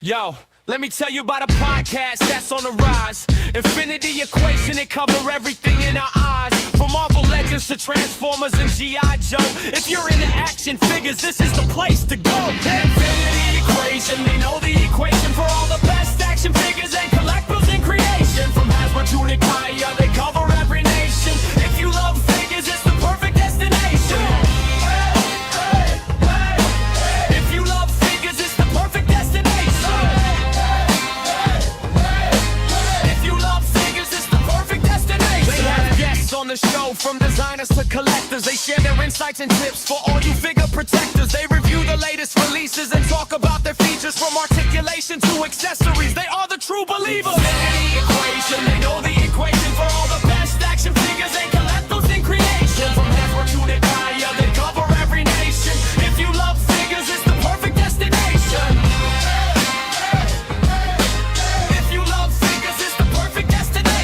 Yo, let me tell you about a podcast that's on the rise. Infinity Equation, it cover everything in our eyes. From Marvel Legends to Transformers and G.I. Joe. If you're into action figures, this is the place to go. Infinity Equation, they know the equation for all the best action figures and collectibles in creation. From Hasbro to Nikaya, they cover every nation. If you love figures, it's the perfect destination. If you love figures, it's the perfect destination. On the show, from designers to collectors, they share their insights and tips for all you figure protectors. They review the latest releases and talk about their features, from articulation to accessories. They are the true believers. Infinity Equation, they know the equation for all the best action figures and collectibles in creation. From Hasbro to Nikaya, they cover every nation. If you love figures, it's the perfect destination. If you love figures, it's the perfect destination.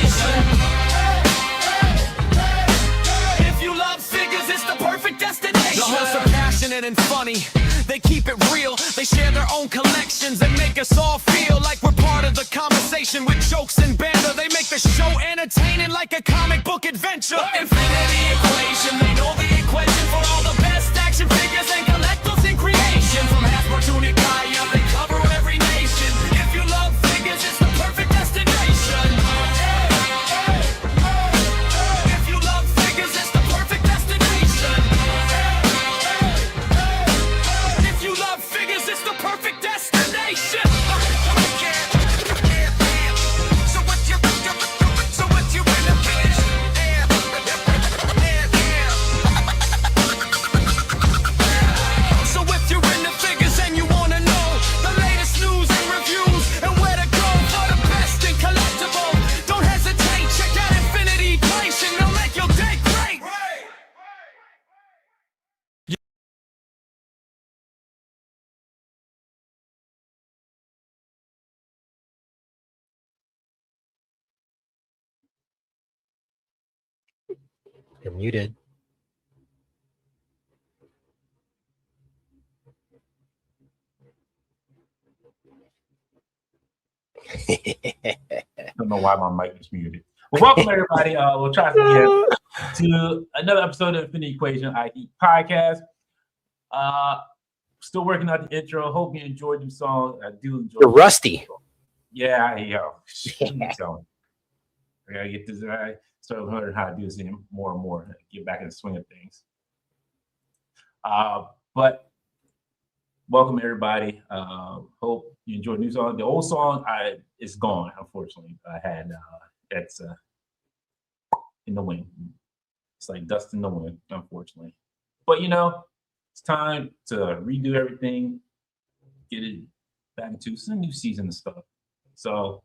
The hosts are passionate and funny. They keep it real. They share their own collections and make us all feel like we're part of the conversation with jokes and banter. They make the show entertaining like a comic book adventure. Infinity Equation, they know the equation for all the best action figures and collectibles in creation. From Hasbro to Nikaya, they cover every nation. If you love figures, it's the perfect destination. If you love figures, it's the perfect destination. If you love figures, it's the perfect destination. So if you're into figures and you wanna know the latest news and reviews and where to go for the best in collectible, don't hesitate, check out Infinity Equation, they'll make your day great. You're muted. I don't know why my mic was muted. Well, welcome everybody. We'll try again to another episode of Infinity Equation IT podcast. Still working out the intro. Hope you enjoyed the song. I do enjoy. You're rusty. Yeah, so I gotta get this. I started learning how to do this more and more. Get back in the swing of things. But welcome everybody. Hope you enjoyed the new song. The old song is gone, unfortunately. I had that's in the wind. It's like dust in the wind, unfortunately. But you know, it's time to redo everything, get it back into some new season and stuff. So,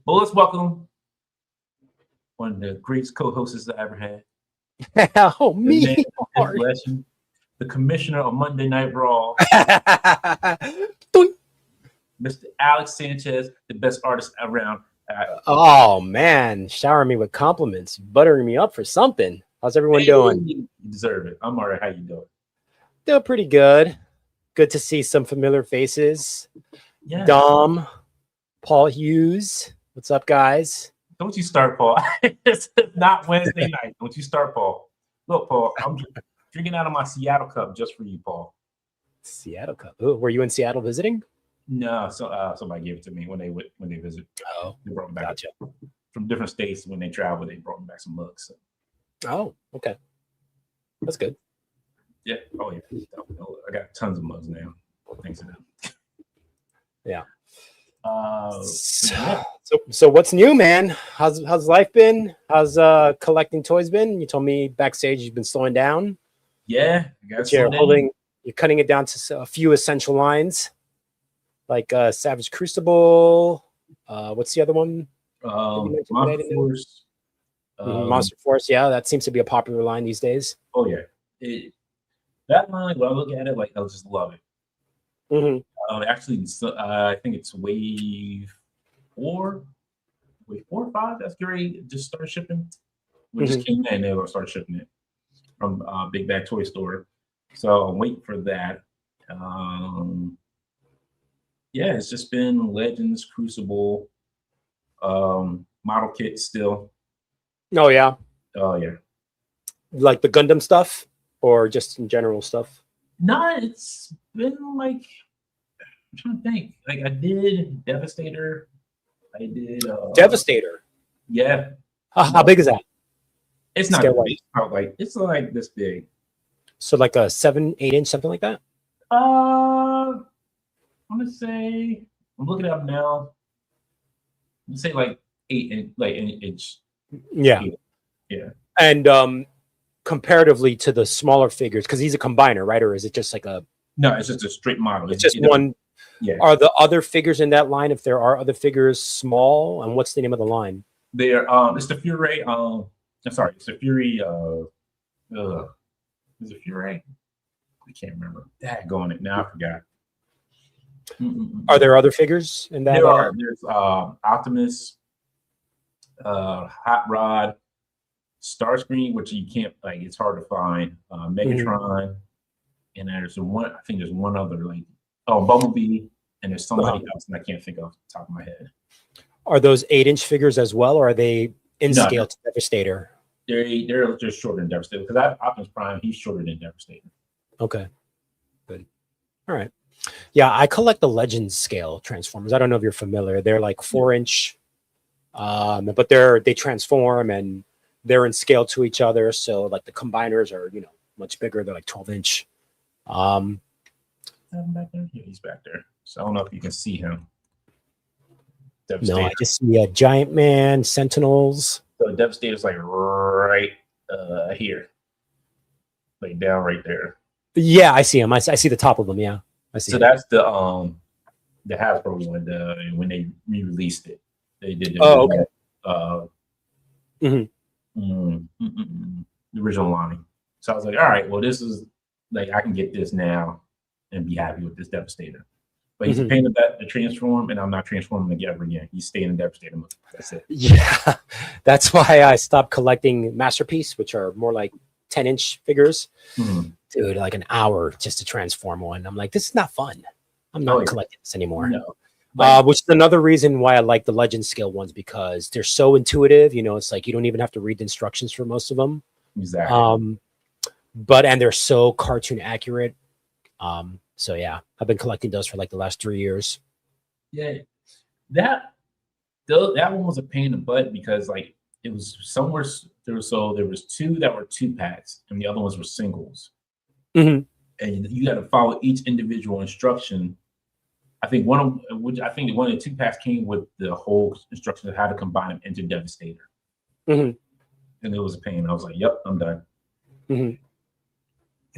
but let's welcome one of the greatest co-hosts I ever had. Oh, me. The man of legend, the commissioner of Monday Night Raw, Mr. Alex Sanchez, the best artist around. Oh, man. Shower me with compliments. Buttering me up for something. How's everyone doing? You deserve it. I'm all right. How you doing? Doing pretty good. Good to see some familiar faces. Yeah. Dom, Paul Hughes. What's up, guys? Don't you start, Paul. It's not Wednesday night. Don't you start, Paul. Look, Paul, I'm drinking out of my Seattle cup just for you, Paul. Seattle Cup. Ooh, were you in Seattle visiting? No, so somebody gave it to me when they visit. Oh, They brought me back gotcha. from different states. When they travel, they brought me back some mugs. So. Oh, okay. That's good. Yeah. Oh yeah. I got tons of mugs now. Thanks to them. Yeah. Yeah. So what's new, man? How's life been? How's collecting toys been? You told me backstage you've been slowing down. Yeah. You're cutting it down to a few essential lines, like Savage Crucible. What's the other one? Monster Force. Monster Force. Yeah, that seems to be a popular line these days. Oh yeah. That line, when I look at it, like I just love it. Mm-hmm. Actually, I think it's wave 4 or 5. That's great. Just started shipping. We just came in, they will start shipping it from Big Bag Toy Store. So I'm waiting for that. Yeah, it's just been Legends, Crucible, model kits still. Oh yeah, Oh yeah. like the Gundam stuff, or just in general stuff. No, it's been like I'm trying to think. Like I did Devastator. I did Devastator. yeah. How big is that? It's not Scale that wise. big. It's about like it's like this big. So like a 7-8 inch, something like that. I'm gonna say I'm looking it up now. Let's say like 8 inch, like an inch. Yeah. Yeah. And comparatively to the smaller figures, because he's a combiner, right? Or is it just like a? No, it's just a straight model. It's just one. Yeah. Are the other figures in that line, if there are other figures, small? And what's the name of the line? They're it's the Fury. I'm sorry, it's the Fury. Is it Fury? I can't remember. Going it now. I forgot. Are there other figures in that? There are. There's Optimus, Hot Rod, Starscream, which you can't like. It's hard to find. Megatron, and there's one. I think there's one other like. Oh, Bumblebee, and there's somebody else, and I can't think off the top of my head. Are those 8-inch figures as well, or are they in scale to Devastator? They're just shorter than Devastator because Optimus Prime, he's shorter than Devastator. Okay, good. All right. Yeah, I collect the Legends scale Transformers. I don't know if you're familiar. They're like 4-inch, but they transform and they're in scale to each other. So like the combiners are much bigger. They're like 12-inch. Back there? Yeah, he's back there. So I don't know if you can see him. No, I just see a Giant Man, Sentinels. So Devastator's like right here, like down right there. Yeah, I see him. I see the top of them. Yeah, I see. So that's the Hasbro one. When they re-released it, they did. The the original line. So I was like, all right, well, this is like I can get this now and be happy with this Devastator. But he's a pain in the transform, and I'm not transforming ever again. He's staying in Devastator mode. That's it. Yeah, that's why I stopped collecting Masterpiece, which are more like 10-inch figures. Dude, like an hour just to transform one. I'm like, this is not fun. I'm not collecting this anymore. No. Which is another reason why I like the Legend scale ones, because they're so intuitive. It's like you don't even have to read the instructions for most of them. Exactly. And they're so cartoon accurate. So yeah, I've been collecting those for like the last 3 years. Yeah, that one was a pain in the butt because like it was somewhere there was two that were 2-packs and the other ones were singles, and you got to follow each individual instruction. I think one of the 2-packs came with the whole instructions of how to combine them into Devastator, and it was a pain. I was like, "Yep, I'm done."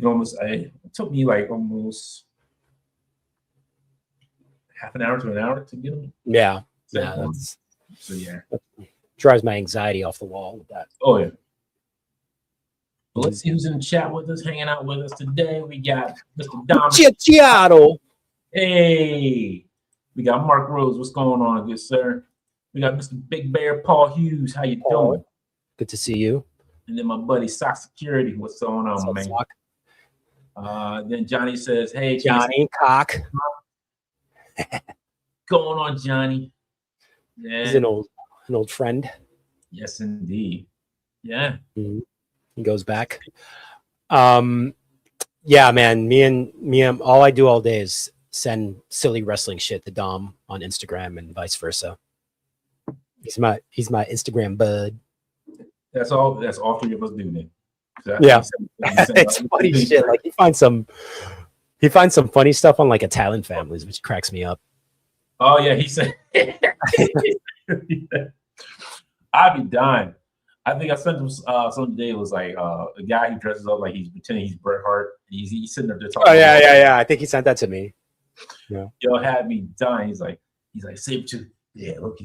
It took me like almost half an hour to an hour to get them. Yeah. Drives my anxiety off the wall with that. Oh yeah. But let's see who's in the chat with us, hanging out with us today. We got Mr. Dom. Seattle. Hey, we got Mark Rose. What's going on, good sir? We got Mr. Big Bear Paul Hughes. How you doing? Good to see you. And then my buddy Sock Security. What's going on, man? Then Johnny says, "Hey, Johnny Cock." Going on, Johnny? Yeah, he's an old friend. Yes, indeed. Yeah, he goes back. Yeah, man. Me and all I do all day is send silly wrestling shit to Dom on Instagram and vice versa. He's my Instagram bud. That's all 3 of us do then. Yeah, it's funny shit. Like he finds some funny stuff on like Italian families, which cracks me up. Oh yeah, he said. I'd be dying. I think I sent him some day. It was like a guy who dresses up like he's pretending he's Bret Hart. He's sitting there talking. Oh yeah. I think he sent that to me. Yeah. Yo, had me dying. He's like Sabertooth. Yeah, look,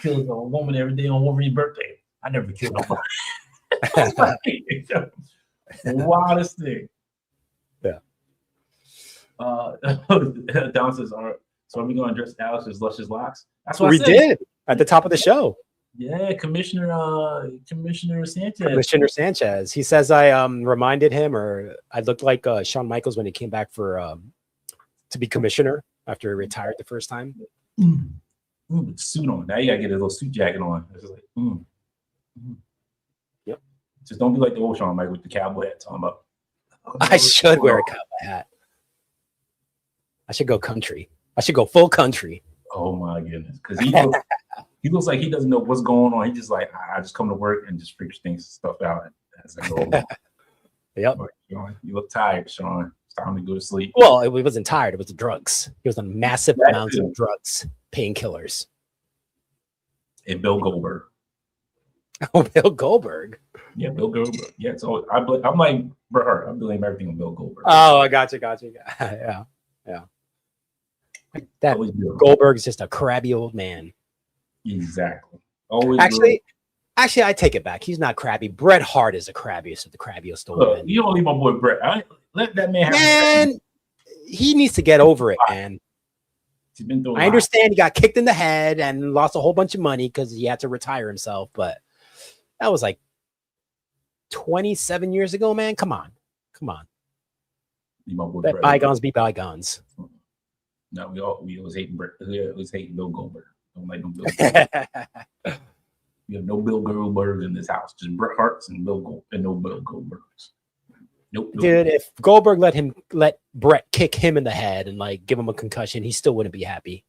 kills a woman every day on Wolverine's birthday. I never killed nobody. Wildest thing. Yeah. Don says, "All right, so are we going to address Alex's luscious locks?" That's what we did at the top of the show. Yeah, Commissioner Sanchez. Commissioner Sanchez. He says I reminded him, or I looked like Shawn Michaels when he came back for to be commissioner. after he retired the first time. With the suit on. Now you gotta get a little suit jacket on. It's just like, Yep. Just don't be like the old Shawn Michaels with the cowboy hat talking about. I should wear a cowboy hat. I should go country. I should go full country. Oh my goodness. Because he looks like he doesn't know what's going on. He just like, I just come to work and just figure stuff out as I go along. Yep. Sean, you look tired, Sean. It's time to go to sleep. Well, he wasn't tired. It was the drugs. He was on massive amounts of drugs, painkillers. And Bill Goldberg. Oh, Bill Goldberg. Yeah, Bill Goldberg. Yeah, so I'm like Bret Hart. I blame everything on Bill Goldberg. Oh, I got you. Yeah. That Goldberg's just a crabby old man. Exactly. Always. Actually, I take it back. He's not crabby. Bret Hart is the crabbiest of the crabbiest old men. You don't leave my boy Bret. Let that man have. Man, he needs to get over it, man. I understand he got kicked in the head and lost a whole bunch of money because he had to retire himself, but that was like 27 years ago, man. Come on. Let bygones be bygones. No, we always hating Bret. We always hating Bill Goldberg. Don't like no Bill Goldberg. We have no Bill Goldberg in this house. Just Bret Hart's and no Bill Goldbergs. Nope. Dude, if Goldberg let Bret kick him in the head and like give him a concussion, he still wouldn't be happy.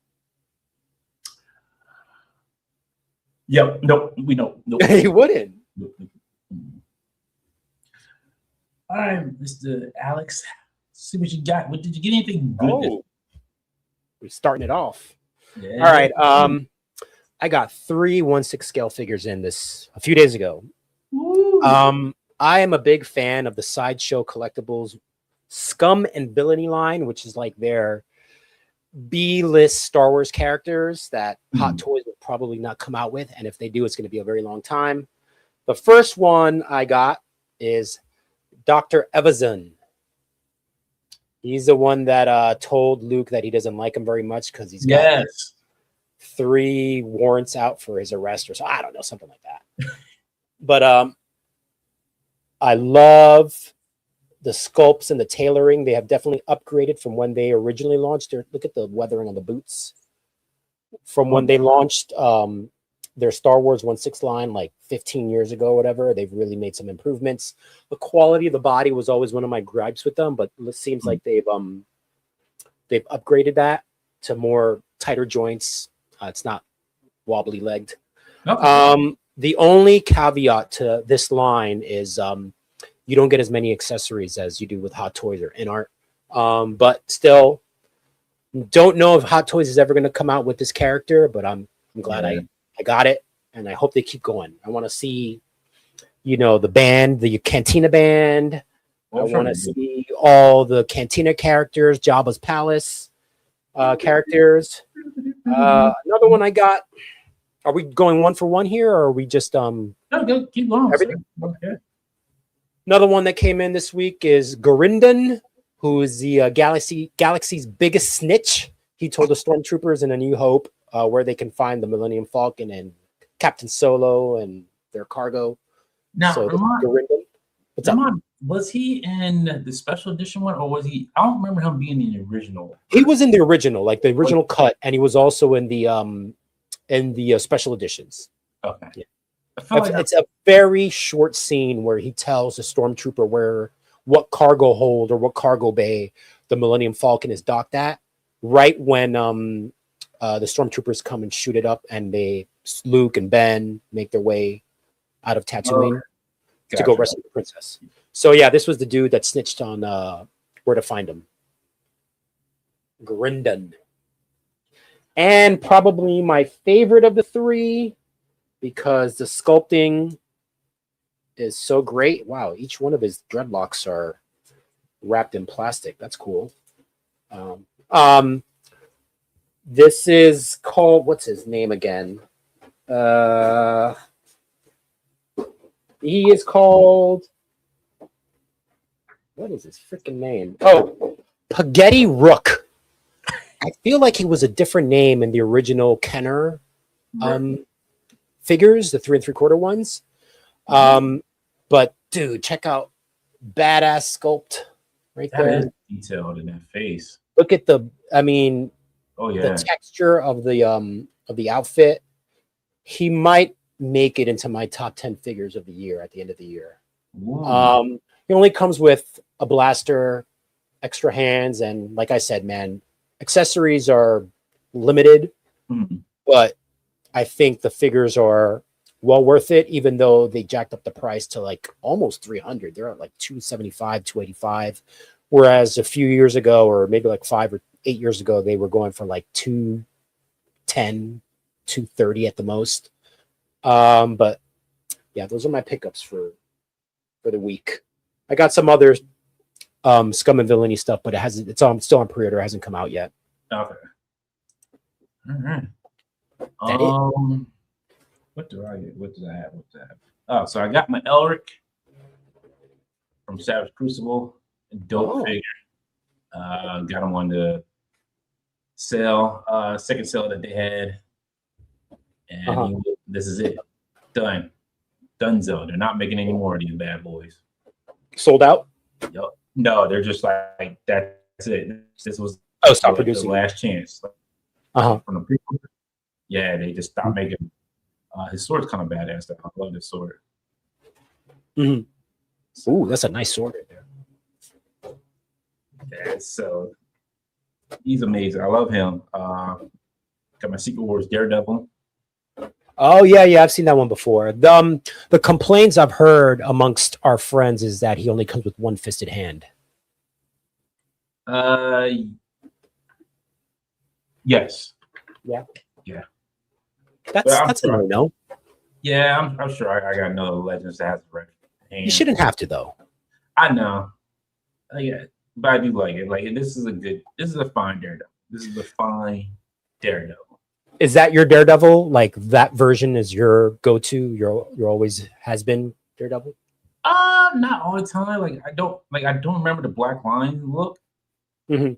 Yep. Nope. We know. Nope. He wouldn't. Nope. All right, Mr. Alex. See what you got. What did you get? Anything good? Oh, we're starting it off. Yeah. All right. I got 3 1/6 scale figures in this a few days ago. Woo. I am a big fan of the Sideshow Collectibles Scum and Villainy line, which is like their B-list Star Wars characters that Hot Toys will probably not come out with. And if they do, it's going to be a very long time. The first one I got is Dr. Evazan. He's the one that told Luke that he doesn't like him very much because he's got 3 warrants out for his arrest or so. I don't know, something like that. But I love the sculpts and the tailoring. They have definitely upgraded from when they originally launched. Look at the weathering on the boots. From when they launched their Star Wars 1/6 line like 15 years ago or whatever, they've really made some improvements. The quality of the body was always one of my gripes with them, but it seems like they've upgraded that to more tighter joints. It's not wobbly legged. The only caveat to this line is you don't get as many accessories as you do with Hot Toys or InArt. But still, don't know if Hot Toys is ever going to come out with this character, but I'm glad I got it, and I hope they keep going. I want to see, the band, the Cantina band. I want to see all the Cantina characters, Jabba's Palace characters. Another one I got. Are we going one for one here, or are we just No, go keep going. Everything? Okay. Another one that came in this week is Gorindan, who is the galaxy's biggest snitch. He told the stormtroopers in A New Hope where they can find the Millennium Falcon and Captain Solo and their cargo. Now, so Gorindan. What's up? Was he in the special edition one, or was he? I don't remember him being in the original. He was in the original, like the original cut, and he was also in the special editions. Okay. Yeah. It's a very short scene where he tells the stormtrooper what cargo hold or what cargo bay the Millennium Falcon is docked at, right when the stormtroopers come and shoot it up, and Luke and Ben make their way out of Tatooine to go rescue the princess. So yeah, this was the dude that snitched on where to find him. Grindan. And probably my favorite of the 3, because the sculpting is so great. Wow, each one of his dreadlocks are wrapped in plastic. That's cool. This is called, what's his name again? He is called, what is his freaking name? Oh, Spaghetti Rook. I feel like he was a different name in the original Kenner figures, the 3 3/4 ones. But dude, check out badass sculpt right there. That is detailed in that face. Look at Oh the yeah. texture of the outfit, he might make it into my top 10 figures of the year at the end of the year. Ooh. He only comes with a blaster, extra hands, and like I said, man, accessories are limited, Mhm. but I think the figures are well worth it, even though they jacked up the price to like almost 300. They're at like 275, 285. Whereas a few years ago, or maybe like 5 or 8 years ago, they were going for like 210, 230 at the most. But yeah, those are my pickups for the week. I got some other Scum and Villainy stuff, but it's still on pre-order, it hasn't come out yet. Okay. All right. That it? What do I get? What did I have? What did I have? Oh, so I got my Elric from Savage Crucible. Dope figure. Got him on the sale, second sale that they had. And this is it. Done. Dunzo. They're not making any more of these bad boys. Sold out? Yep. No, they're just like, that's it. This was stop the producing. last chance. Uh-huh. From the prequel. Yeah, they just stopped making. His sword's kind of badass. Though. I love this sword. Mm-hmm. Ooh, that's a nice sword right there. Yeah, so he's amazing. I love him. Got my Secret Wars Daredevil. Oh yeah, I've seen that one before. The complaints I've heard amongst our friends is that he only comes with one fisted hand. Yes. Yeah. Yeah. That's sure. a no. Yeah, I'm sure I got another Legends that has the right hand. You shouldn't have to though. I know. Yeah, but I do like it. Like this is a fine Daredevil. This is a fine Daredevil. Is that your Daredevil? Like that version is your go-to? Your always has been Daredevil? Not all the time. I don't remember the black line look Mm-hmm.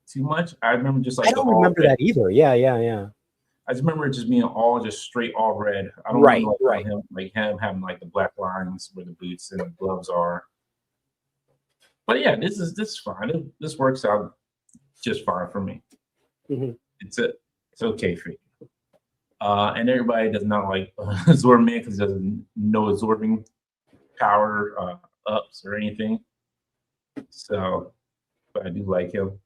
too much. I remember just like I don't remember that either. Yeah. I just remember it just being just straight all red. I don't Right. remember him having like the black lines where the boots and the gloves are. But yeah, this is fine. This works out just fine for me. Mm-hmm. It's okay for you. And everybody does not like Absorbing because he doesn't know absorbing power ups or anything. So, but I do like him.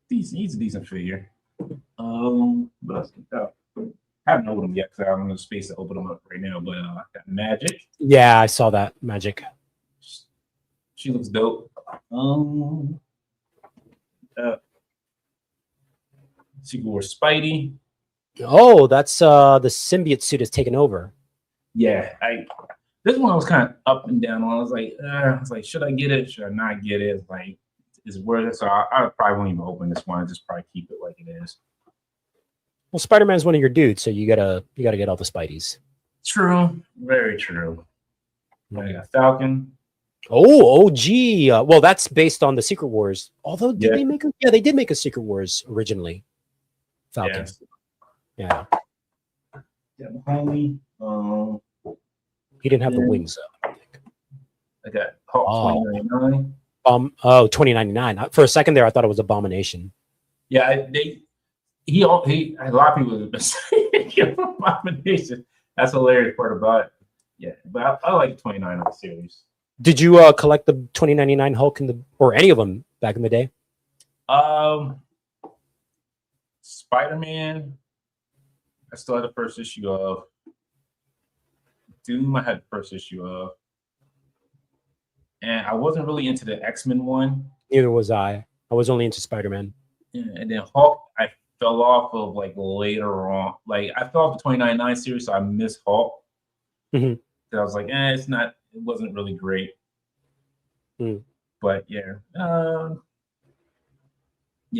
He's a decent figure. What else? I haven't opened them yet because I don't have space to open them up right now. But got Magic. Yeah, I saw that Magic. She looks dope. Secret Wars Spidey. Oh, that's the symbiote suit has taken over. Yeah, this one I was kind of up and down on. I was like, should I get it? Should I not get it? Like, is it worth it? So I probably won't even open this one. I just probably keep it like it is. Well, Spider-Man's one of your dudes, so you gotta get all the Spideys. True, very true. I got Falcon. Oh, gee. Well, that's based on the Secret Wars. Although, did they make they did make a Secret Wars originally. Falcon. Yes. Yeah. Homie. He didn't have the wings though. I got Hulk 2099. 2099. For a second there, I thought it was Abomination. Yeah, a lot of people have been saying Abomination. That's the hilarious part about it. Yeah, but I like 29 of the series. Did you collect the 2099 Hulk or any of them back in the day? Spider-Man, I still had the first issue of. Doom, I had the first issue of. And I wasn't really into the X-Men one. Neither was I. I was only into Spider-Man. Yeah, and then Hulk, I fell off of like later on. Like I fell off the 2099 series, so I missed Hulk. Mm-hmm. I was like, it wasn't really great. But yeah.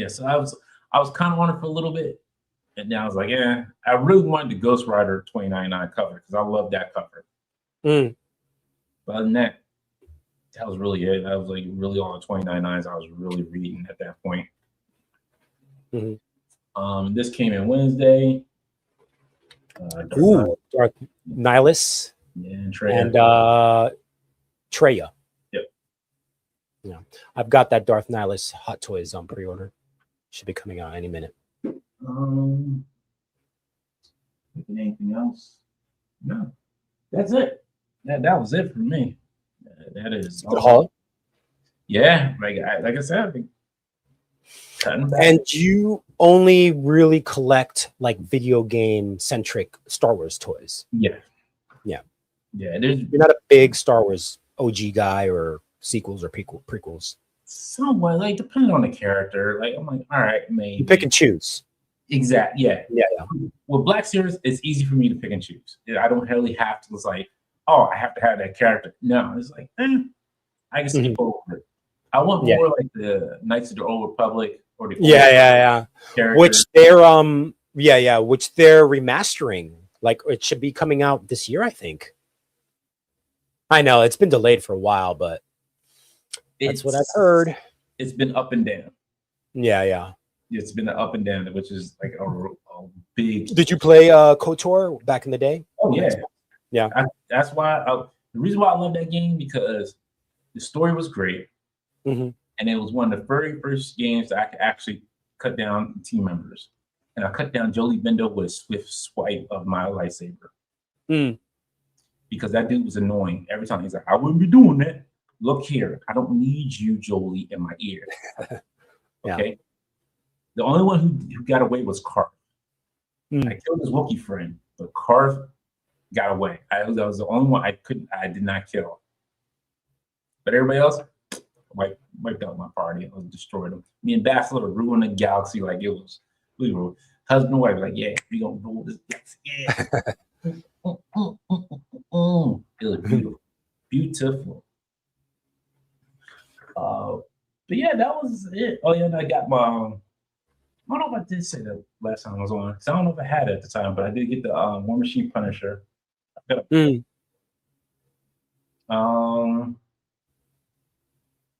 So I was kind of on it for a little bit. And then I was like, I really wanted the Ghost Rider 2099 cover because I love that cover. But other than that was really it. That was like really all the 2099s I was really reading at that point. This came in Wednesday. Dark Nihilus. Yeah, and Treya. And Treya. Yep. Yeah, I've got that Darth Nihilus Hot Toys on pre-order. Should be coming out any minute. Anything else? No, that's it. That was it for me. That is Good haul. Yeah, like I said, cutting back. And you only really collect like video game centric Star Wars toys. Yeah. There's You're not a big Star Wars OG guy or sequels or prequels. somewhat like depending on the character. Like I'm like, all right, maybe You pick and choose. exactly. Yeah. Yeah. With Black Series, it's easy for me to pick and choose. I don't really have to. It's like, oh, I have to have that character. No, it's like, I can skip over it. I want more like the Knights of the Old Republic or the characters. Which they're which they're remastering. Like it should be coming out this year, I think. I know it's been delayed for a while, but that's what I've heard. It's been up and down. Yeah. It's been up and down, which is like a big. Did you play KOTOR back in the day? Oh yeah, yeah. That's why. The reason why I love that game because the story was great, and it was one of the very first games that I could actually cut down team members, and I cut down Jolie Bendo with a swift swipe of my lightsaber. Because that dude was annoying. Every time he's like, I wouldn't be doing that. Look here, I don't need you, Jolie, in my ear. Okay. The only one who got away was Karth. I killed his Wookiee friend, but Karth got away. That was the only one I did not kill. But everybody else wiped out my party. I destroyed them. Me and Bachelor ruined the galaxy like we were husband and wife. Like, yeah, we gonna rule this galaxy. Yeah. It was beautiful. But yeah, that was it. Oh yeah, and I got my. I don't know if I did say that last time I was on. So I don't know if I had it at the time, but I did get the War Machine Punisher. Yeah,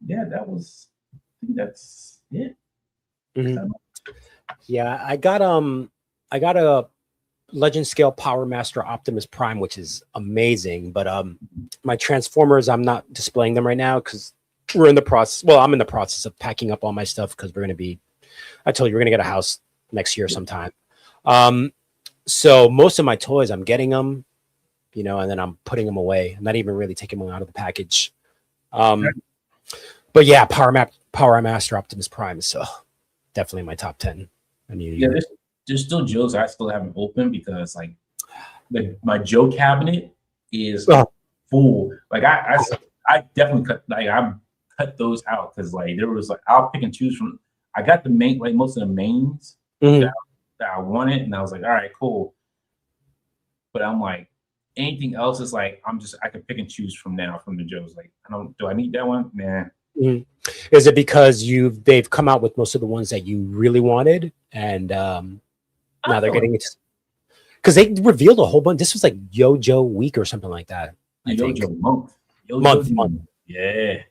that was. I think that's it. Yeah, I got a Legend Scale Power Master Optimus Prime, which is amazing. But my Transformers, I'm not displaying them right now because we're in the process. Well, I'm in the process of packing up all my stuff because we're going to be. I told you we're going to get a house next year sometime. So most of my toys, I'm getting them, and then I'm putting them away. I'm not even really taking them out of the package. But yeah, Power Master Optimus Prime is definitely my top 10. There's still Joes I still haven't opened because my Joe cabinet is full. Like I definitely cut those out because there was I'll pick and choose from. I got the main most of the mains that I wanted, and I was like, all right, cool. But I'm like, anything else is I can pick and choose from the Joes. Do I need that one? Nah. Is it because they've come out with most of the ones that you really wanted, and now they're getting it because they revealed a whole bunch. This was Yojo week or something like that. I think. Month. Month. Yeah.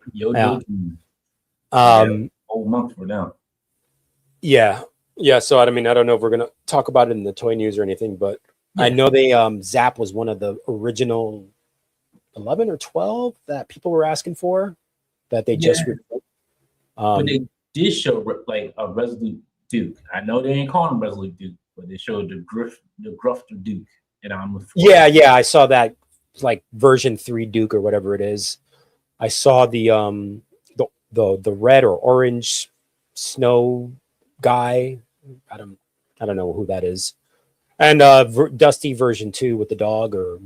Whole month for now. Yeah. So I don't know if we're gonna talk about it in the toy news or anything, but I know they Zap was one of the original 11 or 12 that people were asking for that they just revealed. But they did show a Resolute Duke. I know they ain't calling him Resolute Duke, but they showed the Grufter Duke, and I'm I saw that version 3 Duke or whatever it is. I saw the red or orange snow guy. I don't know who that is. And Dusty version 2 with the dog or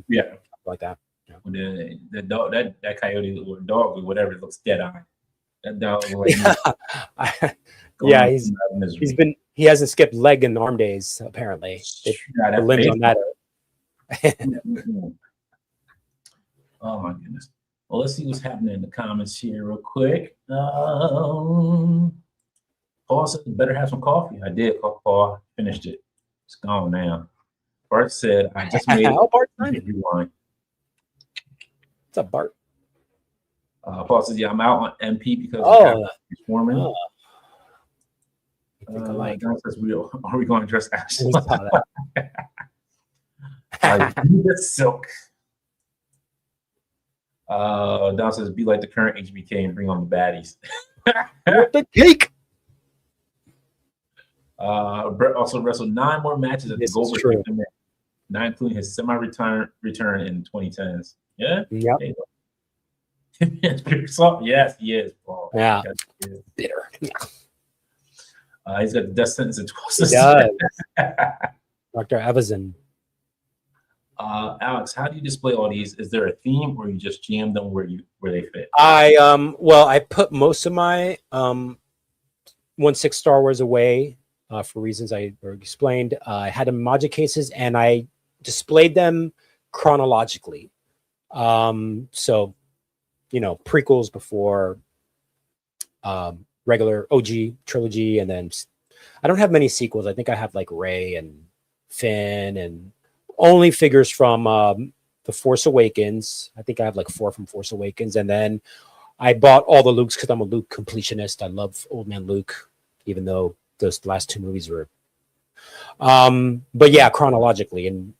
like that. Yeah. The dog that coyote or dog or whatever looks dead on. That dog he hasn't skipped leg and arm days apparently. The limbs on that. Oh my goodness. Well, let's see what's happening in the comments here real quick. Paul said, better have some coffee. I did, Paul. Finished it. It's gone now. Bart said, I just made wine. What's up, Bart? Paul says, yeah, I'm out on MP because of transforming. John says, are we going to dress Ashley? The silk. Don says, be like the current HBK and bring on the baddies. With the cake. Brett also wrestled 9 more matches at the This is Goldberg true. Kingdom, 9 including his semi-return in 2010s. Yeah? Yep. Hey, yes, he is, Paul. Yeah. Yes, he is. Bitter. He's got the death sentence in 12 He does. Dr. Evazan. Alex, how do you display all these? Is there a theme, or you just jam them where they fit? I put most of my 1/6 Star Wars away for reasons I already explained. I had them in Magic cases, and I displayed them chronologically. So, prequels before regular OG trilogy, and then I don't have many sequels. I think I have like Rey and Finn, and only figures from The Force Awakens. I think I have like 4 from Force Awakens, and then I bought all the Lukes because I'm a Luke completionist. I love Old Man Luke, even though those last 2 movies were. But yeah, chronologically and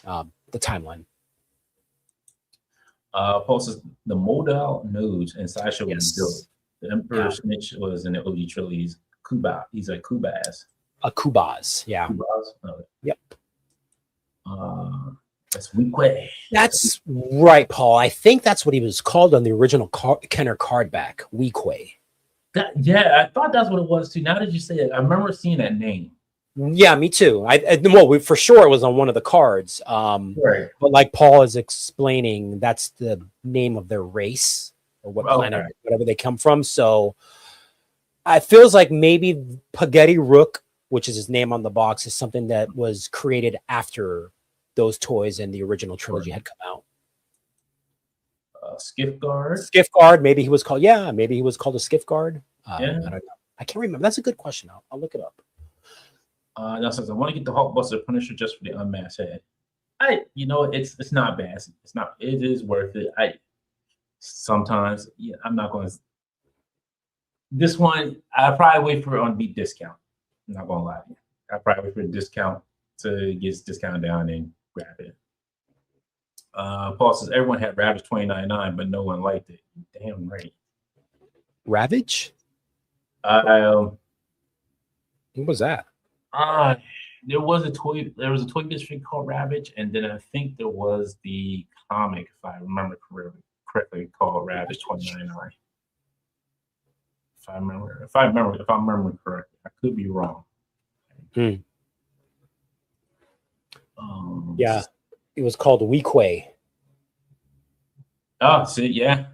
the timeline. Paul says the modal nodes and sideshow was built. The Emperor Snitch was in the OG trilogies. Kuba, he's like Kubaz. Kubaz, yeah. Kubaz? Oh. Yep. That's Weequay. That's right, Paul. I think that's what he was called on the original Kenner card back. Weequay. Yeah, I thought that's what it was too. Now that you say it, I remember seeing that name. Yeah, me too. For sure it was on one of the cards. Right. But like Paul is explaining, that's the name of their race or what planet, whatever they come from. So it feels like maybe Spaghetti Rook, which is his name on the box, is something that was created after those toys and the original trilogy had come out. Skiff Guard. Skiff Guard, maybe he was called. Yeah, maybe he was called a Skiff Guard. Yeah. I don't know. I can't remember. That's a good question. I'll look it up. That says I want to get the Hulkbuster Punisher just for the unmasked head. It's not bad. It's not. It is worth it. Sometimes I'm not going to. This one I probably wait for it on beat discount. I'm not going to lie to you. I probably wait for a discount to get its discount down and grab it. Paul says everyone had Ravage 2099, but no one liked it. Damn right. Ravage? What was that? There was a toy district called Ravage, and then I think there was the comic, if I remember correctly, called Ravage 2099. If I remember correctly, I could be wrong. Yeah, it was called Weequay. Oh, see, yeah.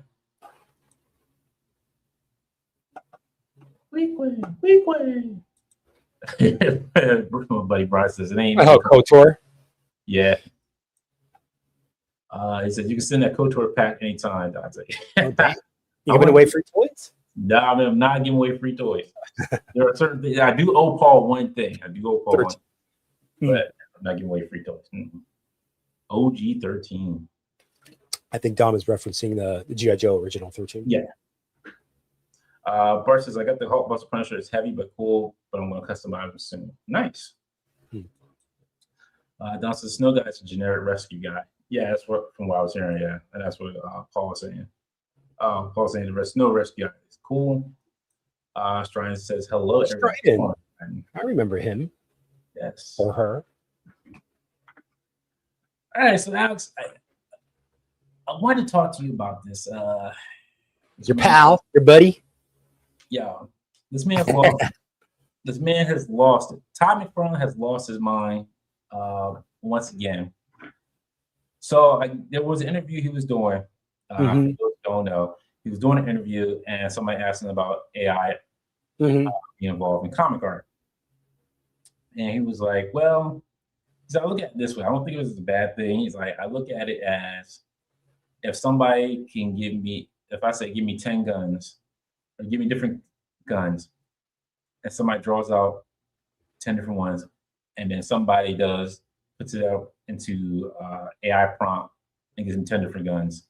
Weequay. My buddy Brian says it ain't. Oh, KOTOR. Yeah. He said you can send that KOTOR pack anytime, Dante. You giving away free toys? No, I'm not giving away free toys. There are certain things. I do owe Paul one thing. But I'm not giving away free toys. OG 13. I think Dom is referencing the G.I. Joe original 13. Yeah. Bart says, I got the Hulkbuster Punisher. It's heavy but cool, but I'm going to customize them soon. Nice. Don says, Snow Guy's a generic rescue guy. Yeah, that's from what I was hearing. Yeah, and that's what Paul was saying. Paul saying the Snow Rescue guy is cool. Strian says, hello, everyone. I remember him. Yes. Or her. All right, so Alex, I wanted to talk to you about this. Your pal, your buddy. Yeah, this man has lost it. Todd McFarlane has lost his mind once again. So there was an interview he was doing. Don't know. He was doing an interview, and somebody asked him about AI being involved in comic art, and he was like, "Well," he said, "I look at it this way. I don't think it was a bad thing." He's like, "I look at it as if somebody can give me, if I say give me 10 guns, or give me different guns, and somebody draws out 10 different ones, and then somebody puts it out into AI prompt and gives them 10 different guns.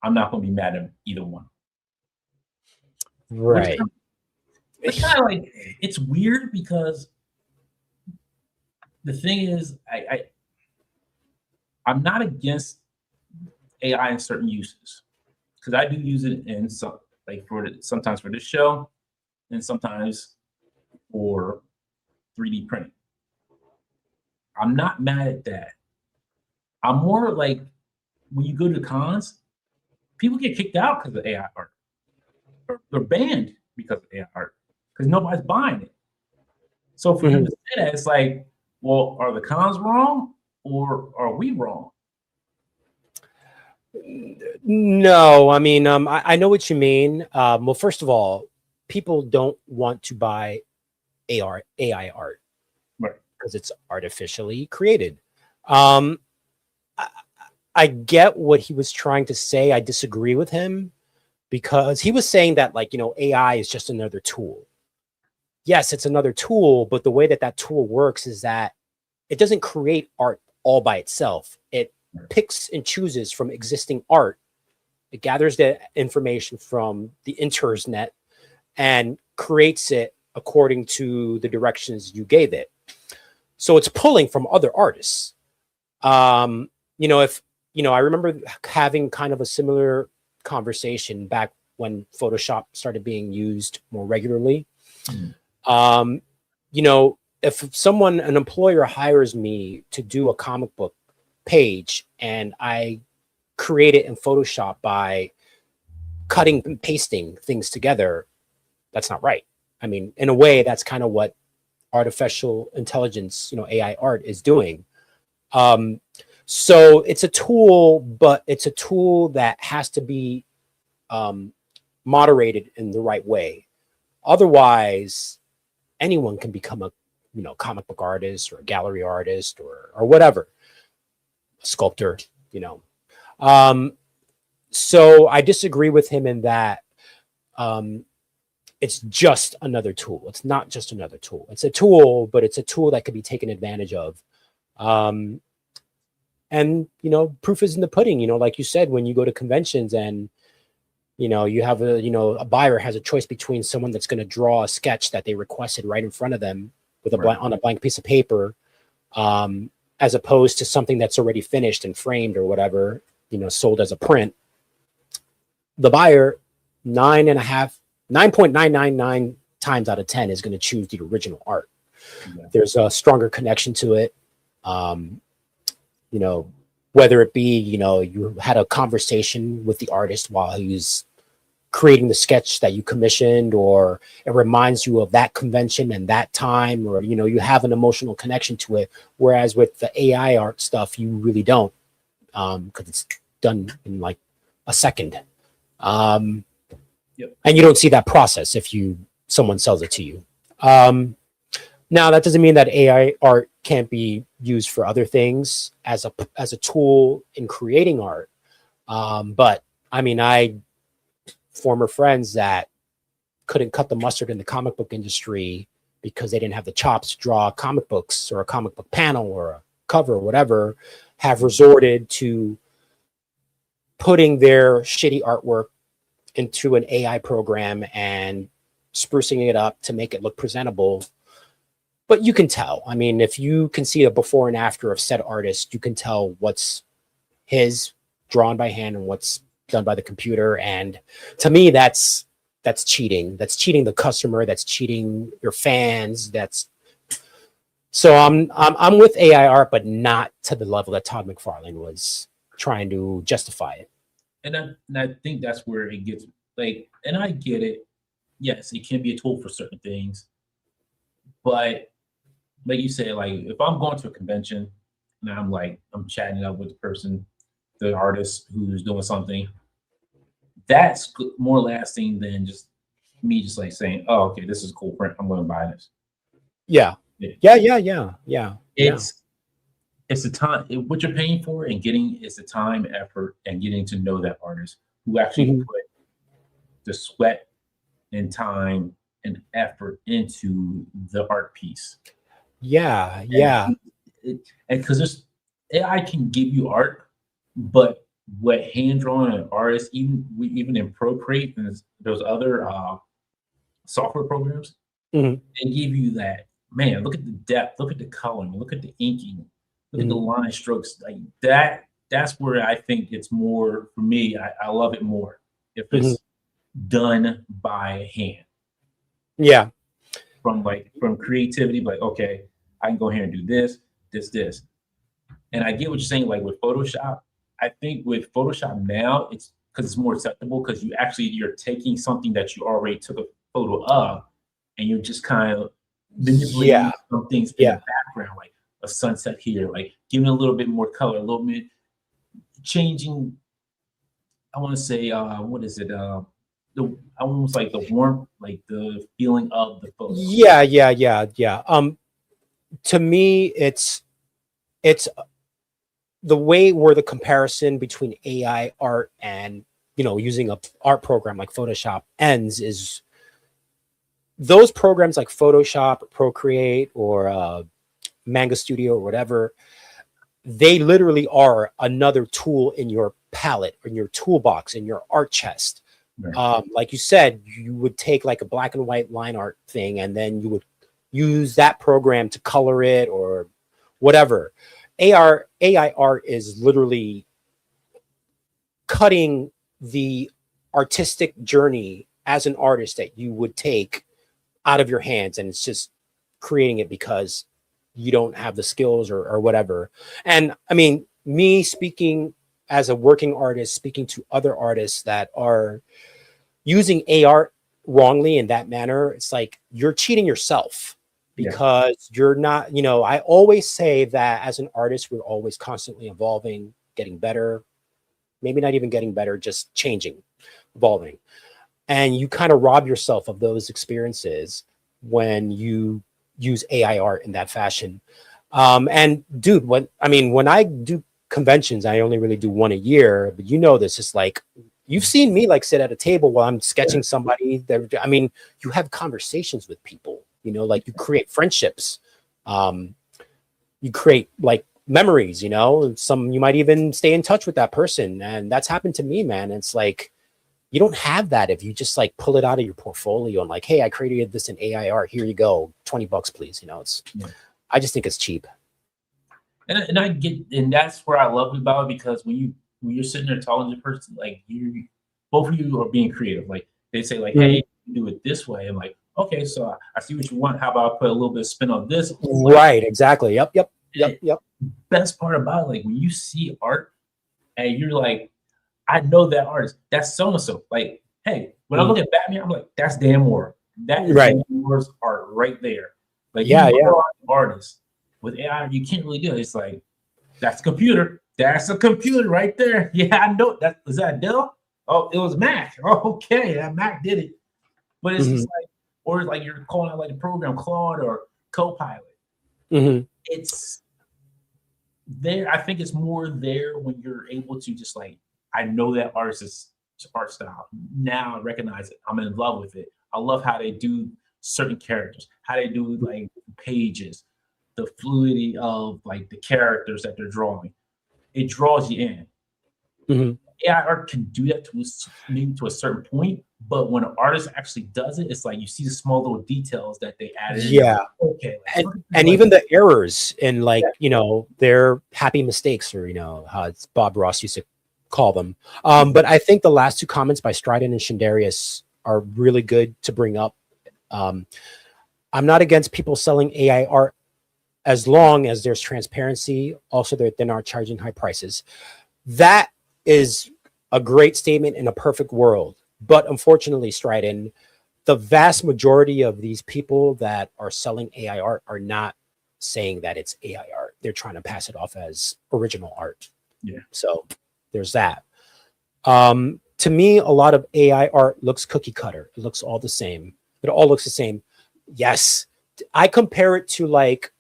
I'm not going to be mad at either one." Right. It's kind of like, it's weird because the thing is, I'm not against AI in certain uses. because I do use it in some like sometimes for this show, and sometimes for 3D printing. I'm not mad at that. I'm more like when you go to cons, people get kicked out because of AI art. Or they're banned because of AI art because nobody's buying it. So for you to say that, it's like, well, are the cons wrong or are we wrong? No, I mean, I know what you mean. Well, first of all, people don't want to buy AI art Right. because it's artificially created. Um, I, I get what he was trying to say. I disagree with him because he was saying that, like, AI is just another tool. Yes, it's another tool, but the way that that tool works is that it doesn't create art all by itself. It picks and chooses from existing art. It gathers the information from the internet and creates it according to the directions you gave it. So it's pulling from other artists. If I remember having kind of a similar conversation back when Photoshop started being used more regularly. If an employer hires me to do a comic book page and I create it in Photoshop by cutting and pasting things together, that's not right. I mean, in a way, that's kind of what artificial intelligence, AI art is doing. So it's a tool, but it's a tool that has to be moderated in the right way. Otherwise, anyone can become a comic book artist or a gallery artist or whatever, a sculptor. So I disagree with him in that it's just another tool. It's not just another tool. It's a tool, but it's a tool that could be taken advantage of. And proof is in the pudding. Like you said, when you go to conventions and you have a buyer has a choice between someone that's going to draw a sketch that they requested right in front of them with on a blank piece of paper, as opposed to something that's already finished and framed or whatever, sold as a print. The buyer, 9.999 times out of 10 is going to choose the original art. Yeah. There's a stronger connection to it. Whether it be, you had a conversation with the artist while he was creating the sketch that you commissioned, or it reminds you of that convention and that time, or, you have an emotional connection to it. Whereas with the AI art stuff, you really don't, because it's done in like a second. And you don't see that process if someone sells it to you. Now, that doesn't mean that AI art can't be used for other things as a tool in creating art. But I mean, I former friends that couldn't cut the mustard in the comic book industry because they didn't have the chops to draw comic books or a comic book panel or a cover or whatever, have resorted to putting their shitty artwork into an AI program and sprucing it up to make it look presentable. But you can tell. I mean, if you can see a before and after of said artist, you can tell what's his drawn by hand and what's done by the computer. And to me, that's cheating. That's cheating the customer. That's cheating your fans. So I'm with AI art, but not to the level that Todd McFarlane was trying to justify it. And I think that's where it gets like, and I get it. Yes, it can be a tool for certain things, but like you said, like if I'm going to a convention and I'm chatting up with the person, the artist who's doing something, that's more lasting than just me just like saying, "Oh, okay, this is a cool print. I'm going to buy this." Yeah. It's the time what you're paying for and getting is the time, effort, and getting to know that artist who actually put the sweat and time and effort into the art piece. And because AI can give you art, but what hand drawn artists, even in Procreate and those other software programs, they give you that. Man, look at the depth, look at the coloring, look at the inking, look at the line strokes, like that. That's where I think it's more for me. I love it more. if it's done by hand. Yeah. From creativity, like, okay, I can go here and do this, this. And I get what you're saying, like with Photoshop. I think with Photoshop now, it's because it's more acceptable because you're taking something that you already took a photo of and you're just kind of manipulating some things in the background, like a sunset here, like giving a little bit more color, a little bit changing. I want to say, what is it? The almost like the warmth, like the feeling of the photo. Yeah. To me, it's the way where the comparison between AI art and, you know, using a art program like Photoshop ends is those programs like Photoshop, or Procreate, or Manga Studio, or whatever. They literally are another tool in your palette, in your toolbox, in your art chest. Right. Like you said, you would take like a black and white line art thing, and then you would use that program to color it or whatever. AI art is literally cutting the artistic journey as an artist that you would take out of your hands, and it's just creating it because you don't have the skills or whatever. And I mean, me speaking as a working artist, speaking to other artists that are using AR wrongly in that manner, it's like you're cheating yourself because you're not, you know, I always say that as an artist, we're always constantly evolving, getting better, maybe not even getting better, just changing, evolving. And you kind of rob yourself of those experiences when you use AI art in that fashion. And dude, when I do conventions, I only really do one a year, but you know, this is like, you've seen me like sit at a table while I'm sketching somebody that, I mean, you have conversations with people, you know, like you create friendships. You create like memories, you know, you might even stay in touch with that person. And that's happened to me, man. It's like, you don't have that if you just like pull it out of your portfolio and like, hey, I created this in AI art. Here you go. $20, please. You know, I just think it's cheap. And I get, and that's where I love about it, because when you're sitting there talking to the person, like both of you are being creative. Like they say, like, hey, do it this way. I'm like, okay, so I see what you want. How about I put a little bit of spin on this? Right. Exactly. Yep. Best part about it, like when you see art and you're like, I know that artist. That's so and so. Like, hey, when I look at Batman, I'm like, that's Dan Moore. That is Dan Moore's art right there. Like, artists with AI, you can't really do it. It's like, that's a computer. That's a computer right there. Yeah, I know that. Was that Dell? Oh, it was Mac. Oh, okay, that Mac did it. But it's just like, or like you're calling out like the program Claude or Copilot. It's there. I think it's more there when you're able to just like, I know that artist's art style. Now I recognize it. I'm in love with it. I love how they do certain characters, how they do like pages, the fluidity of like the characters that they're drawing. It draws you in. AI art can do that maybe to a certain point, but when an artist actually does it, it's like you see the small little details that they added. Yeah. Okay. Like, and even the errors in like, you know, their happy mistakes, or, you know, how it's Bob Ross used to call them. But I think the last two comments by Strident and Shindarius are really good to bring up. I'm not against people selling AI art as long as there's transparency. Also, they're not charging high prices. That is a great statement in a perfect world. But unfortunately, Strident, the vast majority of these people that are selling AI art are not saying that it's AI art. They're trying to pass it off as original art. Yeah. So there's that. To me, a lot of AI art looks cookie cutter. It looks all the same. It all looks the same. Yes. I compare it to like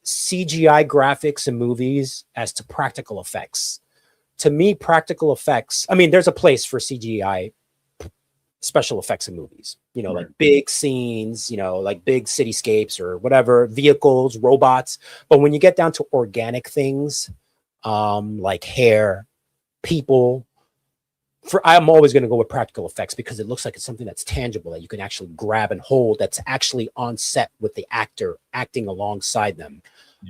CGI graphics in movies as to practical effects. To me, practical effects, I mean, there's a place for CGI special effects in movies, you know, like big scenes, you know, like big cityscapes or whatever, vehicles, robots. But when you get down to organic things, like hair, people, I'm always going to go with practical effects because it looks like it's something that's tangible that you can actually grab and hold, that's actually on set with the actor acting alongside them.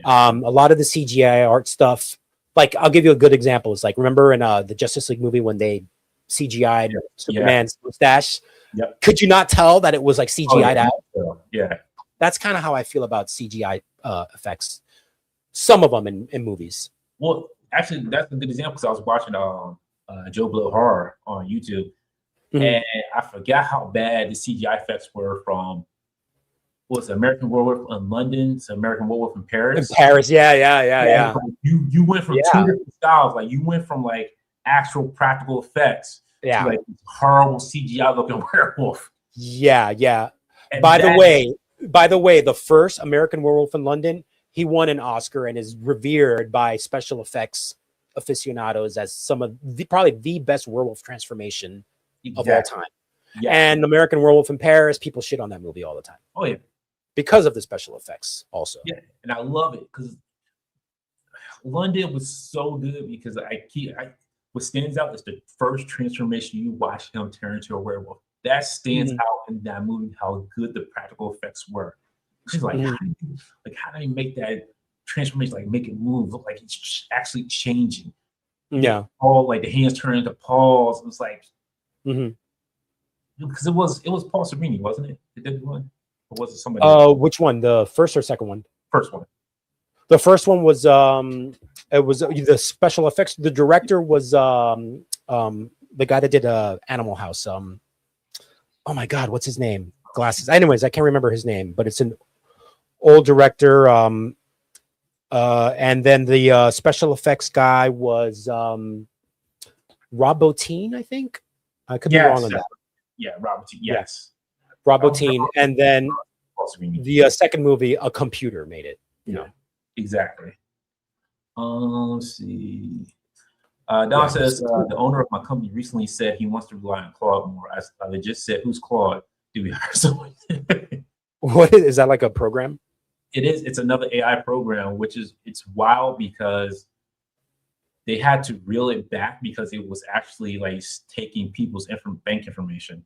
A lot of the CGI art stuff, like I'll give you a good example. It's like, remember in the Justice League movie when they CGI'd Yeah. Superman's mustache. Yep. Could you not tell that it was like CGI'd out? Yeah. That's kind of how I feel about CGI effects. Some of them in movies. Well, actually, that's a good example because I was watching Joe Blow Horror on YouTube, Mhm. and I forgot how bad the CGI effects were from was American Werewolf in London to American Werewolf in In Paris. Paris, yeah. You went from Yeah. two different styles. Like you went from like actual practical effects Yeah. to like horrible CGI looking werewolf. Yeah. And By the way, the first American Werewolf in London, he won an Oscar and is revered by special effects aficionados as some of probably the best werewolf transformation of all time. Yeah. And American Werewolf in Paris, people shit on that movie all the time. Oh yeah. Because of the special effects also. Yeah, and I love it because London was so good because what stands out is the first transformation you watch him turn into a werewolf. That stands out in that movie, how good the practical effects were. She's like, how do you make that transformation, like make it move, look like it's actually changing? Yeah. All like the hands turn into paws. It was like, Mhm. because it was Paul Sereni, wasn't it? It did one, or was it somebody else? Which one? The first or second one? First one. The first one was it was the special effects. The director was the guy that did Animal House. Oh my God, what's his name? Glasses. Anyways, I can't remember his name, but it's an old director. And then the special effects guy was Rob Bottin, I think. I could be wrong on that. Yeah, Robert T. Yes. Rob Bottin. And then the second movie, a computer made it. You know. Exactly. Let's see. Don says the owner of my company recently said he wants to rely on Claude more. They just said, "Who's Claude? Do we hire someone?" What is that, like a program? It is. It's another AI program, it's wild because they had to reel it back because it was actually like taking people's bank information.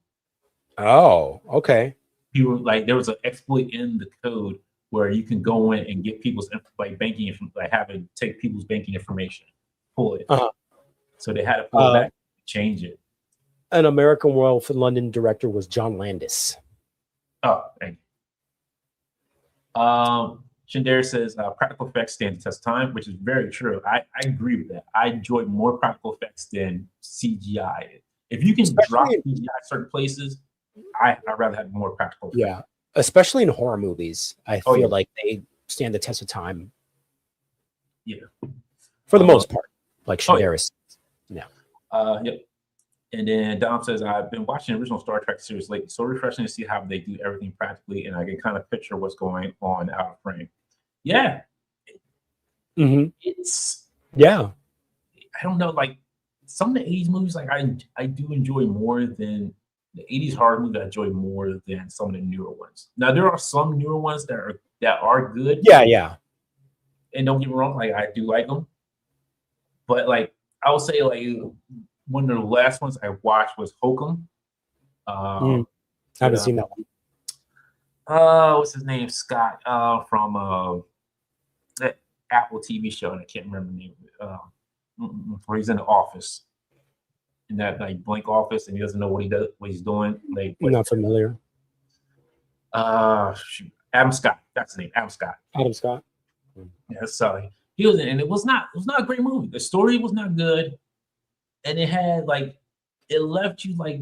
Oh, okay. People like there was an exploit in the code where you can go in and get people's banking, like take people's banking information, pull it. So they had to pull it back, change it. An American Werewolf in London director was John Landis. Oh, thank you. Shandar says practical effects stand the test of time, which is very true. I agree with that. I enjoy more practical effects than CGI. If you can drop CGI certain places, I'd rather have more practical effects. Yeah, especially in horror movies, I feel like they stand the test of time. Yeah, for the most part, like Shandaris. Yeah. Yep. And then Dom says, I've been watching the original Star Trek series lately. So refreshing to see how they do everything practically, and I can kind of picture what's going on out of frame. Yeah. It's I don't know, like some of the 80s movies, like I do enjoy more than the 80s horror movies. I enjoy more than some of the newer ones. Now there are some newer ones that are good. Yeah. And don't get me wrong, like I do like them. But like I would say, like one of the last ones I watched was Hokum. I haven't seen that one. What's his name? Scott from that Apple TV show, and I can't remember the name of it. Where he's in the office, in that like blank office, and he doesn't know what he's doing. Like, not familiar. Adam Scott. That's the name. Adam Scott. Adam Scott. Yeah, so he was in, and it was not a great movie. The story was not good, and it had it left you like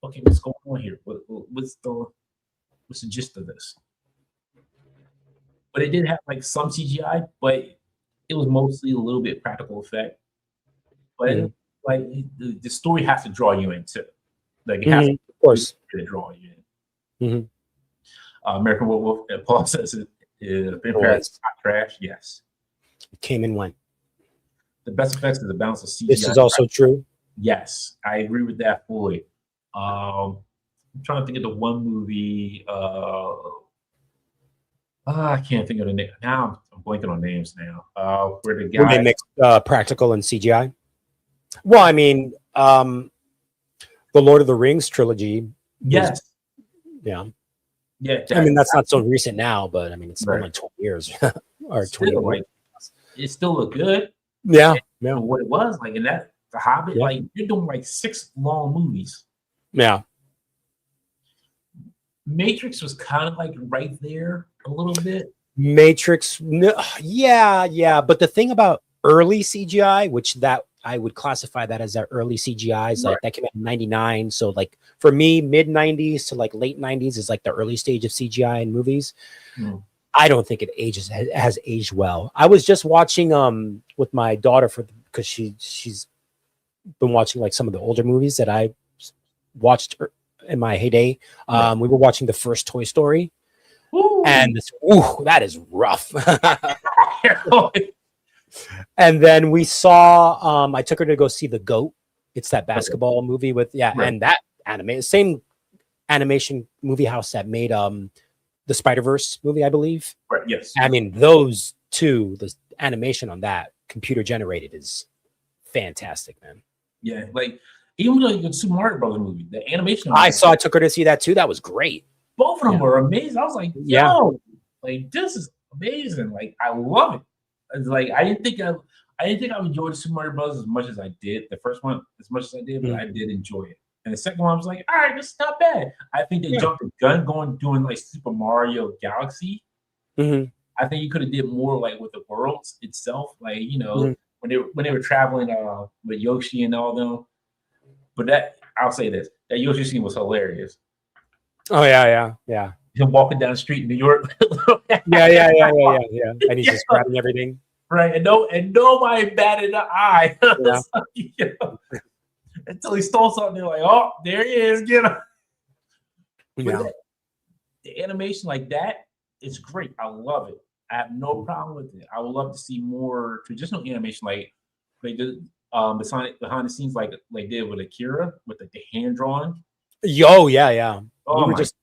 okay, what's going on here? What's the gist of this? But it did have like some CGI, but it was mostly a little bit practical effect. But like the story has to draw you in too. Like it has to draw you in. American Werewolf, Paul says it's not trash. Yes. It came and went. The best effects is the balance of CGI. This is also true. Yes, I agree with that fully. I'm trying to think of the one movie. I can't think of the name now. I'm blanking on names now. Where the guy when they mix practical and CGI. Well, I mean, the Lord of the Rings trilogy. Yes. Yeah. Yeah. I mean, that's not so recent now, but I mean, it's been like 20 years or 20 years. It still looked good. Yeah. And what it was like, and that The Hobbit, Yeah. like you're doing like 6 long movies. Yeah. Matrix was kind of like right there a little bit. Matrix, yeah. But the thing about early CGI, which that I would classify that as that early CGI, is like that came out in '99. So like for me, mid '90s to like late '90s is like the early stage of CGI in movies. I don't think it has aged well. I was just watching with my daughter because she's been watching like some of the older movies that I watched in my heyday. We were watching the first Toy Story. Ooh. And that is rough. And then we saw I took her to go see The Goat. It's that basketball movie with and that same animation movie house that made the Spider-Verse movie, I believe. Right, yes. I mean, those two, the animation on that computer generated is fantastic, man. Yeah, like even the Super Mario Brothers movie, the animation. I took her to see that too. That was great. Both of them were amazing. I was like, yo, like this is amazing. Like I love it. It's like I didn't think I enjoyed the Super Mario Bros. As much as I did. The first one as much as I did, but I did enjoy it. And the second one, I was like, all right, this is not bad. I think they jumped the gun doing like Super Mario Galaxy. I think you could have did more like with the worlds itself, like when they were traveling with Yoshi and all them. But that I'll say this, that Yoshi scene was hilarious. Oh yeah. Him walking down the street in New York. Yeah. And he's just grabbing everything. Right, and nobody batted an eye. Until he stole something, they're like, "Oh, there he is, get him." The animation like that is great. I love it. I have no problem with it. I would love to see more traditional animation, like they did behind the scenes, like they did with Akira, with the hand drawn. Yeah. Oh my goodness.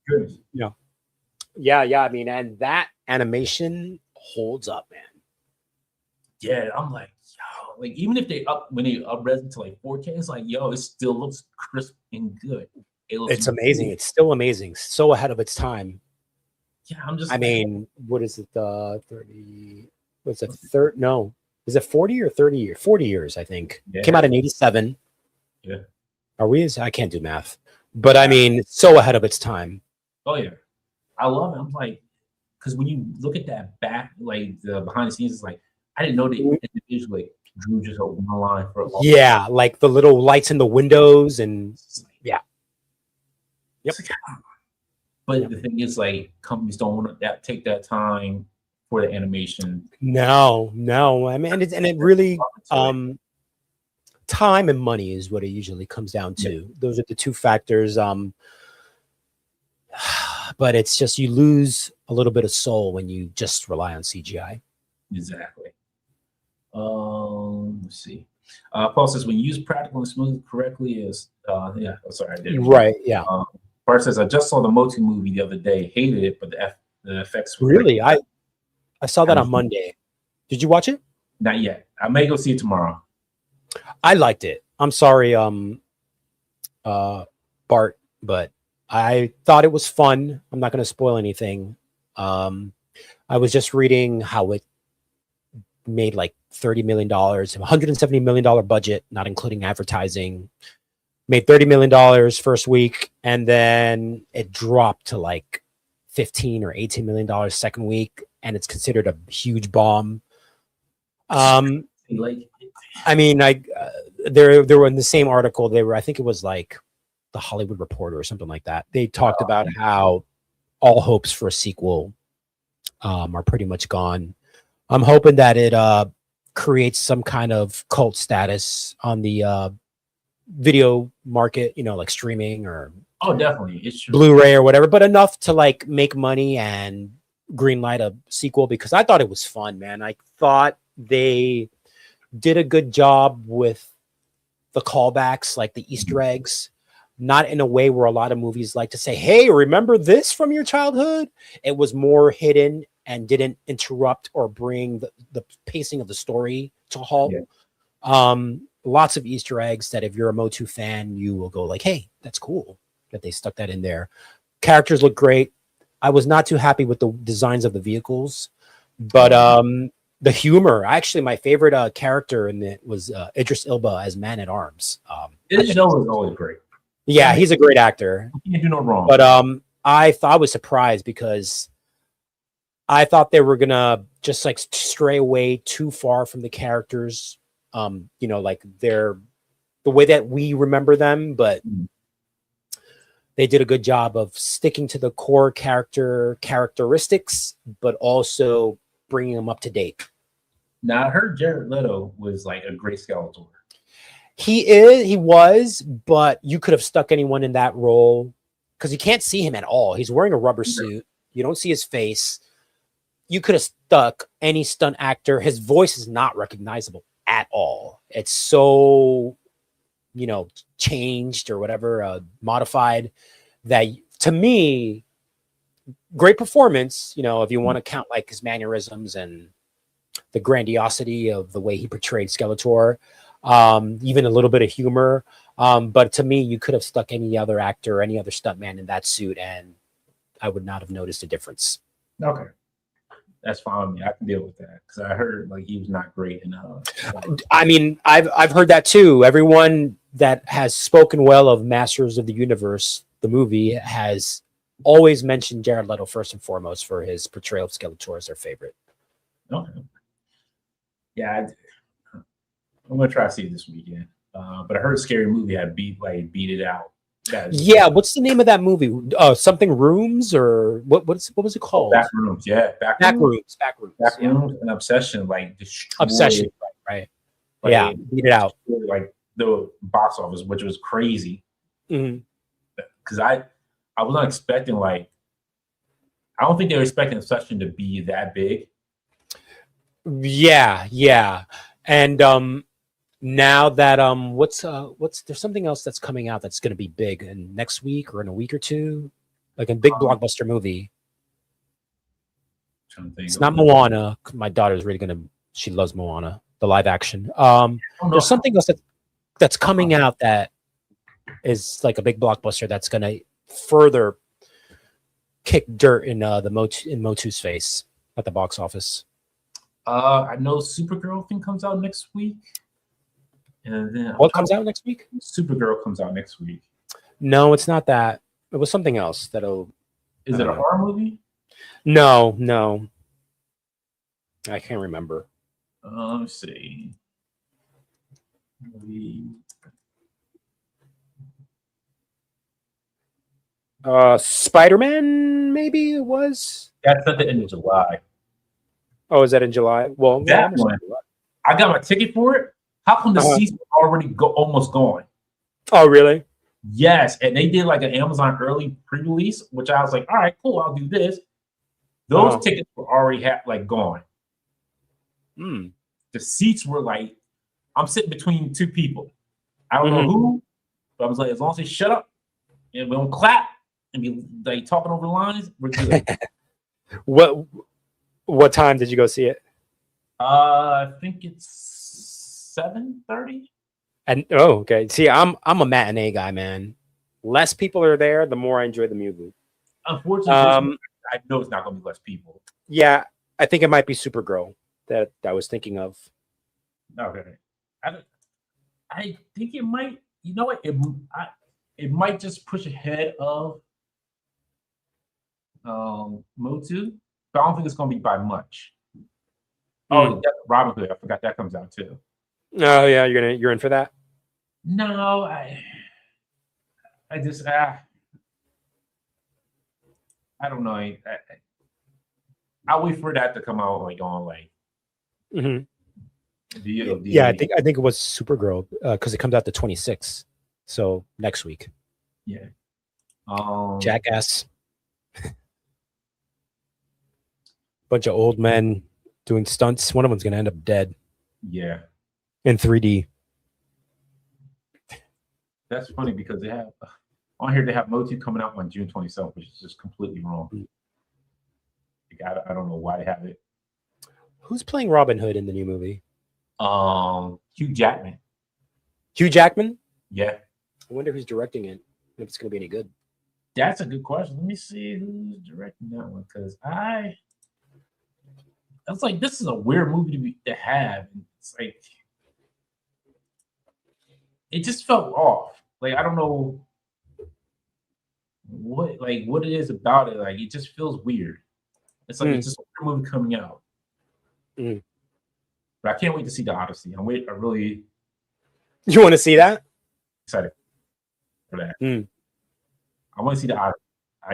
Yeah. I mean, and that animation holds up, man. Yeah, I'm like, yo, like even if when they up-res to like 4K, it's like, yo, it still looks crisp and good. It's amazing. It's still amazing. So ahead of its time. Yeah, I'm just. I mean, what is it? 30? What's it? No, is it 40 or 30 years? 40 years, I think. Came out in '87. Yeah. Are we? I can't do math, but I mean, it's so ahead of its time. Oh yeah, I love it. I'm like, because when you look at that back, like the behind the scenes, it's like I didn't know that individually drew just a one line for a long time. Like the little lights in the windows and Yep. But the thing is, like, companies don't want to take that time for the animation. No. I mean, it really, time and money is what it usually comes down to. Yeah. Those are the two factors. But it's just you lose a little bit of soul when you just rely on CGI. Exactly. Let's see. Paul says when you use practical and smooth correctly is sorry, I did. Right. Yeah. Bart says, I just saw the Motu movie the other day. Hated it, but the effects were really. I saw that on Monday. Did you watch it? Not yet. I may go see it tomorrow. I liked it. I'm sorry, Bart, but I thought it was fun. I'm not going to spoil anything. I was just reading how it made like $30 million, $170 million budget, not including advertising. Made $30 million first week, and then it dropped to like $15 or $18 million second week, and it's considered a huge bomb. I mean, they were in the same article. I think it was like the Hollywood Reporter or something like that. They talked about how all hopes for a sequel are pretty much gone. I'm hoping that it creates some kind of cult status on the video market, like streaming or definitely it's true. Blu-ray or whatever, but enough to like make money and greenlight a sequel, because I thought it was fun, man. I thought they did a good job with the callbacks, like the Easter eggs, not in a way where a lot of movies like to say, hey, remember this from your childhood? It was more hidden and didn't interrupt or bring the pacing of the story to a halt. Lots of Easter eggs that if you're a Motu fan, you will go like, hey, that's cool that they stuck that in there. Characters look great. I was not too happy with the designs of the vehicles, but The humor. Actually, my favorite character in it was Idris Elba as Man at Arms. This show is always great. Yeah, he's a great actor. You can't do no wrong. But I was surprised because I thought they were gonna just like stray away too far from the characters. Like they're the way that we remember them, but they did a good job of sticking to the core characteristics, but also bringing them up to date. Now I heard Jared Leto was like a great Skeletor. He was, but you could have stuck anyone in that role because you can't see him at all. He's wearing a rubber suit. You don't see his face. You could have stuck any stunt actor. His voice is not recognizable at all. It's so, changed or whatever, modified, that to me, great performance, if you want to count like his mannerisms and the grandiosity of the way he portrayed Skeletor, even a little bit of humor. But to me, you could have stuck any other actor, any other stuntman in that suit, and I would not have noticed a difference. Okay. That's fine with me. I can deal with that because I heard like he was not great in. I mean, I've heard that too. Everyone that has spoken well of Masters of the Universe, the movie, has always mentioned Jared Leto first and foremost for his portrayal of Skeletor as their favorite. Okay. Yeah, I'm gonna try to see it this weekend. But I heard Scary Movie had beat it out. Yeah, what's the name of that movie? Something Rooms or what was it called? Back Rooms, yeah. Back Rooms. Back Rooms. And Obsession, like destroyed. Obsession, right. Yeah, beat it out. Like the box office, which was crazy. Because I was not expecting I don't think they were expecting Obsession to be that big. Yeah. And now that what's there's something else that's coming out that's going to be big in next week or in a week or two, like a big blockbuster movie. It's not Moana. My daughter's really she loves Moana, the live action. There's something else that's coming out that is like a big blockbuster that's going to further kick dirt in Motu's face at the box office. I know Supergirl thing comes out next week. And then what comes out next week? Supergirl comes out next week. No, it's not that. It was something else Is it a horror movie? No. I can't remember. Let me see. Spider-Man, maybe it was. That's at the end of July. Oh, is that in July? Well, that one. I got my ticket for it. How come the seats were already almost gone? Oh, really? Yes, and they did like an Amazon early pre-release, which I was like, all right, cool, I'll do this. Those tickets were already gone. The seats were like, I'm sitting between two people. I don't know who, but I was like, as long as they shut up and we don't clap and be like talking over the lines, we're good. What time did you go see it? I think it's 7:30. And okay. See, I'm a matinee guy, man. Less people are there, the more I enjoy the movie. Unfortunately, I know it's not going to be less people. Yeah, I think it might be Supergirl that I was thinking of. Okay, I think it might. You know what? It might just push ahead of Motu, but I don't think it's going to be by much. Oh, Robin Hood. I forgot that comes out too. Oh yeah, you're in for that? No, I just I don't know. I'll wait for that to come out on Yeah, I think it was Supergirl because it comes out the 26th, so next week. Yeah. Jackass. Bunch of old men doing stunts. One of them's gonna end up dead. Yeah. In 3D. That's funny because they have on here. They have Motu coming out on June 27th, which is just completely wrong. I don't know why they have it. Who's playing Robin Hood in the new movie? Hugh Jackman. Hugh Jackman? Yeah. I wonder who's directing it. If it's going to be any good. That's a good question. Let me see who's directing that one because I was like, this is a weird movie to have. It's like it just felt off. Like I don't know what it is about it. Like it just feels weird. It's like it's just a weird movie coming out. Mm. But I can't wait to see the Odyssey. I'm really You want to see that? excited for that. Mm. I want to see the Odyssey.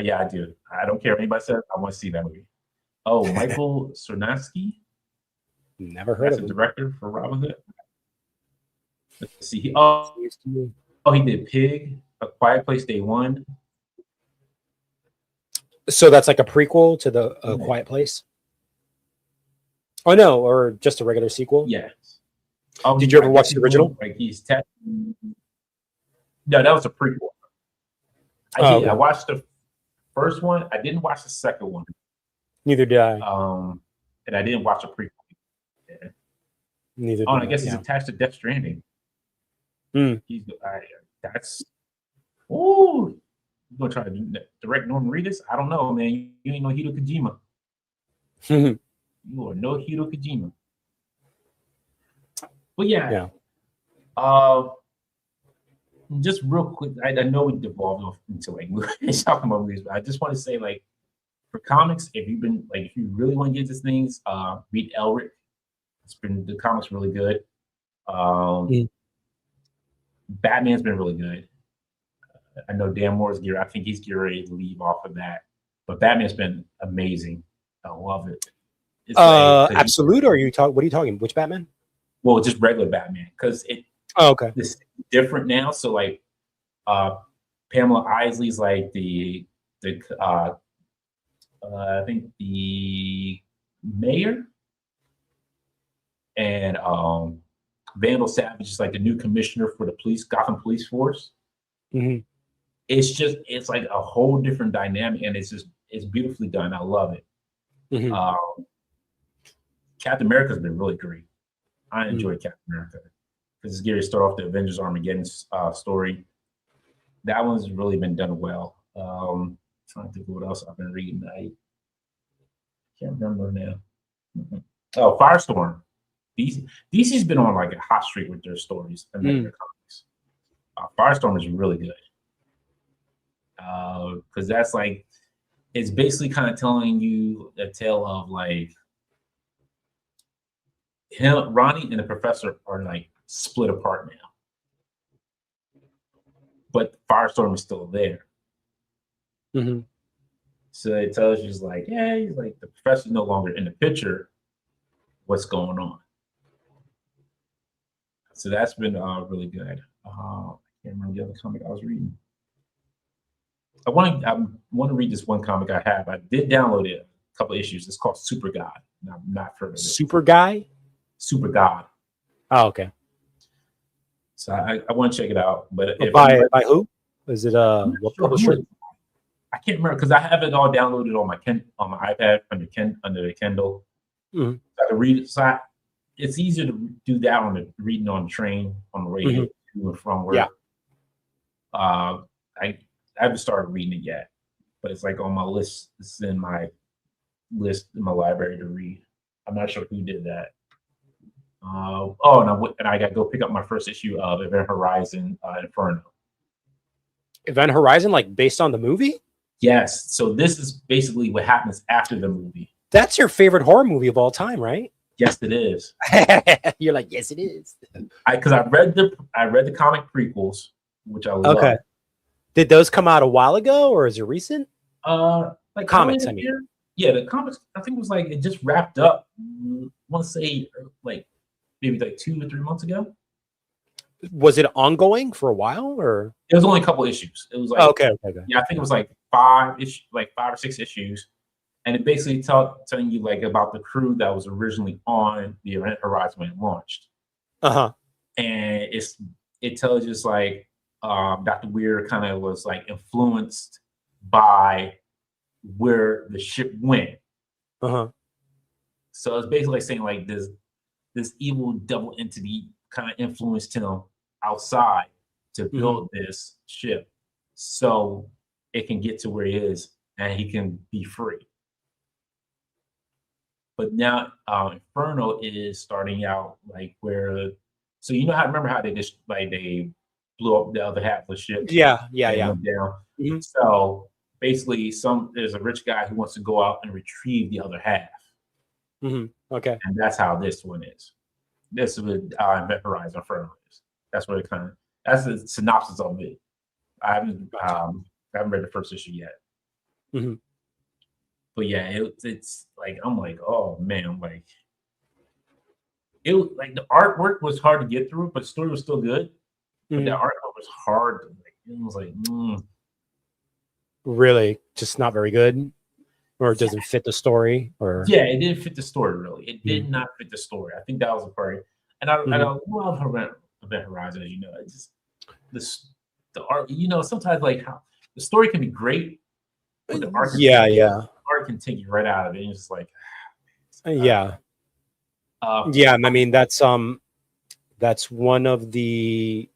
Yeah, I do. I don't care what anybody says. I want to see that movie. Oh, Michael Cernatsky. Never heard That's of the him. director for Robin Hood. Let's see. He did Pig, A Quiet Place Day One. So that's like a prequel to the Quiet Place. Oh no, or just a regular sequel? Yes. Did you ever watch the original? Like no, that was a prequel. Okay. I watched the first one. I didn't watch the second one. Neither did I. And I didn't watch the prequel. Yeah. Neither. Oh, and I guess he's attached to Death Stranding. That's. Ooh, you gonna try to direct Norman Reedus? I don't know, man. You ain't no Hideo Kojima. You are no Hideo Kojima. But yeah. Just real quick, I know we devolved off into like talking about movies, but I just want to say, like, for comics, if you really want to get into things, read Elric. The comics really good. Batman's been really good. I know Dan Moore's I think he's getting ready to leave off of that, but Batman's been amazing. I love it. It's Absolute? Or what are you talking? Which Batman? Well, just regular Batman, because okay. It's different now. So like, Pamela Isley's like the I think the mayor, and Vandal Savage is like the new commissioner for the Gotham Police Force. Mm-hmm. It's like a whole different dynamic, and it's beautifully done. I love it. Mm-hmm. Captain America's been really great. I enjoy Captain America because it's getting to start off the Avengers Armageddon story. That one's really been done well. Trying to think of what else I've been reading. I can't remember now. Oh, Firestorm. DC's been on like a hot streak with their stories and their comics. Firestorm is really good because that's like, it's basically kind of telling you a tale of like Ronnie and the professor are like split apart now, but Firestorm is still there. Mm-hmm. So it tells you, like, yeah, he's like, the professor's no longer in the picture. What's going on? So that's been really good. I can't remember the other comic I was reading. I want to read this one comic I have. I did download it, a couple issues. It's called Super God. And I'm not familiar with it. Super Guy? Super God. Oh, okay. So I want to check it out. But by who? Is it what publisher? I can't remember because I have it all downloaded on my iPad under the Kindle. Mm-hmm. So I can read it. So it's easier to do that reading on the train, on the radio, to and from work. Yeah. I haven't started reading it yet, but it's like on my list. It's in my list in my library to read. I'm not sure who did that. And I got to go pick up my first issue of Event Horizon Inferno. Event Horizon, like based on the movie? Yes. So this is basically what happens after the movie. That's your favorite horror movie of all time, right? Yes, it is. You're like, yes, it is. Because I read the comic prequels, which I love. Okay. Did those come out a while ago, or is it recent? Like comics, I mean. Yeah, the comics. I think it was like it just wrapped up. I want to say like maybe like 2 or 3 months ago. Was it ongoing for a while, or it was only a couple issues? It was like okay. Yeah, I think it was like 5 or 6 issues, and it basically telling you like about the crew that was originally on the Event Horizon when it launched. And it tells you like Dr. Weir kind of was like influenced by where the ship went. So it's basically like saying like this evil devil entity kind of influenced him outside to build this ship so it can get to where he is and he can be free. but now Inferno is starting out like where. So you know how remember how they just like they blew up the other half of the ship Yeah, yeah, and yeah. went down. Mhm. So basically, there's a rich guy who wants to go out and retrieve the other half, Okay. and that's how this one is. This is what Event Horizon Inferno is. That's what it kind of. That's the synopsis of it. Gotcha. I haven't read the first issue yet. hmm But yeah, it's like I'm like, oh man, I'm like it like the artwork was hard to get through, but the story was still good. But the artwork was hard. Like, it was like, Really, just not very good, or it doesn't fit the story, or yeah, it didn't fit the story really. It did Mhm. not fit the story. I think that was the part. And I Mhm. love Event Horizon, as you know. It's just this the art. You know, sometimes like how the story can be great, but the Yeah, yeah, art can take you right out of it. And it's just like, yeah, uh, yeah. I mean, that's one of the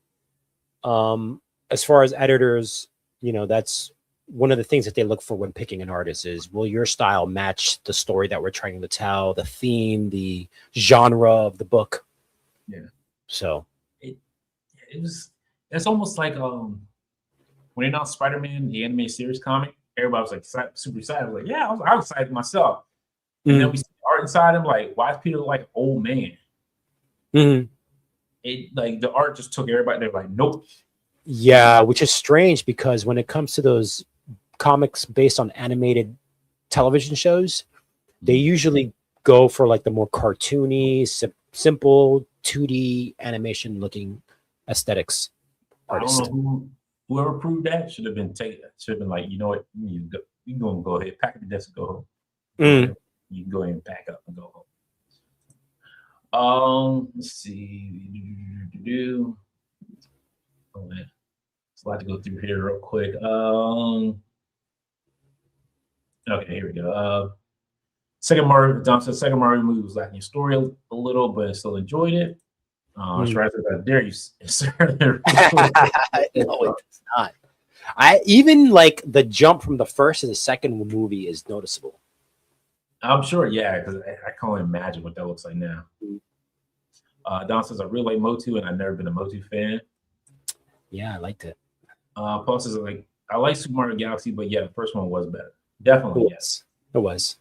as far as editors, that's one of the things that they look for when picking an artist is, will your style match the story that we're trying to tell, the theme, the genre of the book? yeah. So It was. It's almost like when they announced Spider-Man, the anime series comic, everybody was like super excited. I was like, yeah, I was excited myself. And then Mhm. we see the art inside him, like, why is Peter look like an old man? Mhm. It like the art just took everybody. They're like, nope. Yeah, which is strange because when it comes to those comics based on animated television shows, they usually go for like the more cartoony, simple 2D animation looking aesthetics I don't know artist. whoever proved that should have been taken. Should have been like, you know what, you gonna go ahead, pack up your desk and go home. Go Mm. ahead. You can go ahead and pack up and go home. Let's see. Oh man, it's a lot to go through here real quick. Okay, here we go. Second Mario movie was lacking in story a little, but I still enjoyed it. Mm. Sure, I dare you, sir. No, it does not. I even like the jump from the first to the second movie is noticeable. I'm sure, yeah, because I can only imagine what that looks like now. Don says I really like Motu, and I've never been a Motu fan. Yeah, I liked it. Paul says like I like Super Mario Galaxy, but yeah, the first one was better. It Definitely, yes. was. It was.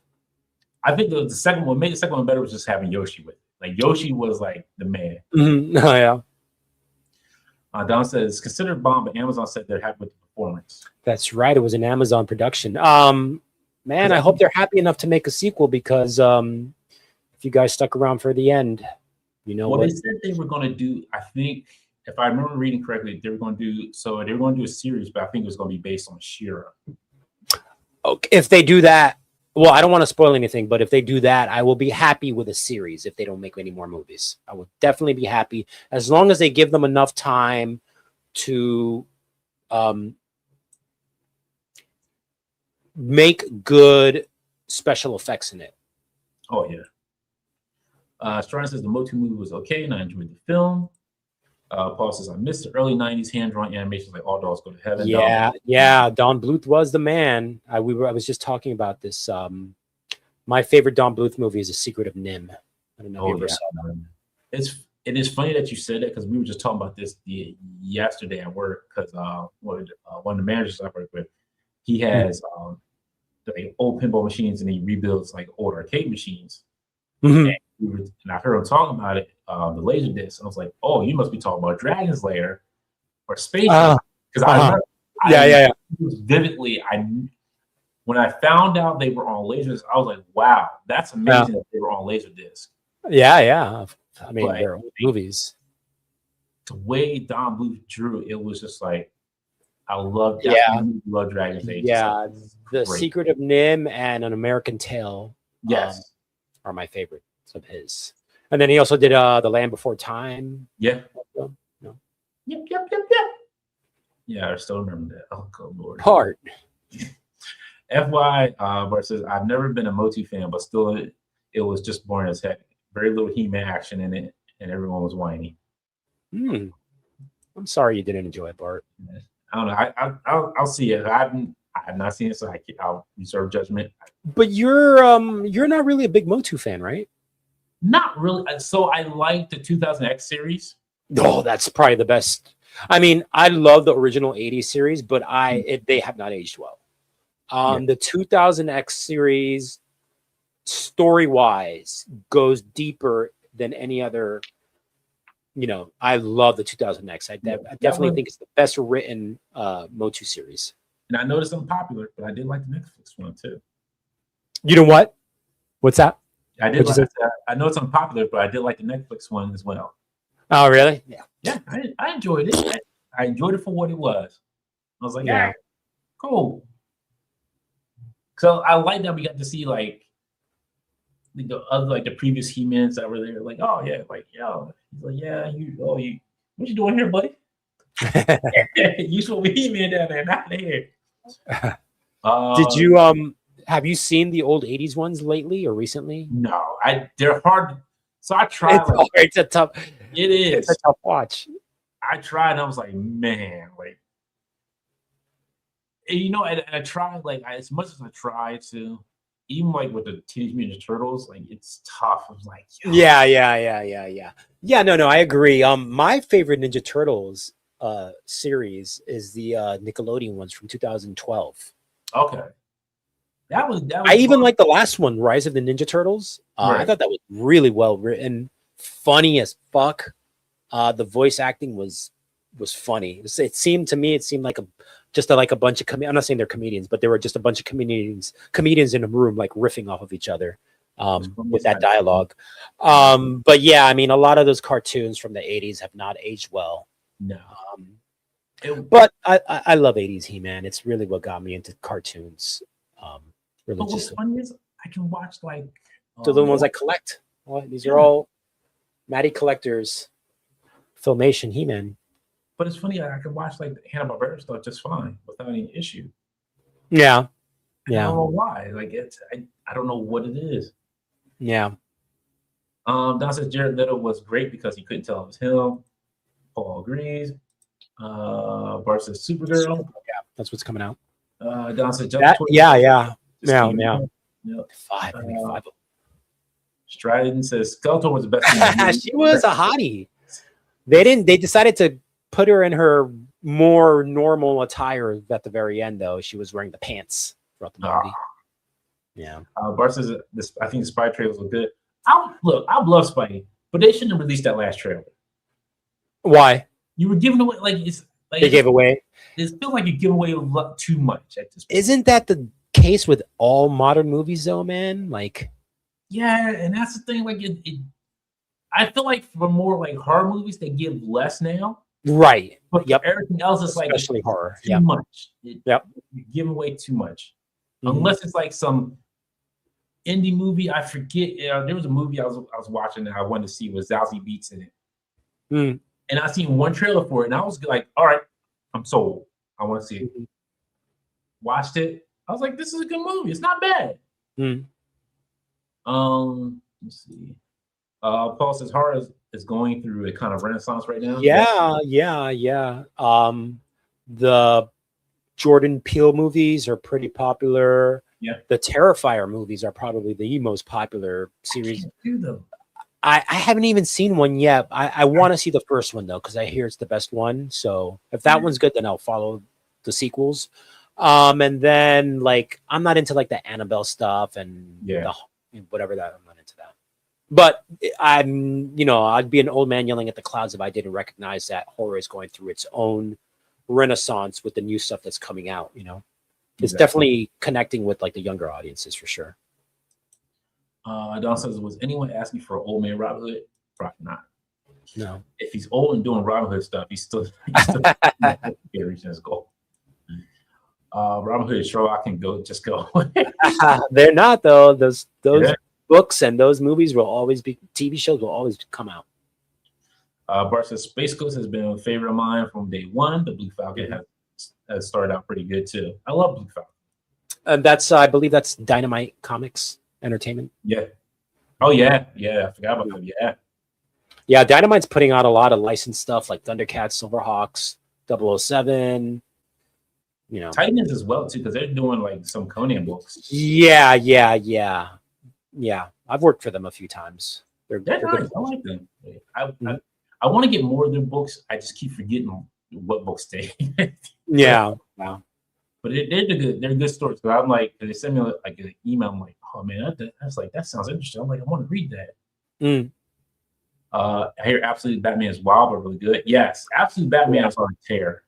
I think the second one made the second one better was just having Yoshi with it. Like Yoshi was like the man. Oh, yeah. Don says considered bomb, but Amazon said they're happy with the performance. That's right. It was an Amazon production. Man, I I hope they're happy enough to make a sequel because if you guys stuck around for the end, you know Well, what? they said they were going to do. I think if I remember reading correctly, they were going to do. So they were going to do a series, but I think it was going to be based on Shira. Okay, if they do that, well, I don't want to spoil anything, but if they do that, I will be happy with a series if they don't make any more movies. I would definitely be happy as long as they give them enough time to make good special effects in it. Oh yeah. Strana says the Motu movie was okay, and I enjoyed the film. Paul says I missed the early '90s hand-drawn animations like All Dogs Go to Heaven. Yeah. Don Bluth was the man. I was just talking about this. My favorite Don Bluth movie is The Secret of Nim. I don't know if you ever saw that. It is funny that you said that because we were just talking about this yesterday at work because one of the managers I work with, he has the old pinball machines and he rebuilds like old arcade machines. Mhm. And I heard him talking about it, the laser disc. I was like, oh, you must be talking about Dragon's Lair or Space Jam. Because I remember Yeah. vividly, when I found out they were on lasers, I was like, wow, that's amazing that they were on laser disc. Yeah. I mean, But they're old movies. the way Don Bluth drew, it was just like, I love Dragon's Age. Yeah, The Secret of Nim and An American Tale. Yes. Are my favorites of his. And then he also did The Land Before Time. Yeah. No. Yep. Yeah, I still remember that. Oh, good Lord. Part. FY versus I've never been a Motu fan, but still it was just boring as heck. Very little He-Man action in it, and everyone was whiny. I'm sorry you didn't enjoy it, Bart. I don't know. I'll see it. I haven't I have not seen it, so I'll reserve judgment. But you're not really a big Motu fan, right? Not really. So I like the 2000X series. Oh, that's probably the best. I mean, I love the original 80s series, but they have not aged well. The 2000X series, story-wise, goes deeper than any other. I love the 2000X. I definitely think it's the best written Motu series. And I know it's unpopular, but I did like the Netflix one too. You know what? What's that? I know it's unpopular, but I did like the Netflix one as well. Oh, really? Yeah, I enjoyed it. I enjoyed it for what it was. I was like, Yeah. Cool. So I like that we got to see like the previous He-Mans that were there. Like, oh yeah, like yo, he's like, yeah, what you doing here, buddy? You saw He-Man down there, not there. Did you have you seen the old 80s ones lately or recently? No, they're hard. So I tried. It's a tough. It is. It's a tough watch. I tried, and I was like, man, like, and I tried, like, as much as I tried to, even like with the Teenage Mutant Ninja Turtles, like, it's tough. I was like, yeah. Yeah, no, I agree. My favorite Ninja Turtles series is the Nickelodeon ones from 2012. Okay. That was I even like the last one, Rise of the Ninja Turtles. Right. I thought that was really well written, funny as fuck. The voice acting was funny. It seemed like a bunch of I'm not saying they're comedians, but they were just a bunch of comedians in a room, like riffing off of each other with that dialogue. But yeah, I mean, a lot of those cartoons from the 80s have not aged well. No. But I love 80s He-Man. It's really what got me into cartoons. But what's funny is I can watch like the ones I collect. These are all Matty collectors. Filmation He-Man. But it's funny, I can watch like the Hanna-Barbera stuff just fine without any issue. Yeah. I don't know why. Like I don't know what it is. Yeah. Don says Jared Leto was great because he couldn't tell it was him. Paul agrees. Bart says Supergirl. Yeah, that's what's coming out. Don says yeah. 5. Stratton says Skeletor was the best. She was a hottie. They decided to put her in her more normal attire at the very end, though. She was wearing the pants throughout the movie. Yeah. Bart says I think the Spy trailers were good. I love Spidey, but they shouldn't have released that last trailer. Why? You were giving away they gave away. It feels like you give away too much at this point. Isn't that the case with all modern movies, though, man? Like, yeah, and that's the thing. Like, I feel like for more like horror movies, they give less now. Right. But everything else is like especially horror. Too much. You're giving away too much. Mm-hmm. Unless it's like some indie movie. I forget. There was a movie I was watching that I wanted to see with Zazie Beetz in it. And I seen one trailer for it, and I was like, all right, I'm sold. I want to see it. Watched it. I was like, this is a good movie. It's not bad. Let's see. Paul says horror is going through a kind of renaissance right now. Yeah. The Jordan Peele movies are pretty popular. Yeah. The Terrifier movies are probably the most popular series. I haven't even seen one yet. I want to see the first one though, because I hear it's the best one. So if that one's good, then I'll follow the sequels. And then like I'm not into like the Annabelle stuff and whatever that. I'm not into that. But I'd be an old man yelling at the clouds if I didn't recognize that horror is going through its own renaissance with the new stuff that's coming out. It's definitely connecting with like the younger audiences for sure. Don says, was anyone asking for an old man Robin Hood? Probably not. No. If he's old and doing Robin Hood stuff, he's still reaching his goal. Robin Hood, Sherlock can go. They're not though. Those books and those movies will always be. TV shows will always come out. Bart says Space Ghost has been a favorite of mine from day one. The Blue Falcon has started out pretty good too. I love Blue Falcon. And that's I believe that's Dynamite Comics Entertainment. Yeah. Oh yeah. I forgot about them. Yeah. Yeah, Dynamite's putting out a lot of licensed stuff like Thundercats, Silverhawks, 007. you know. Titans as well too, because they're doing like some Conan books. Yeah. I've worked for them a few times. They're They're good. nice. I like them. Mhm. I want to get more of their books. I just keep forgetting what books they. Yeah. But they're good stories. But I'm like, they send me like an email. I'm like, oh man, that's like that sounds interesting. I'm like, I want to read that. Mm. I hear Absolute Batman is wild but really good. Yes, Absolute Batman is on a tear.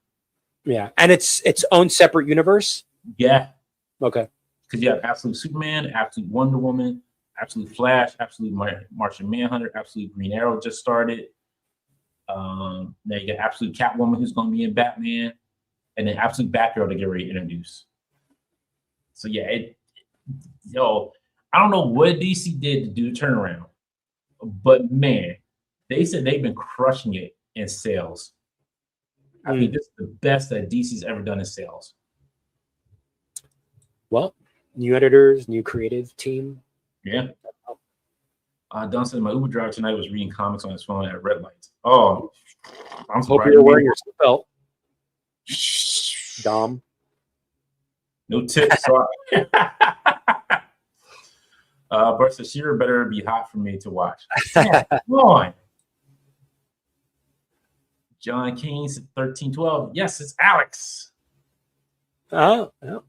Yeah, and it's its own separate universe. Yeah, Okay. because you have Absolute Superman, Absolute Wonder Woman, Absolute Flash, Absolute Martian Manhunter, Absolute Green Arrow just started. Now you got Absolute Catwoman who's going to be in Batman, and then Absolute Batgirl to get ready to introduce. So yeah, I don't know what DC did to do the turnaround, but man, they said they've been crushing it in sales. I mean, this is the best that DC's ever done in sales. Well, new editors, new creative team. Yeah. Don said my Uber driver tonight was reading comics on his phone at red lights. Oh, I'm Hope surprised. you're wearing your seatbelt, Dom. No tips. Sorry. Bart says Shearer better be hot for me to watch. Yeah, come on. John Keynes 1312. Yes, it's Alex. Oh, yeah.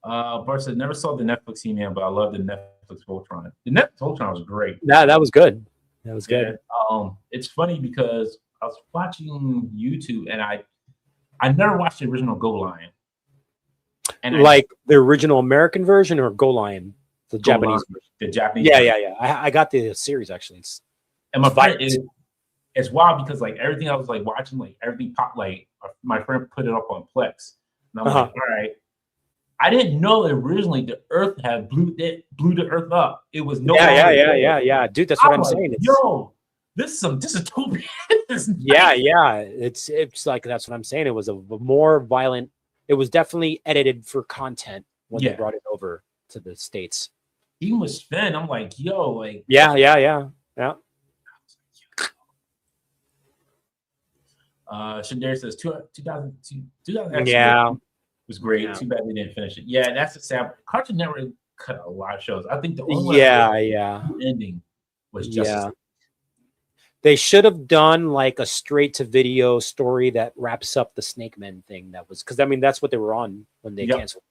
Bart said never saw the Netflix He-Man, but I love the Netflix Voltron. The Netflix Voltron was great. That was good. That was good. It's funny because I was watching YouTube and I never watched the original Go Lion. And like the original American version or Go Lion, the Japanese version. The Japanese. Yeah. I got the series actually. And my friend it's wild because like everything I was like watching, like everything popped. Like my friend put it up on Plex, and I'm like, all right. I didn't know originally the Earth had blew the Earth up. It was no. Yeah, dude. That's what I'm saying. Yo, this is some dystopia. Yeah. It's like that's what I'm saying. It was a more violent. It was definitely edited for content when they brought it over to the States. Even with Sven, I'm like, yo, like yeah. Shadare says 2002 was great. Yeah. Too bad they didn't finish it. Yeah, that's the sad. Cartoon Network cut a lot of shows. I think the only ending was Justice League. They should have done like a straight to video story that wraps up the Snake Men thing. That was because I mean that's what they were on when they canceled.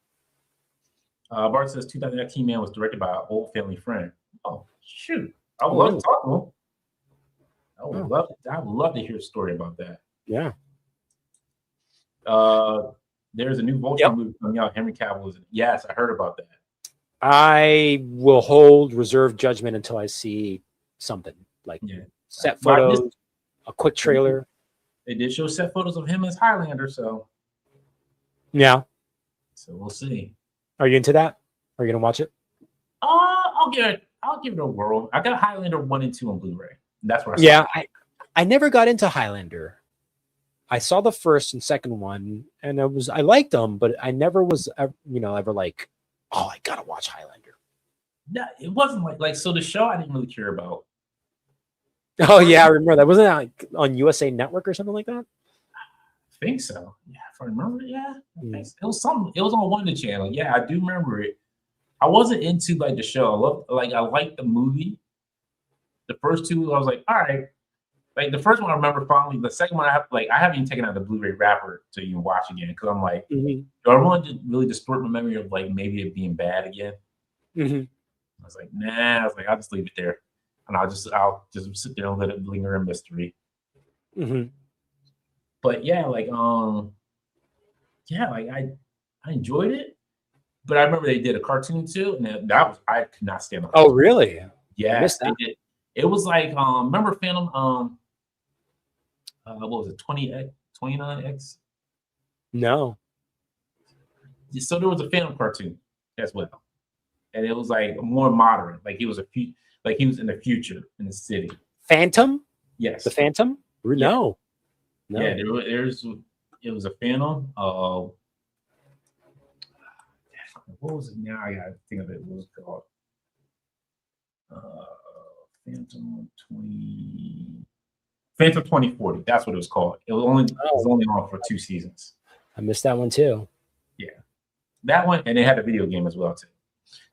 Bart says 2019 Man was directed by an old family friend. Oh shoot! I would love to talk to him. I would love to hear a story about that. Yeah. There's a new Voltron movie coming out. Henry Cavill is in it. Yes, I heard about that. I will hold reserved judgment until I see something like set photos, a quick trailer. They did show set photos of him as Highlander, so yeah. So we'll see. Are you into that? Are you gonna watch it? I'll give it a whirl. I got Highlander 1 and 2 on Blu-ray. That's where I saw it. I never got into Highlander. I saw the first and second one, and I liked them, but I never was, ever like, oh, I gotta watch Highlander. No, it wasn't like so. The show I didn't really care about. Oh yeah, I remember that. Wasn't that like on USA Network or something like that? I think so. Yeah, if I remember, I think so. It was something. It was on Wonder Channel. Yeah, I do remember it. I wasn't into like the show. I liked the movie. The first two, I was like, all right. Like the first one, I remember fondly. The second one, I haven't even taken out the Blu-ray wrapper to even watch again because I'm like, do I want to really distort my memory of like maybe it being bad again? I was like, nah. I was like, I'll just leave it there, and I'll just sit there and let it linger in mystery. But yeah, I enjoyed it. But I remember they did a cartoon too, and that was I could not stand it. Oh really? Yes, they did. It was like remember Phantom what was it, 29X? No. So there was a Phantom cartoon as well. And it was like more modern. Like he was he was in the future in the city. Phantom? Yes. The Phantom? No. Yeah, it was a Phantom. What was it now? I gotta think of it. What was it called? Phantom 2040. That's what it was called. It was only on for 2 seasons. I missed that one too. That one, and they had a video game as well too.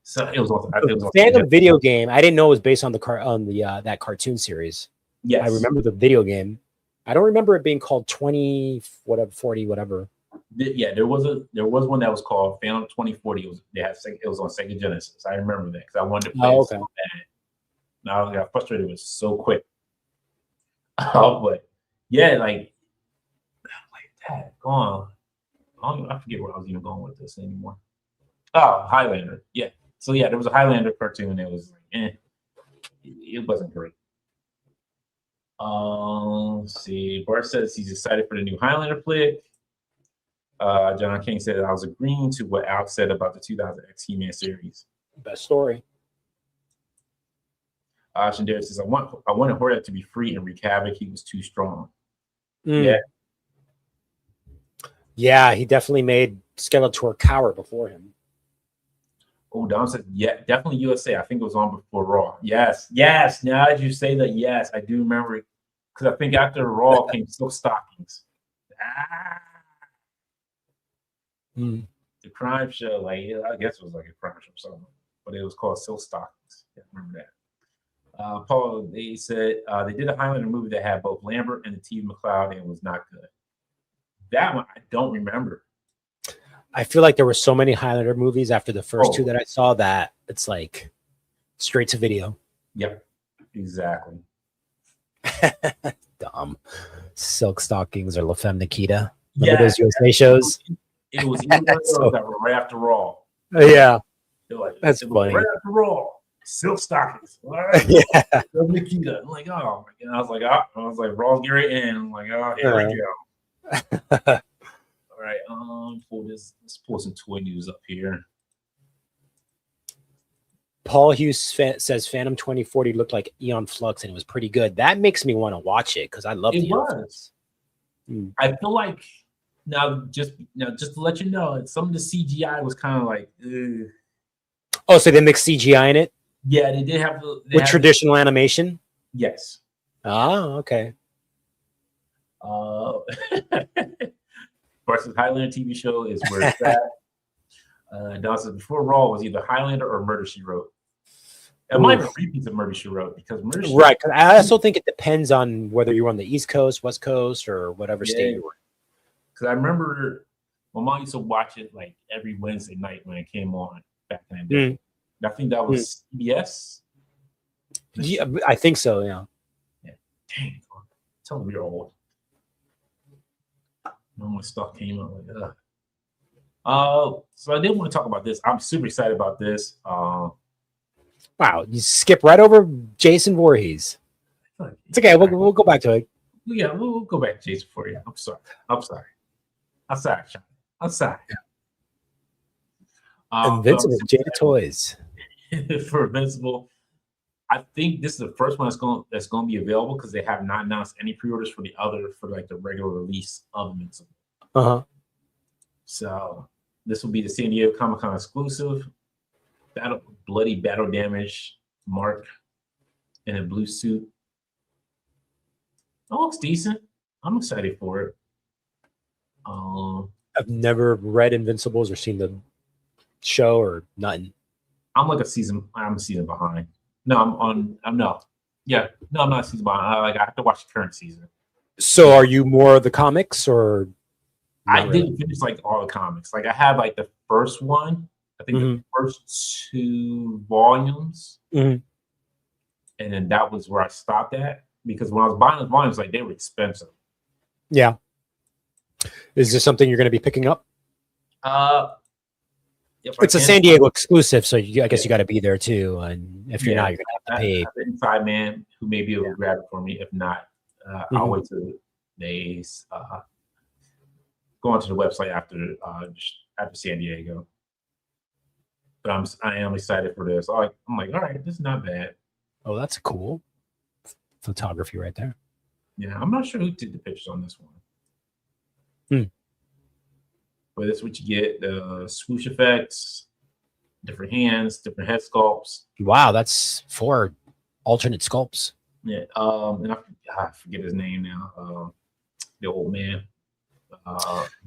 So it was on. It was on Phantom video game. I didn't know it was based on the that cartoon series. Yes, I remember the video game. I don't remember it being called 20 whatever 40 whatever. Yeah, there was one that was called Phantom 2040. It was on Sega Genesis. I remember that because I wanted to play it so bad. Now I got frustrated. It was so quick. But yeah, like that. Go on. I forget where I was even going with this anymore. Oh, Highlander. Yeah. So yeah, there was a Highlander cartoon. It was like, it wasn't great. Let's see. Bart says he's excited for the new Highlander flick. John King said I was agreeing to what Al said about the 2000X He-Man series. Best story. Shandera says I wanted Hordak to be free and wreak havoc. He was too strong. Yeah. Yeah, he definitely made Skeletor cower before him. Oh, Don said, yeah, definitely USA. I think it was on before Raw. Yes. Now that you say that, yes, I do remember it. Because I think after Raw came Silk Stockings. The crime show, like, I guess it was like a crime show or something, but it was called Silk Stockings. Yeah, I remember that. Paul, they said they did a Highlander movie that had both Lambert and the T. McLeod, and it was not good. That one I don't remember. I feel like there were so many Highlander movies after the first two that I saw that it's like straight to video. Yep, exactly. Dumb. Silk Stockings or La Femme Nikita. Remember those USA shows? It was either one of those that were right after Raw. Yeah. Like, that's funny. Right after Raw. Silk Stockings. Yeah. Nikita. I'm like, oh my God. I was like, Raw's Gary in. I'm like, oh, here we go. All right. Let's pull some toy news up here. Paul Hughes says Phantom 2040 looked like Eon Flux and it was pretty good. That makes me want to watch it because I love it. I feel like now just to let you know, some of the CGI was kind of like, ugh. Oh, so they mixed CGI in it? Yeah, they did have with traditional animation. Yes. Oh, okay. Versus Highlander TV show is where it's at. Dawson, before Raw was either Highlander or Murder She Wrote. It might have repeats of Murder She Wrote because Murder She right. Because I also think it depends on whether you're on the East Coast, West Coast, or whatever state you were. Because I remember my mom used to watch it like every Wednesday night when it came on back in the day. I think that was CBS. Yeah, I think so. Yeah. Dang, tell me you're old. When my stuff came out like so I did want to talk about this. I'm super excited about this. Wow, you skip right over Jason Voorhees. It's okay. We'll go back to it. Yeah, we'll go back to Jason for you. I'm sorry. I'm sorry. Invincible Jada Toys. For Invincible, I think this is the first one that's going to be available because they have not announced any pre-orders for like the regular release of Invincible. So this will be the San Diego Comic-Con exclusive. Bloody battle damage Mark in a blue suit. It looks decent. I'm excited for it. I've never read Invincibles or seen the show or nothing. I'm a season behind. I'm not a season behind. I have to watch the current season. So are you more of the comics or? I didn't finish like all the comics. Like I have like the first one. I think the first 2 volumes. And then that was where I stopped at because when I was buying those volumes, like they were expensive. Yeah. Is this something you're going to be picking up? It's a San Diego exclusive, so I guess you got to be there too. And if you're not, you're going to have to pay. The inside man who may be able to grab it for me. If not, I'll wait till they go onto the website after San Diego. But I am excited for this. I'm like, all right, this is not bad. Oh, that's cool photography right there. Yeah, I'm not sure who did the pictures on this one. But that's what you get: the swoosh effects, different hands, different head sculpts. Wow, that's 4 alternate sculpts. Yeah, and I forget his name now. The old man,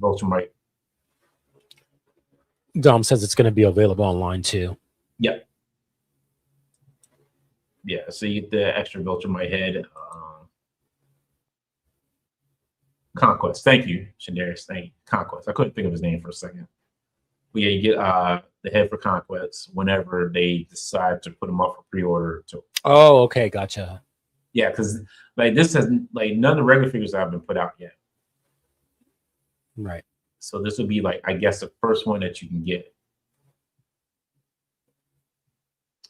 Voltron, right? Dom says it's going to be available online too. Yep. Yeah, so you get the extra built in my head. Conquest. Thank you, Shandarius. Thank you. Conquest. I couldn't think of his name for a second. But yeah, you get the head for Conquest whenever they decide to put them up for pre-order. Oh, okay, gotcha. Yeah, because like this has like none of the regular figures have been put out yet. Right. So this would be like, I guess, the first one that you can get.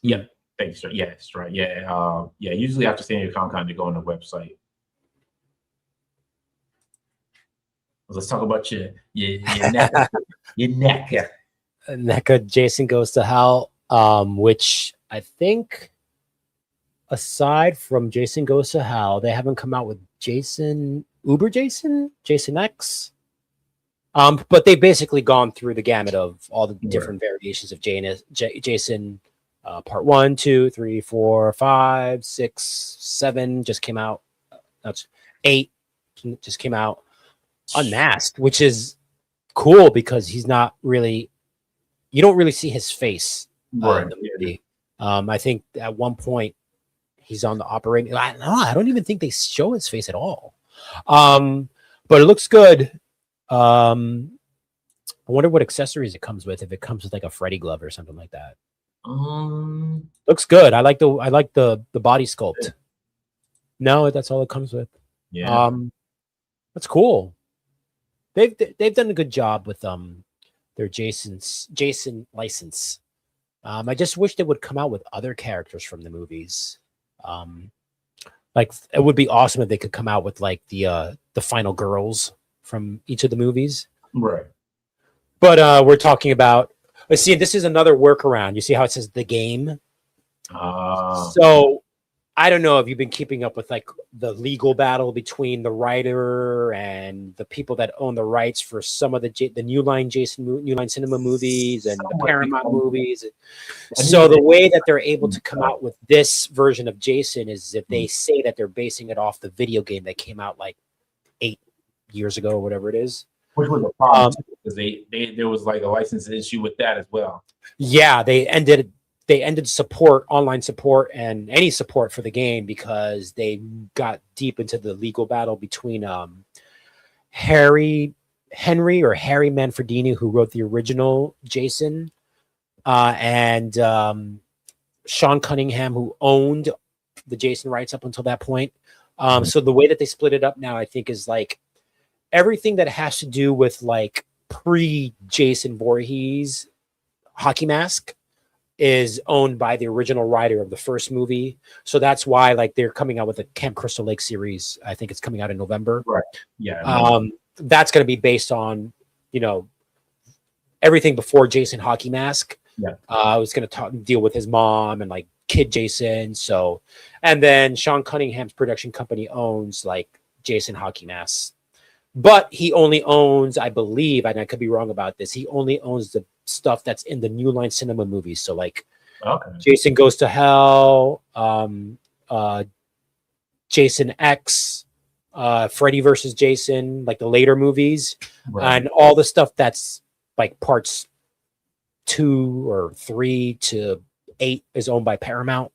Yeah, thanks. Yeah, that's right. Yeah, yeah. Usually after San Diego Comic-Con, they go on the website. Let's talk about your NECA. Your NECA. NECA Jason Goes to Hell, which I think, aside from Jason Goes to Hell, they haven't come out with Jason X. But they've basically gone through the gamut of all the different variations of Jason. Part 1, 2, 3, 4, 5, 6, 7 just came out. That's 8 just came out. Unmasked, which is cool because he's not really, you don't really see his face in the movie. I think at one point he's on the operating. I don't even think they show his face at all. But it looks good. I wonder what accessories it comes with. If it comes with like a Freddy glove or something like that. Looks good. I like the body sculpt. No, that's all it comes with. Yeah. That's cool. They've done a good job with their Jason license. I just wish they would come out with other characters from the movies. Like it would be awesome if they could come out with like the final girls from each of the movies. Right. But we're talking about, let's see, this is another workaround. You see how it says the game? So I don't know if you've been keeping up with like the legal battle between the writer and the people that own the rights for some of the New Line Cinema movies and the Paramount movies. So the way that they're able to come out with this version of Jason is if they say that they're basing it off the video game that came out like 8 years ago or whatever it is. Which was a problem because there was like a license issue with that as well. Yeah, they ended online support and any support for the game because they got deep into the legal battle between Harry Manfredini, who wrote the original Jason, and Sean Cunningham, who owned the Jason rights up until that point. So the way that they split it up now, I think, is like everything that has to do with like pre-Jason Voorhees hockey mask is owned by the original writer of the first movie. So that's why like they're coming out with a Camp Crystal Lake series. I think it's coming out in November. Right. Yeah. That's going to be based on, everything before Jason hockey mask. Yeah. I was going to deal with his mom and like kid Jason. So, and then Sean Cunningham's production company owns like Jason hockey mask, but he only owns, I believe, and I could be wrong about this, he only owns the stuff that's in the New Line Cinema movies. So like Jason Goes to Hell, Jason X, Freddy versus Jason, like the later movies, and all the stuff that's like parts 2 or 3 to 8 is owned by Paramount.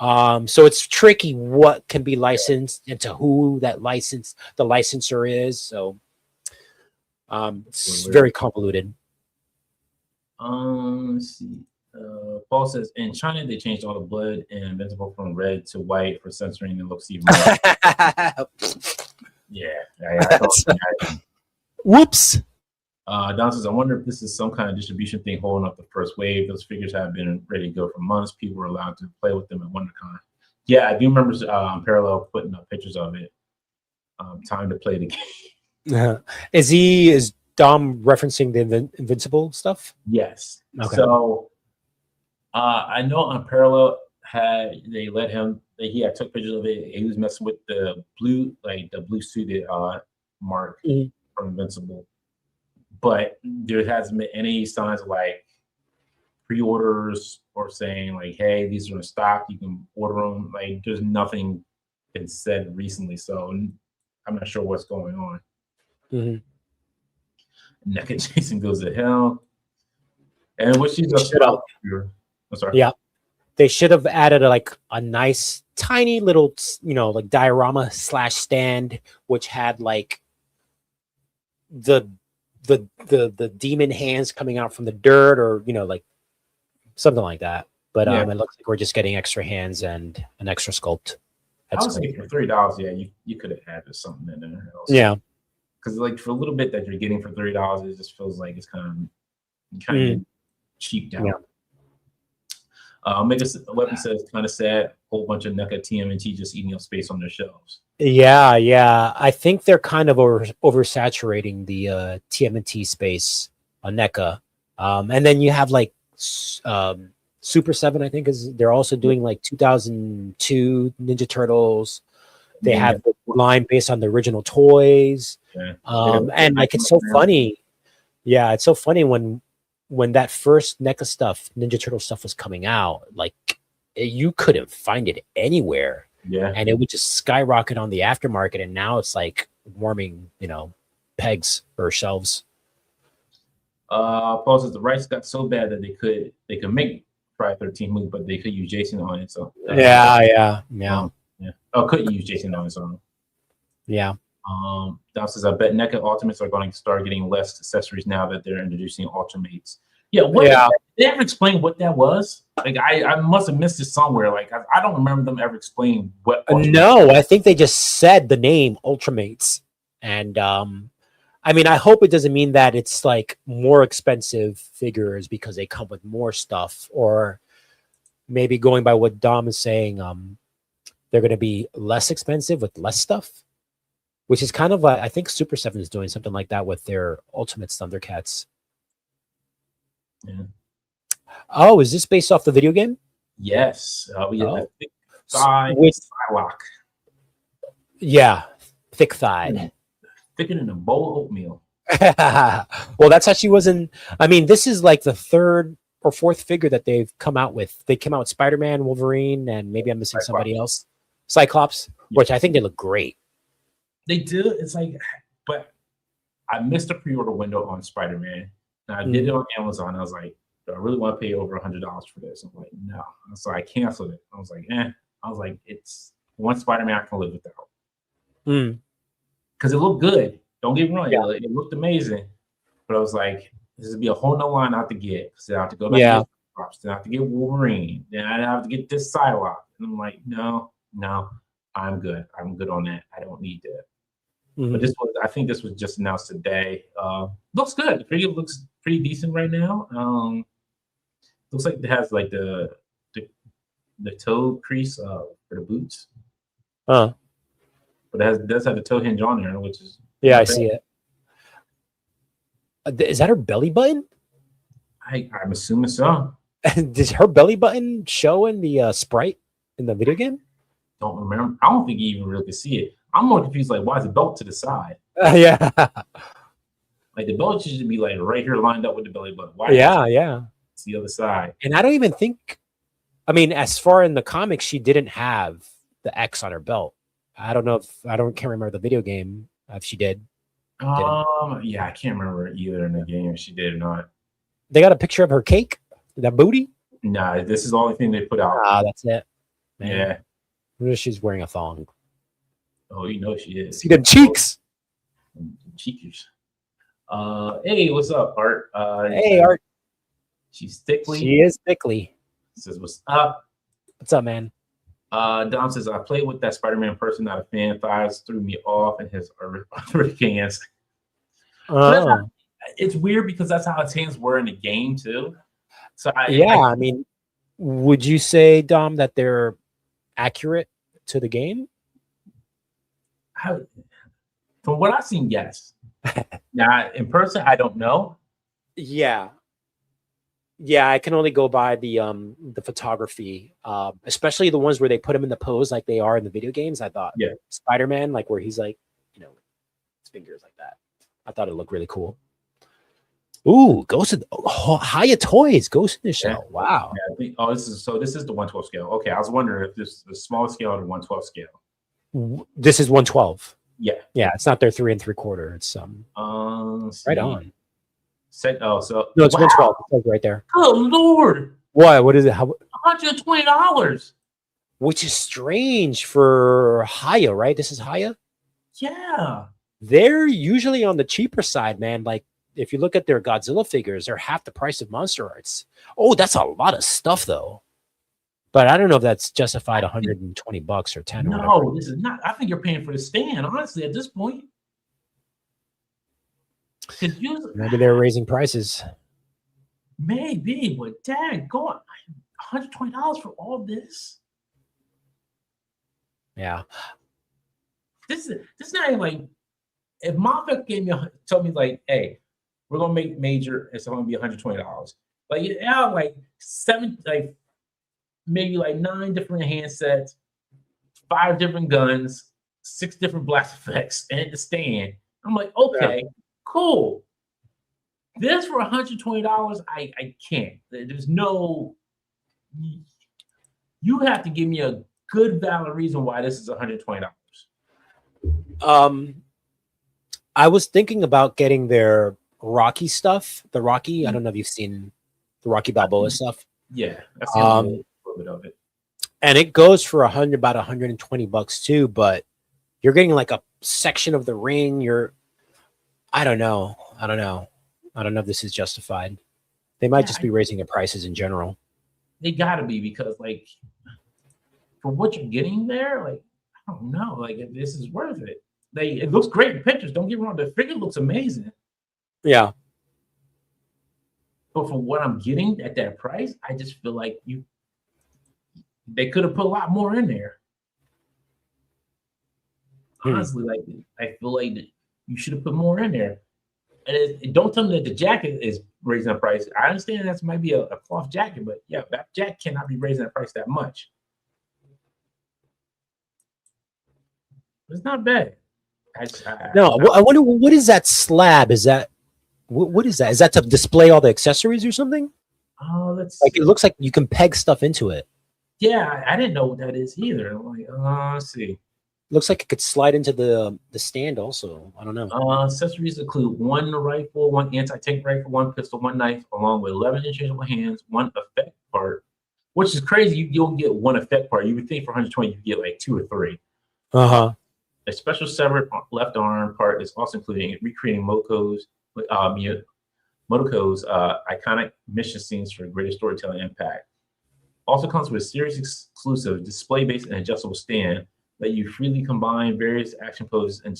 So it's tricky what can be licensed and to who the licensor is. So it's very convoluted. Let's see. Paul says in China they changed all the blood in Invincible from red to white for censoring and looks even more. Whoops. Don says, I wonder if this is some kind of distribution thing holding up the first wave. Those figures have been ready to go for months. People were allowed to play with them at WonderCon. Yeah, I do remember Parallel putting up pictures of it. Time to play the game. Is Dom referencing the Invincible stuff? Yes. Okay. So I know on Parallel they let him. He had took pictures of it. He was messing with the blue suited mark from Invincible. But there hasn't been any signs of like pre-orders or saying like, hey, these are in stock, you can order them. Like there's nothing been said recently. So I'm not sure what's going on. NECA Jason Goes to Hell. And what she's a Shut up. I'm sorry. Yeah. They should have added a nice tiny little, like diorama / stand, which had like the demon hands coming out from the dirt, or like something like that. But Yeah. it looks like we're just getting extra hands and an extra sculpt. I would say for $3, yeah, you could have added something in there else. Yeah. Because like for a little bit that you're getting for $3, it just feels like it's kind of cheaped out. Yeah. Mega Weapon says kind of sad. Whole bunch of NECA TMNT just eating up space on their shelves. Yeah. I think they're kind of oversaturating the TMNT space on NECA. And then you have like Super 7, I think they're also doing like 2002 Ninja Turtles. They have the line based on the original toys. Yeah. And like it's so funny. Yeah, it's so funny when that first NECA stuff, Ninja Turtle stuff was coming out, like you couldn't find it anywhere. Yeah. And it would just skyrocket on the aftermarket, and now it's like warming, pegs or shelves. Paul says the rights got so bad that they could make Friday 13 move, but they could use Jason on it. So Yeah. Oh, couldn't use Jason on his own. Yeah. Dom says, I bet NECA Ultimates are going to start getting less accessories now that they're introducing Ultimates. Yeah. Did they ever explain what that was? Like, I must have missed it somewhere. Like, I don't remember them ever explaining what. No, I think they just said the name Ultimates. And I mean, I hope it doesn't mean that it's like more expensive figures because they come with more stuff, or maybe going by what Dom is saying, they're going to be less expensive with less stuff, which is kind of I think Super 7 is doing something like that with their Ultimates Thundercats. Yeah. Oh, is this based off the video game? Yes. We have a thick thigh Psylocke. Yeah, thick thighed. Thicker than a bowl of oatmeal. Well, that's how she was in. I mean, this is like the third or fourth figure that they've come out with. They came out with Spider-Man, Wolverine, and maybe I'm missing somebody else. Cyclops, which I think they look great. They do. It's like, but I missed the pre-order window on Spider-Man. And I did it on Amazon. I was like, do I really want to pay over $100 for this? I'm like, no. So I canceled it. I was like, I was like, it's one Spider-Man I can live without. Because it looked good. Don't get me wrong. Yeah. It looked amazing. But I was like, this would be a whole nother line out to get. Because I have to go back to get Cyclops. Then I have to get Wolverine. Then I have to get this Psylocke. And I'm like, no, I'm good. I'm good on that. I don't need that. But I think this was just announced today. Looks good. The figure looks pretty decent right now. Looks like it has like the toe crease for the boots. But it does have the toe hinge on there, which is I see it. Is that her belly button? I'm assuming so. Does her belly button show in the sprite in the video game? Don't remember. I don't think you even really could see it. I'm more confused. Like, why is the belt to the side? Yeah. Like the belt should be like right here, lined up with the belly button. Why? It's the other side. And I don't even think. I mean, as far in the comics, she didn't have the X on her belt. I don't know if can't remember the video game if she did. Yeah, I can't remember either in the game if she did or not. They got a picture of her cake, that booty. Nah, this is the only thing they put out. That's it. Man. Yeah, she's wearing a thong. Oh, you know she is. See them cheeks. Cheekers. Hey, what's up, Art? Hey, Art. She's thickly. She is thickly. Says, what's up? What's up, man? Dom says, I played with that Spider-Man person, not a fan. Thighs threw me off in his arthritic hands. It's weird because that's how his hands were in the game, too. So I mean, would you say, Dom, that they're accurate to the game? From what I've seen, yes. Now, in person, I don't know. Yeah, I can only go by the photography, especially the ones where they put him in the pose like they are in the video games. I thought, Spider-Man, like where he's like, his fingers like that. I thought it looked really cool. Ooh, Ghost of Hiya Toys, Ghost in the Shell. Wow. Yeah, this is the 112 scale. Okay, I was wondering if this is the smallest scale or the 112 scale. This is 112. Yeah. It's not their 3 3/4. It's right on. So No, it's wow, 112. It says right there. good lord, What? What is it? How? $120. Which is strange for Haya, right? This is Haya. Yeah, They're usually on the cheaper side, man. Like if you look at their Godzilla figures, they're half the price of Monster Arts. Oh, that's a lot of stuff though. But I don't know if that's justified $120 or 10 or whatever. no, this is not. I think you're paying for the stand, honestly, at this point. Maybe they're raising prices. Maybe, but dang, going $120 for all this. Yeah. This is not even like if Mafia told me like, hey, we're gonna make major, it's gonna be $120. Like yeah, like maybe like 9 different handsets, 5 different guns, 6 different blast effects, and the stand. I'm like, okay, cool. This for $120, I can't. There's no. You have to give me a good valid reason why this is $120. I was thinking about getting their Rocky stuff. The Rocky, I don't know if you've seen the Rocky Balboa stuff. Yeah, I've seen a little bit of it. And it goes for about $120 too, but you're getting like a section of the ring. I don't know if this is justified. They might just be raising the prices in general. They gotta be, because like for what you're getting there, like I don't know, like if this is worth it. It looks great in pictures. Don't get me wrong, the figure looks amazing. Yeah. But for what I'm getting at that price, I just feel like they could have put a lot more in there. Honestly, like I feel like you should have put more in there. And don't tell me that the jacket is raising the price. I understand that might be a cloth jacket, but yeah, that jacket cannot be raising the price that much. It's not bad. I wonder what is that slab? Is that what is that? Is that to display all the accessories or something? Oh, let's like it looks like you can peg stuff into it. Yeah, I didn't know what that is either. I'm like, let's see. Looks like it could slide into the stand also. I don't know. Accessories include 1 rifle, 1 anti-tank rifle, 1 pistol, 1 knife, along with 11 interchangeable hands, 1 effect part, which is crazy. You don't get 1 effect part. You would think for 120 you get like 2 or 3. Uh-huh. A special severed left arm part is also including recreating Motoko's iconic mission scenes for greater storytelling impact. Also comes with a series exclusive display-based and adjustable stand that you freely combine various action poses and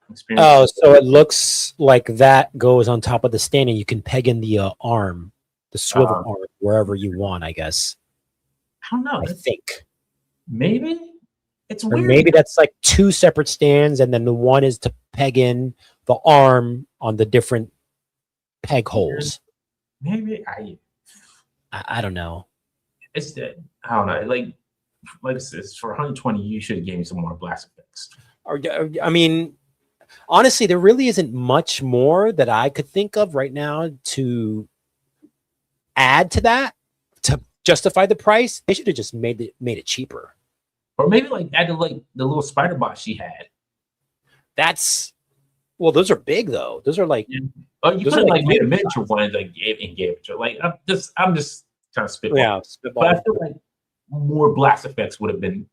experiences. Oh, so it looks like that goes on top of the stand, and you can peg in the arm, the swivel arm, wherever you want, I guess. I don't know. I think. Maybe. It's or weird. maybe that's like 2 separate stands, and then the one is to peg in the arm on the different peg holes. Maybe I don't know. It's that I don't know. Like I said, for 120, you should have gave me some more blast effects. I mean, honestly, there really isn't much more that I could think of right now to add to that to justify the price. They should have just made it cheaper. Or maybe like add like the little spider bot she had. Those are big though. Those are like oh, you could have like made a miniature one like gave it to her. Like I'm just trying to spitball. Yeah, spitball. But I feel like more blast effects would have been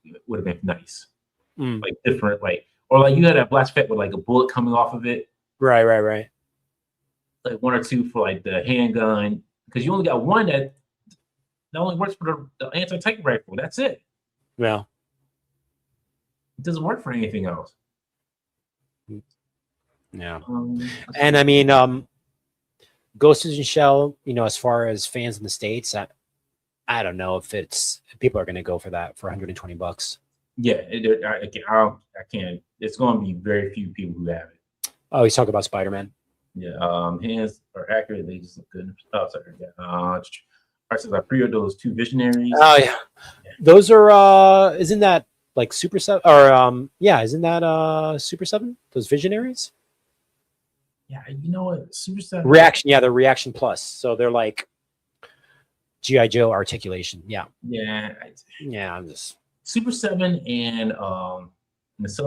nice. Like different, or like you had a blast effect with like a bullet coming off of it. Right. Like 1 or 2 for like the handgun, because you only got one that only works for the anti-tank rifle. That's it. Yeah. It doesn't work for anything else. Yeah. And I mean, Ghost in the Shell, as far as fans in the States, I don't know if people are going to go for that for $120. Yeah, I can't. It's going to be very few people who have it. Oh, he's talking about Spider-Man. Yeah, hands are accurate. They just look good. Oh, sorry. Yeah. Since I pre-ordered those 2 Visionaries. Oh yeah. Those are isn't that like Super 7 or isn't that Super 7? Those Visionaries? Yeah, you know what? Super 7 Reaction, yeah, they're Reaction Plus. So they're like G.I. Joe articulation. Yeah. Yeah. Yeah, I'm just Super 7 and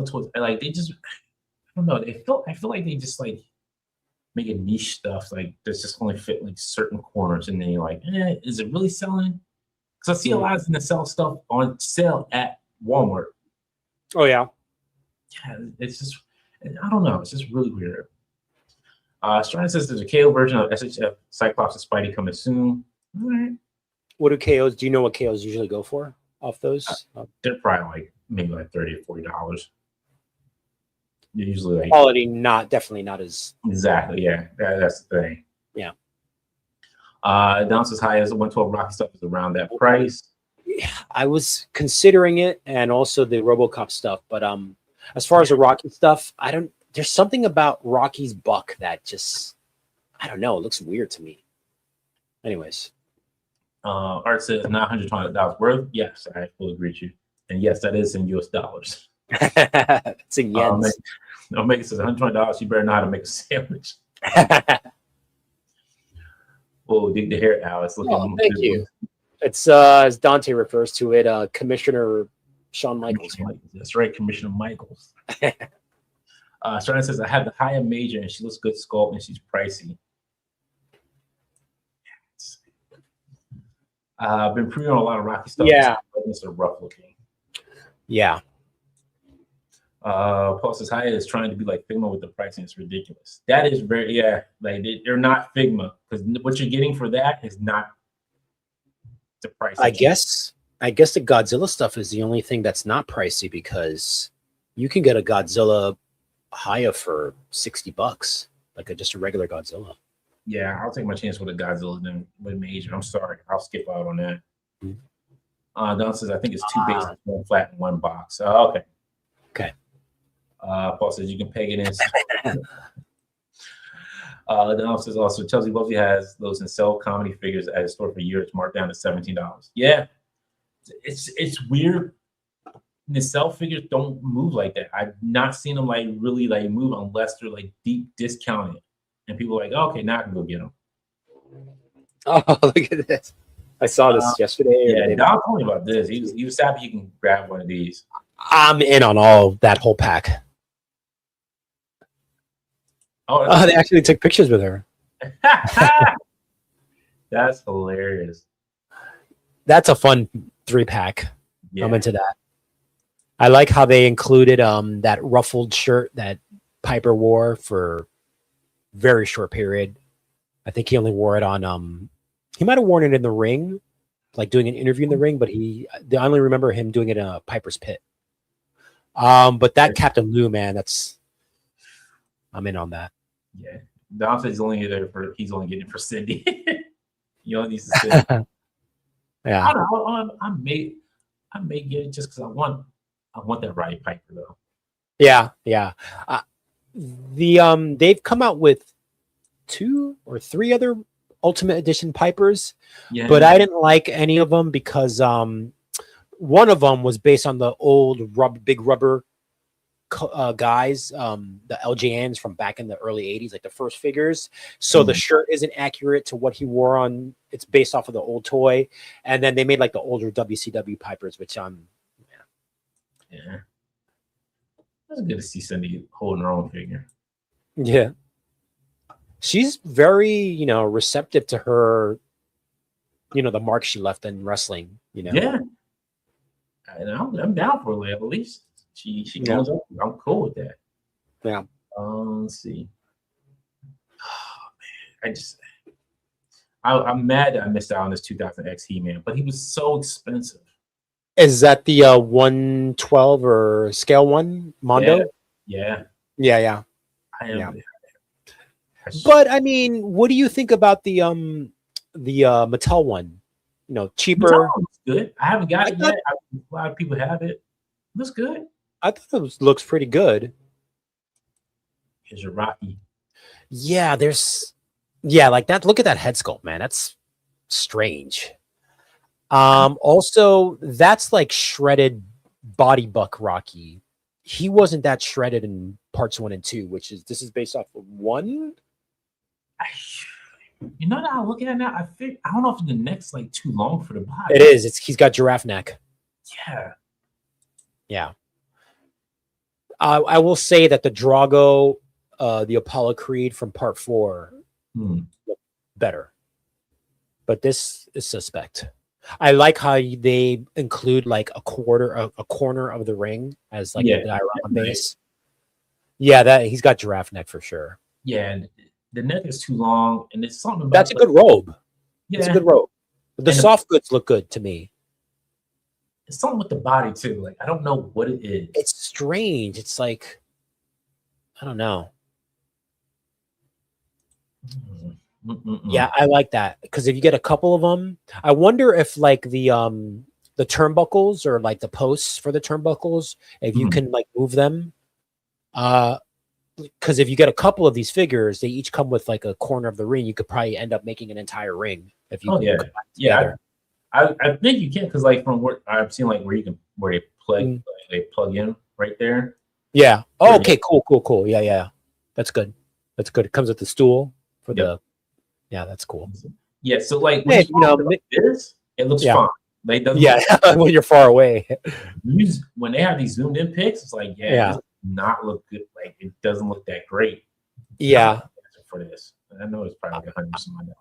Toys, like they just I don't know. I feel like they just like making niche stuff like that's just only fit like certain corners, and then you're like, is it really selling? Because I see a lot of them that sell stuff on sale at Walmart. Oh yeah. Yeah, it's just, I don't know. It's just really weird. Strand says there's a KO version of SHF Cyclops and Spidey coming soon. All right. What do KOs? Do you know what KOs usually go for off those? They're probably like maybe like $30 or $40. Usually like Quality, definitely not as exactly. Yeah, that's the thing. Yeah. Down as high as the 112 Rocky stuff is around that price. I was considering it, and also the RoboCop stuff, but as far as the Rocky stuff, there's something about Rocky's buck that just, I don't know, it looks weird to me. Anyways. Art says $920 worth. Yes, I fully agree with you. And yes, that is in US dollars. It's in yens. Omega says $120. You better know how to make a sandwich. Oh, dig the hair, Alice. Thank you. It's as Dante refers to it, Commissioner Shawn Michaels. That's right, Commissioner Michaels. Sharon says I have the higher major and she looks good sculpt and she's pricey. I've been pre-ordering a lot of Rocky stuff. Yeah, it's rough looking. Yeah. Paul says Haya is trying to be like Figma with the pricing. It's ridiculous. That is very like they're not Figma, because what you're getting for that is not the price. I guess the Godzilla stuff is the only thing that's not pricey, because you can get a Godzilla Haya for $60, like just a regular Godzilla. Yeah, I'll take my chance with a Godzilla than with Major. I'm sorry, I'll skip out on that. Don says I think it's 2 bases, 1 flat, and 1 box. Okay. Okay. Paul says you can peg it in. Don says also Chelsea Bugsy has those in sell comedy figures at a store for years, marked down to $17. Yeah, it's weird. The sell figures don't move like that. I've not seen them like really like move unless they're like deep discounted, and people are like, oh, okay, now I can go get them. Oh, look at this! I saw this yesterday. Yeah, Don told me about this. He was happy you can grab one of these. I'm in on that whole pack. Oh, they actually took pictures with her. That's hilarious. That's a fun 3-pack. Yeah. I'm into that. I like how they included that ruffled shirt that Piper wore for a very short period. I think he only wore it on he might have worn it in the ring, like doing an interview in the ring, but I only remember him doing it in a Piper's Pit. But that Captain Lou, man, I'm in on that. Yeah. Dom says he's only getting it for Cindy. You know, needs to say. Yeah. I don't know. I may get it just because I want that Roddy Piper though. Yeah, yeah. They've come out with 2 or 3 other Ultimate Edition Pipers, but I didn't like any of them because one of them was based on the old big rubber guys, the LJNs from back in the early 80s, like the first figures. So the shirt isn't accurate to what he wore on. It's based off of the old toy. And then they made like the older WCW Pipers, which yeah. That's good to see Cindy holding her own figure. Yeah. She's very, receptive to her, the mark she left in wrestling, Yeah. And I'm down for it, at least. She goes up. I'm cool with that. Yeah. Let's see. Oh, man. I'm mad that I missed out on this 2000X He-Man, but he was so expensive. Is that the 112 or scale 1 Mondo? Yeah. Yeah. I am. Yeah. But I mean, what do you think about the Mattel one? Cheaper. Good. I haven't got it yet. A lot of people have it. Looks good. I thought it looks pretty good. Here's your Rocky. Yeah, like that. Look at that head sculpt, man. That's strange. Also, that's like shredded body buck Rocky. He wasn't that shredded in parts 1 and 2, this is based off of 1. Now I look at it now, I don't know if the neck's like too long for the body. It is. He's got giraffe neck. Yeah. Yeah. I will say that the Drago the Apollo Creed from Part 4 look better, but this is suspect. I like how they include like a corner of the ring as like the diorama base. Yeah, that he's got giraffe neck for sure. Yeah, and the neck is too long, and it's something about That's a good robe. Yeah, it's a good robe. The soft goods look good to me. It's something with the body too. Like I don't know what it is. It's strange. It's like I don't know. Yeah, I like that because if you get a couple of them, I wonder if like the turnbuckles or like the posts for the turnbuckles, if you can like move them. Because if you get a couple of these figures, they each come with like a corner of the ring. You could probably end up making an entire ring if you. I think you can because like from what I've seen, like where they plug in right there. Yeah. Oh, okay. Cool. Yeah. That's good. It comes with the stool for the. Yeah, that's cool. Yeah. So like when this, it looks fine. Like when you're far away. When they have these zoomed in pics, it's like this does not look good. Like it doesn't look that great. Yeah. For this, I know it's probably like $100.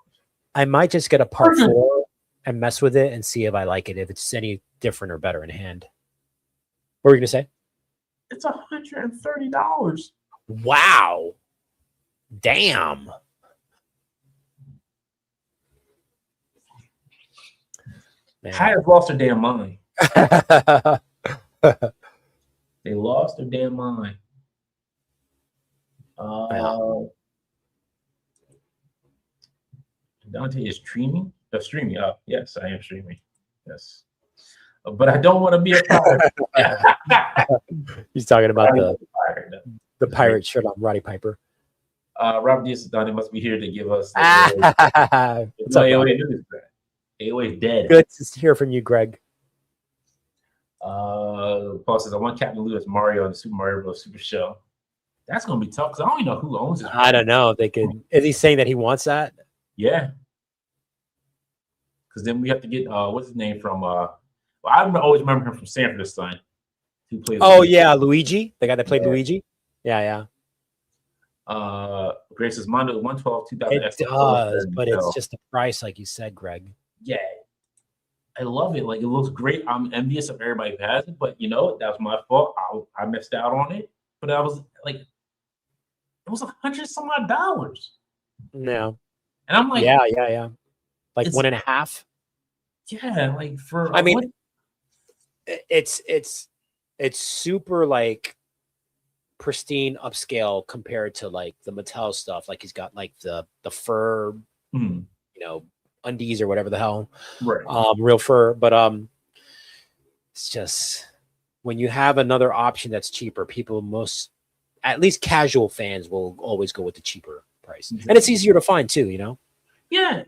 I might just get a Part 4 and mess with it and see if I like it. If it's any different or better in hand. What were you gonna say? It's $130. Wow. Damn. Have lost their damn mind. They lost their damn mind. Dante is streaming. Streaming. Oh, yes, I am streaming. Yes, but I don't want to be a pirate. He's talking about the pirate shirt on Roddy Piper. Robert Diaz Dante must be here to give us. What's up, AOA is dead. Good to hear from you, Greg. Paul says, I want Captain Lou as Mario in the Super Mario Bros. Super Show. That's going to be tough because I don't even know who owns it. I don't know. They could. Is he saying that he wants that? Yeah. Because then we have to get, what's his name from, I always remember him from Sanford this time. Who plays Luigi. The guy that played Luigi. Yeah. Grace says, Mondo 112, 2000. It does, but it's just the price, like you said, Greg. Yeah. I love it. Like, it looks great. I'm envious of everybody who has it, but that was my fault. I missed out on it. But I was like, it was $100-some odd. No. And I'm like, yeah. Like 1.5. Yeah, like for I mean, it's super like pristine upscale compared to like the Mattel stuff. Like he's got like the fur, undies or whatever the hell, right? Real fur, but it's just when you have another option that's cheaper, people at least casual fans will always go with the cheaper price, and it's easier to find too. Yeah,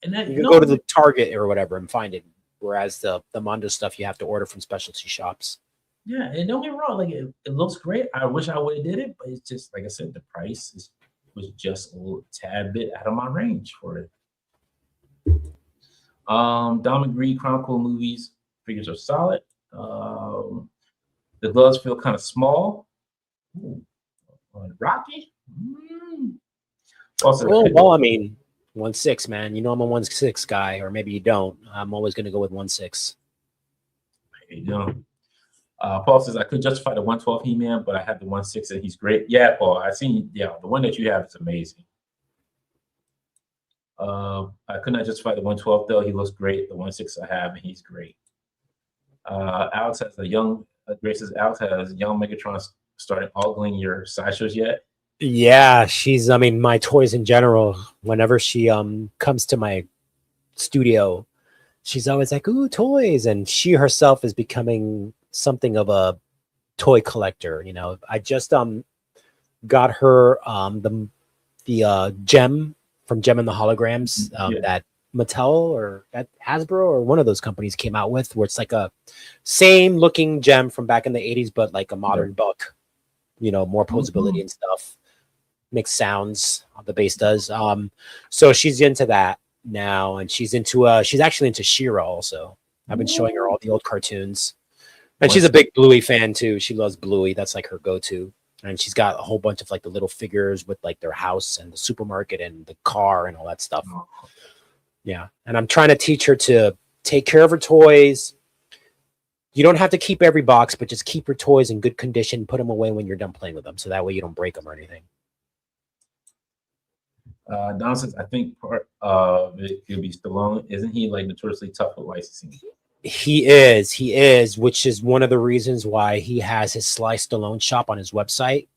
and then, you can go to the Target or whatever and find it, whereas the Mondo stuff you have to order from specialty shops. Yeah, and don't get me wrong, like it looks great. I wish I would have did it, but it's just like I said, the price was just a little tad bit out of my range for it. Dom Green Chronicle movies figures are solid. The gloves feel kind of small. Rocky. Also, well, I mean, 1.6, man. I'm a 1.6 guy, or maybe you don't. I'm always going to go with 1.6. There you go. Paul says I could justify the 112 He-Man, but I have the 1.6 and he's great. Yeah, Paul, I seen. Yeah, the one that you have is amazing. I could not justify the 112 though. He looks great. The 1.6 I have, and he's great. Alex has Grace says Alex has young Megatron started ogling your sideshows yet? Yeah, she's. I mean, my toys in general. Whenever she comes to my studio, she's always like, "Ooh, toys!" And she herself is becoming something of a toy collector. I just got her the gem from Gem and the Holograms that Mattel or at Hasbro or one of those companies came out with, where it's like a same looking gem from back in the 80s, but like a modern buck, more posability and stuff, makes sounds, the base does. So she's into that now, and she's actually into She-Ra also. I've been showing her all the old cartoons, and she's a big Bluey fan too. She loves Bluey. That's like her go-to. and she's got a whole bunch of like the little figures with like their house and the supermarket and the car and all that stuff. Yeah, and I'm trying to teach her to take care of her toys. You don't have to keep every box, but just keep your toys in good condition. Put them away when you're done playing with them, so that way you don't break them or anything. Don says, I think part of it could be Stallone. Isn't he like notoriously tough with licensing? He is, which is one of the reasons why he has his Sly Stallone shop on his website,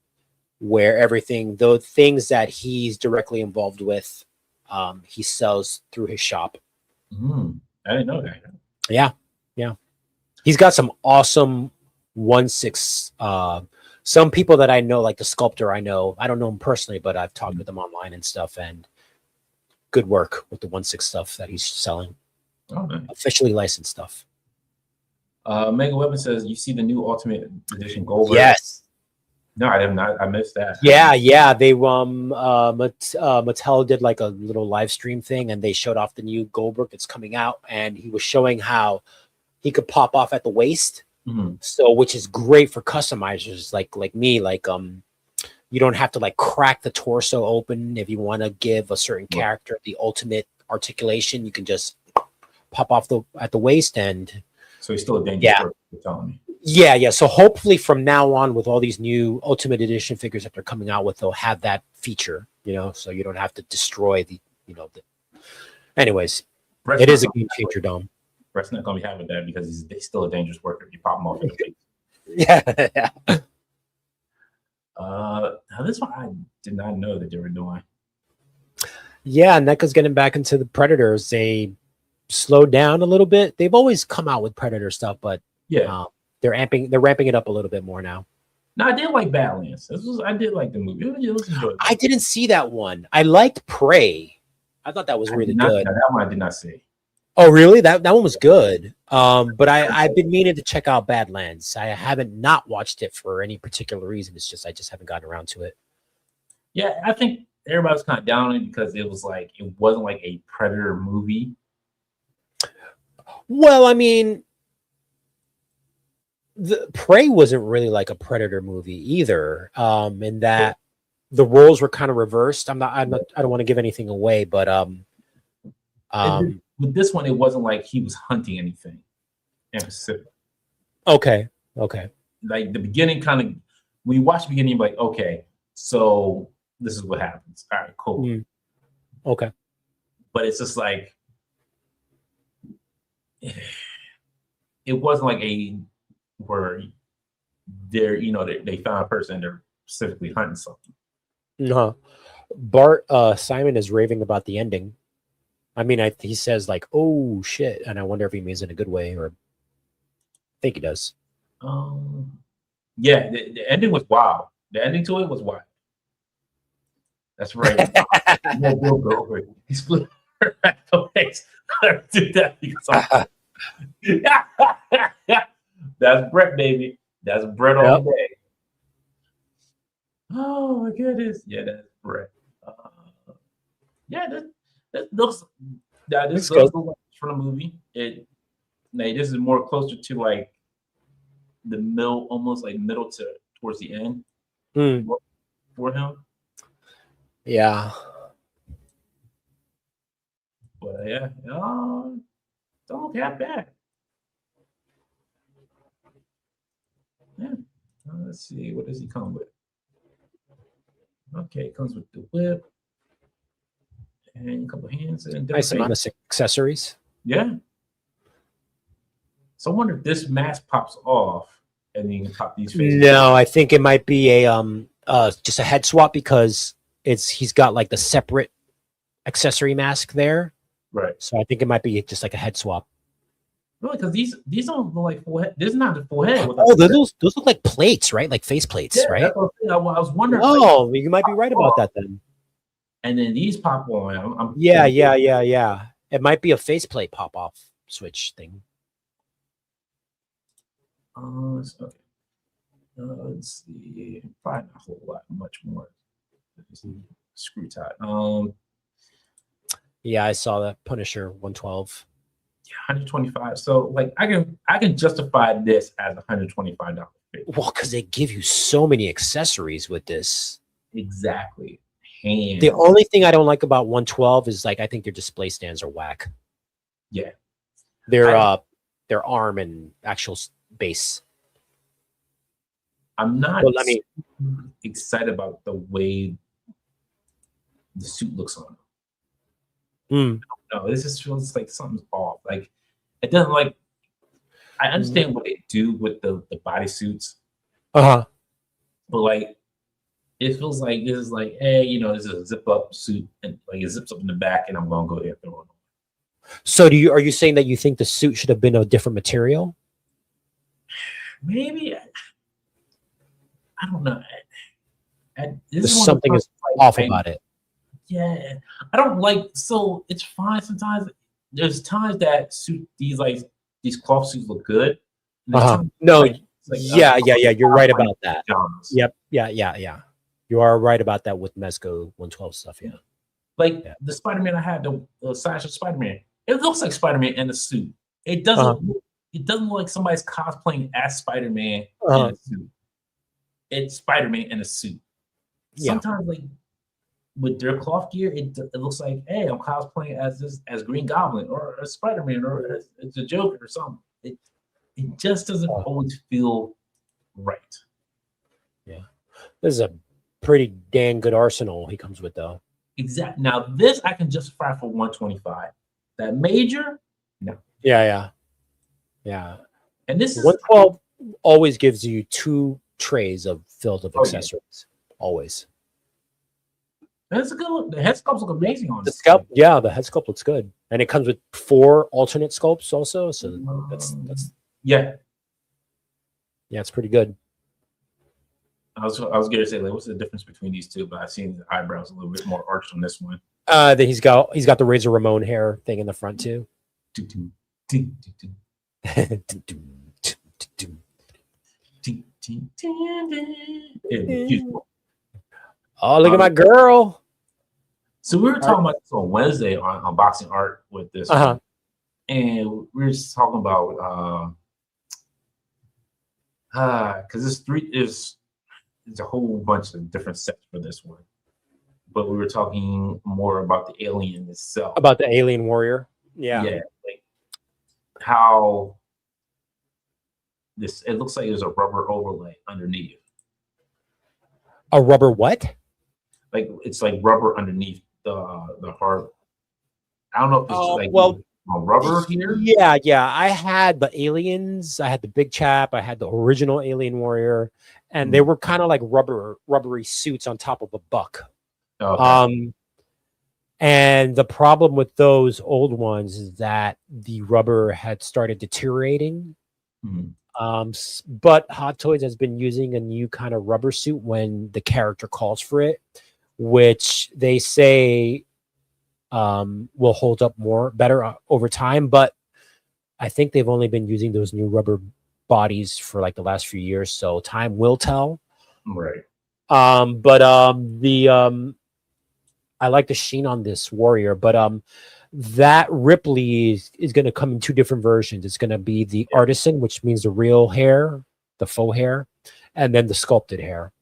where everything, the things that he's directly involved with, he sells through his shop. I didn't know that. Yeah. He's got some awesome 1/6. Some people that I know, like the sculptor, I don't know him personally, but I've talked with him online and stuff, and good work with the 1/6 stuff that he's selling. Officially licensed stuff. Mega Weapon says, you see the new Ultimate Edition Goldberg? Yes. No, I did not. I missed that. Yeah. They Mattel did like a little live stream thing, and they showed off the new Goldberg that's coming out, and he was showing how he could pop off at the waist. So, which is great for customizers like me. Like you don't have to like crack the torso open if you want to give a certain character the ultimate articulation. You can just pop off at the waist, and so he's still a dangerous person, you're telling me. Yeah. So hopefully from now on, with all these new Ultimate Edition figures that they're coming out with, they'll have that feature, so you don't have to destroy anyways, it is a game changer, Dom. Brett's not going to be having that because he's still a dangerous worker if you pop him off in the face. Yeah. Now this one I did not know that they were doing. Yeah, NECA's getting back into the Predators. They slowed down a little bit. They've always come out with Predator stuff, but they're ramping it up a little bit more now. No, I did like Badlands. I did like the movie. It was enjoyable. I didn't see that one. I liked Prey. I thought that was really good. That one I did not see. Oh, really? That one was good. But I've been meaning to check out Badlands. I haven't not watched it for any particular reason. It's just I just haven't gotten around to it. Yeah, I think everybody was kind of down on it because it wasn't like a Predator movie. Well, I mean, the Prey wasn't really like a Predator movie either. In that the roles were kind of reversed. I don't want to give anything away, but with this one, it wasn't like he was hunting anything in Pacific. Okay. Like the beginning, when you watch the beginning, you're like, okay, so this is what happens. All right, cool. Okay. But it's just like it wasn't like where they found a person and they're specifically hunting something. No. Bart Simon is raving about the ending. I mean, he says like, "Oh shit," and I wonder if he means in a good way, or I think he does. Yeah, the ending was wild. The ending to it was wild. That's right. We'll go over it. He split her at the face. Do that because that's Brett, baby. That's Brett all day. Oh my goodness. Yeah, that's Brett. This looks from the movie. This is more closer to like the middle, almost like middle to towards the end for him. Yeah. But yeah, don't look that bad. Yeah. Let's see, what does he come with? Okay, it comes with the whip. And a couple of hands and nice amount of accessories. Yeah. So I wonder if this mask pops off and then you can pop these faces. No, I think it might be just a head swap because he's got like the separate accessory mask there. Right. So I think it might be just like a head swap. Really, because these don't look like full head. This is not the full head. Oh, those look like plates, right? Like face plates, right? That's what I was wondering. Oh, you might be right about that then. And then these pop on. Yeah. It might be a faceplate pop-off switch thing. Let's see. Probably not a whole lot, much more. Screw tight. Yeah, I saw that Punisher 112. Yeah, $125. So like I can justify this as $125 Well, because they give you so many accessories with this. Exactly. Hands. The only thing I don't like about 112 is like I think their display stands are whack. Yeah. Their arm and actual base. I'm not Well, I mean, excited about the way the suit looks on him. mm, No, this just feels like something's off. Like it doesn't like. I understand what they do with the bodysuits, uh-huh. but like it feels like this is like, hey, you know, this is a zip up suit and like it zips up in the back, and I'm gonna go there and throw it on. So are you saying that you think the suit should have been a different material? Maybe I don't know. This There's is one of something the is first, like, off about it. Yeah, I don't like. So it's fine sometimes. There's times that suit these cloth suits look good. And there's times, No, like, yeah. You're right about that. pajamas. Yep. Yeah. You are right about that with Mezco 112 stuff. Yeah. Like Yeah. the Spider-Man I had, the Sanchez Spider-Man. It looks like Spider-Man in a suit. It Uh-huh. doesn't. It doesn't look like somebody's cosplaying as Spider-Man Uh-huh. in a suit. It's Spider-Man in a suit. Yeah. Sometimes, like with their cloth gear, it looks like, hey, I'm cosplaying as Green Goblin or as Spider-Man or as the Joker or something. It just doesn't always feel right. Yeah. This is a pretty dang good arsenal he comes with, though. Exactly. Now this I can justify for 125. That major, no. Yeah. And this is 112 always gives you 2 trays filled of accessories. Always. that's a good look. The head sculpts look amazing on The this. sculpt, yeah, the head sculpt looks good, and it comes with 4 alternate sculpts also. So that's yeah. it's pretty good. I was going to say, like, what's the difference between these two? But I've seen the eyebrows a little bit more arched on this one. Then he's got the Razor Ramon hair thing in the front too. Oh, look at my girl. So we were talking about this on Wednesday on Unboxing Art with this one, and we were just talking about because there's a whole bunch of different sets for this one, but we were talking more about the alien itself. About the alien warrior. Yeah. Like how it looks like there's a rubber overlay underneath. A rubber what? Like it's like rubber underneath the heart. I don't know if it's a rubber here. Yeah. I had the aliens. I had the Big Chap. I had the original Alien Warrior, and they were kind of like rubbery suits on top of a buck. Okay. And the problem with those old ones is that the rubber had started deteriorating. But Hot Toys has been using a new kind of rubber suit when the character calls for it, which they say will hold up better over time. But I think they've only been using those new rubber bodies for like the last few years, so time will tell. Right. I like the sheen on this warrior, but that Ripley is going to come in 2 different versions. It's going to be the artisan, which means the real hair, the faux hair, and then the sculpted hair.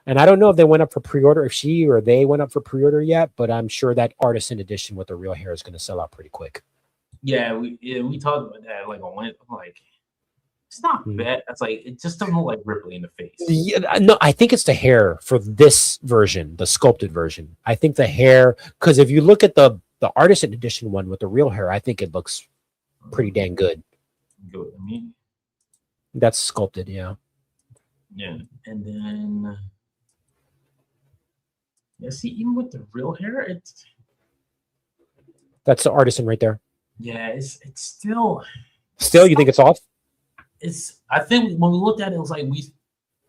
And I don't know if they went up for pre-order, if she or they went up for pre-order yet, but I'm sure that artisan edition with the real hair is going to sell out pretty quick. Yeah, we talked about that like on Wednesday. I'm like, it's not bad. It's like it just doesn't look like Ripley in the face. Yeah, no, I think it's the hair for this version, the sculpted version. I think the hair, because if you look at the artisan edition one with the real hair, I think it looks pretty dang good. Good. I mean, that's sculpted, yeah. Yeah, and then see, even with the real hair, that's the artisan right there. Yeah, it's still. You think it's off? I think when we looked at it, it was like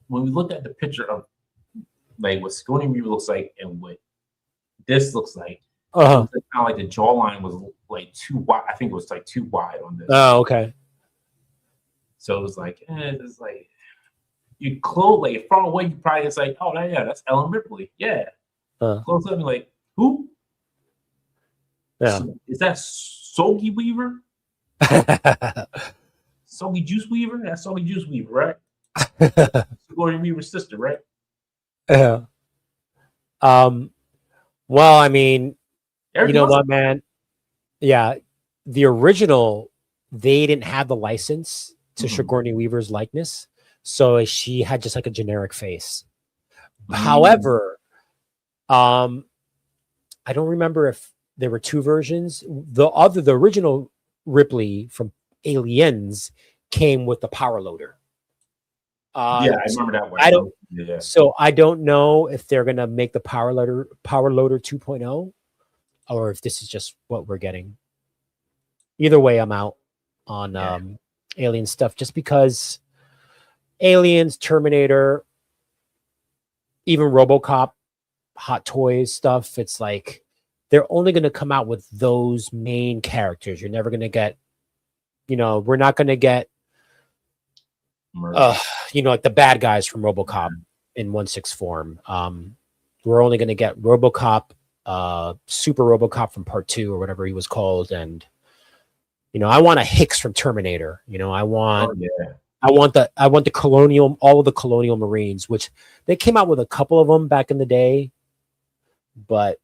when we looked at the picture of like what Scone Reaver looks like and what this looks like, it was kind of like the jawline was like too wide. I think it was like too wide on this. Oh, okay. So it was like, it's like you close like far away, you probably it's like, oh yeah, that's Ellen Ripley. Yeah. Close up, you're like, who? Yeah. So, is that Sogi Weaver? Sogi Juice Weaver? That's Sogi Juice Weaver, right? Sigourney Weaver's sister, right? Yeah. Um, well, I mean, you Everything know else. what, man? Yeah, the original, they didn't have the license to Mhm. Sigourney Weaver's likeness, so she had just like a generic face. Mm. However, um, I don't remember if there were two versions. The original Ripley from Aliens came with the power loader. Yeah, I So remember that one. I don't. Yeah. So I don't know if they're gonna make the power loader 2.0, or if this is just what we're getting. Either way, I'm out on Yeah. alien stuff just because aliens, Terminator, even RoboCop, Hot Toys stuff. It's like they're only going to come out with those main characters. You're never going to get, we're not going to get, Murder. like the bad guys from RoboCop in 1/6 form. We're only going to get RoboCop, Super RoboCop from Part 2 or whatever he was called, and I want a Hicks from Terminator. I want. Oh yeah. I want the colonial, all of the colonial Marines, which they came out with a couple of them back in the day, but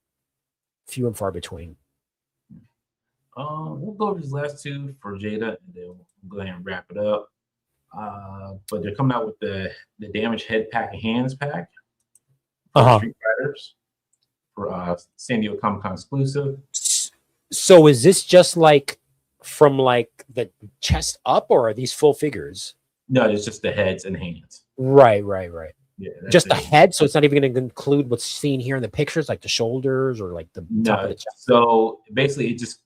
few and far between. We'll go over these last two for Jada, and then we'll go ahead and wrap it up. But they're coming out with the damaged head pack and hands pack for Uh-huh. Street Fighters for San Diego Comic Con exclusive. So is this just like from like the chest up, or are these full figures? No, it's just the heads and hands. Right. Yeah, that's Just the it. head, so it's not even going to include what's seen here in the pictures, like the shoulders or like the top of No, the chest. so basically it just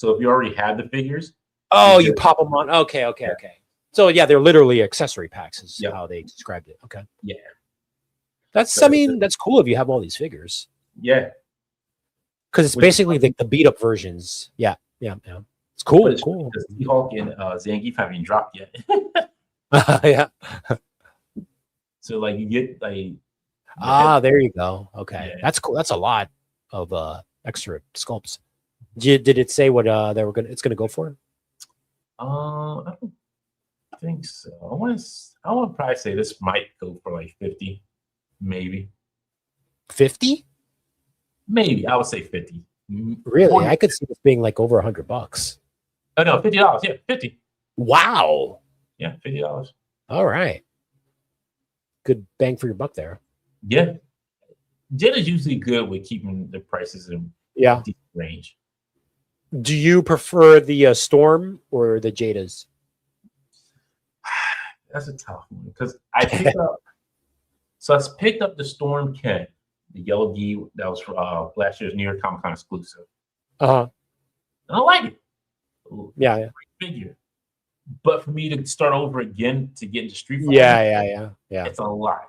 if you already have the figures, Oh, it you just- pop them on. Okay. Yeah. So yeah, they're literally accessory packs, is Yep. how they described it. Okay, yeah, that's. So I mean, that's cool if you have all these figures, yeah. because it's Which is basically funny. the beat up versions. Yeah. It's cool. But it's Cool. because Seahawk and Zangief haven't even dropped yet. Yeah. So like you get like There you go. Okay, Yeah. that's cool. That's a lot of extra sculpts. Did it say what it's gonna go for? I don't think so. I want to probably say this might go for like 50, maybe. 50? Maybe I would say 50. Really? 40. I could see this being like over $100. Oh no, $50. Yeah, 50. Wow. Yeah, $50. All right. Good bang for your buck there. Yeah. Jet is usually good with keeping the prices in Yeah. decent range. Do you prefer the Storm or the Jadas? That's a tough one because I picked up. So I picked up the Storm Ken, the yellow gi that was for last year's New York Comic Con exclusive. Uh-huh. And I like it. Yeah. Great figure. But for me to start over again to get into Street Fighter, Yeah. it's a lot.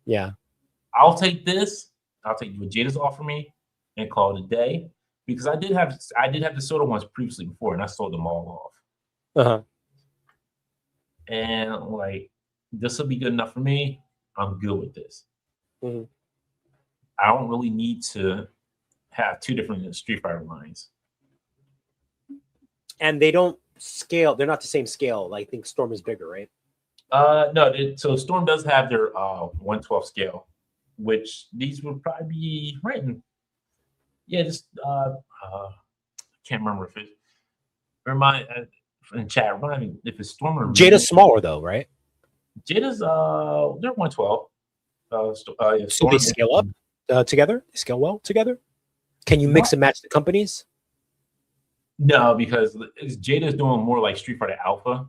Yeah. I'll take this. I'll take what Jada's offer me and call it a day because I did have the soda ones previously before and I sold them all off. Uh-huh. And like this will be good enough for me. I'm good with this. Mhm. I don't really need to have two different Street Fighter lines. And they don't scale. They're not the same scale. Like, I think Storm is bigger, right? No, so Storm does have their 1/12 scale, which these would probably be right in. Yeah, just can't remember if it. Remind in chat. Remind me if it's Storm or Jada's smaller though, right? Jada's they're 1/12. So Storm they scale up together. They scale well together. Can you mix and match the companies? No, because Jada's doing more like Street Fighter Alpha.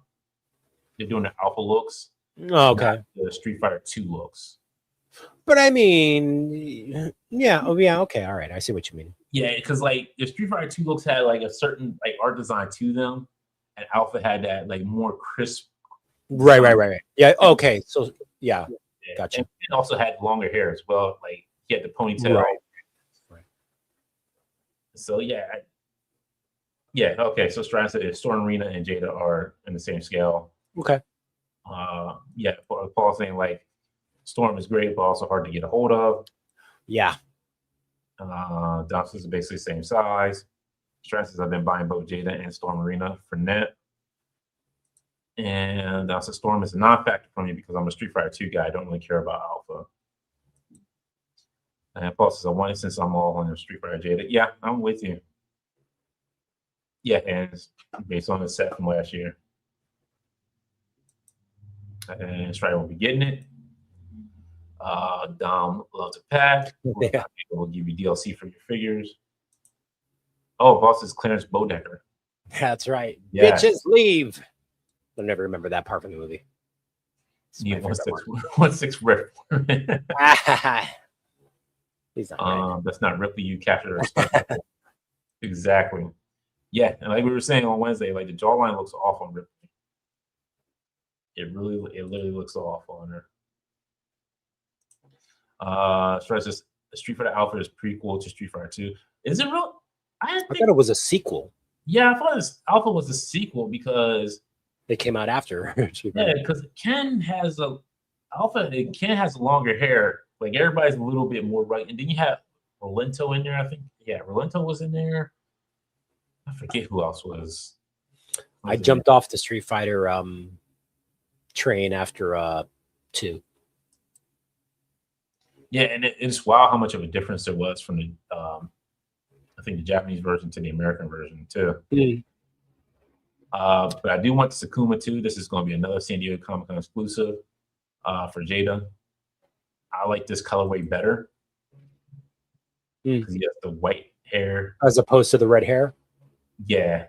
They're doing the Alpha looks. Oh, okay. Not the Street Fighter 2 looks. But I mean, yeah. Oh, yeah. Okay. All right. I see what you mean. Yeah, because like the Street Fighter 2 looks had like a certain like art design to them, and Alpha had that like more crisp. Right. Yeah. Okay. So yeah. Gotcha. And it also had longer hair as well. Like he had the ponytail. Right. So yeah. Okay. So Strand said Storm Arena and Jada are in the same scale. Okay. Yeah. Paul saying like Storm is great, but also hard to get a hold of. Yeah. Dumpsters is basically the same size. Strand says I've been buying both Jada and Storm Arena for net. And that's a Storm is a non-factor for me because I'm a Street Fighter 2 guy. I don't really care about Alpha. And plus, it's a one since I'm all on the Street Fighter Jada. Yeah, I'm with you. Yeah, and it's based on the set from last year. And Strider will be getting it. Dom loves a pack. Yeah. We'll give you DLC for your figures. Oh, boss is Clarence Bodecker. That's right. Yeah. Bitches leave. I'll never remember that part from the movie. It's my Yeah, favorite 1-6 rip. part. He's not right. That's not Ripley. You captured her. Exactly. Yeah, and like we were saying on Wednesday, like the jawline looks off on Ripley. It literally looks off on her. Street Fighter Alpha is prequel to Street Fighter 2. Is it real? I thought it was a sequel. Yeah, I thought Alpha was a sequel because They came out after. yeah, because Ken has a longer hair. Like everybody's a little bit more right, and then you have Rolento in there. I think Rolento was in there. I forget who else was. I jumped off the Street Fighter train after 2. Yeah, and it's wild how much of a difference there was from the I think the Japanese version to the American version too. Mm. But I do want the Sakuma too. This is going to be another San Diego Comic-Con exclusive for Jada. I like this colorway better because he has the white hair As opposed to the red hair. Yeah,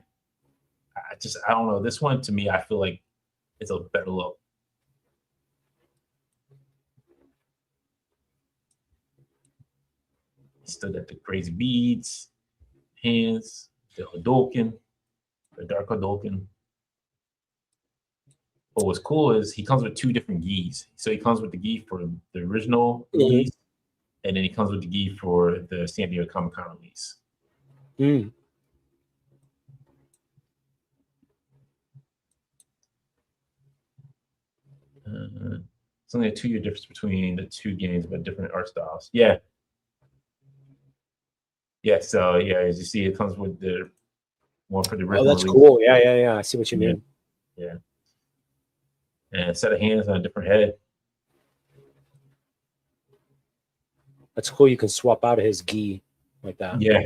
I don't know. This one to me, I feel like it's a better look. Still got the crazy beads, hands, the Hadouken, the dark Hadouken. But what's cool is he comes with 2 different gis. So he comes with the gi for the original release, and then he comes with the gi for the San Diego Comic-Con release. Mm. It's only a 2-year difference between the 2 games, but different art styles. Yeah. Yeah, so yeah, as you see, it comes with the one for the original. Oh, that's release. cool. Yeah. I see what you mean. Yeah. And a set of hands on a different head. That's cool. You can swap out his gi like that. Yeah.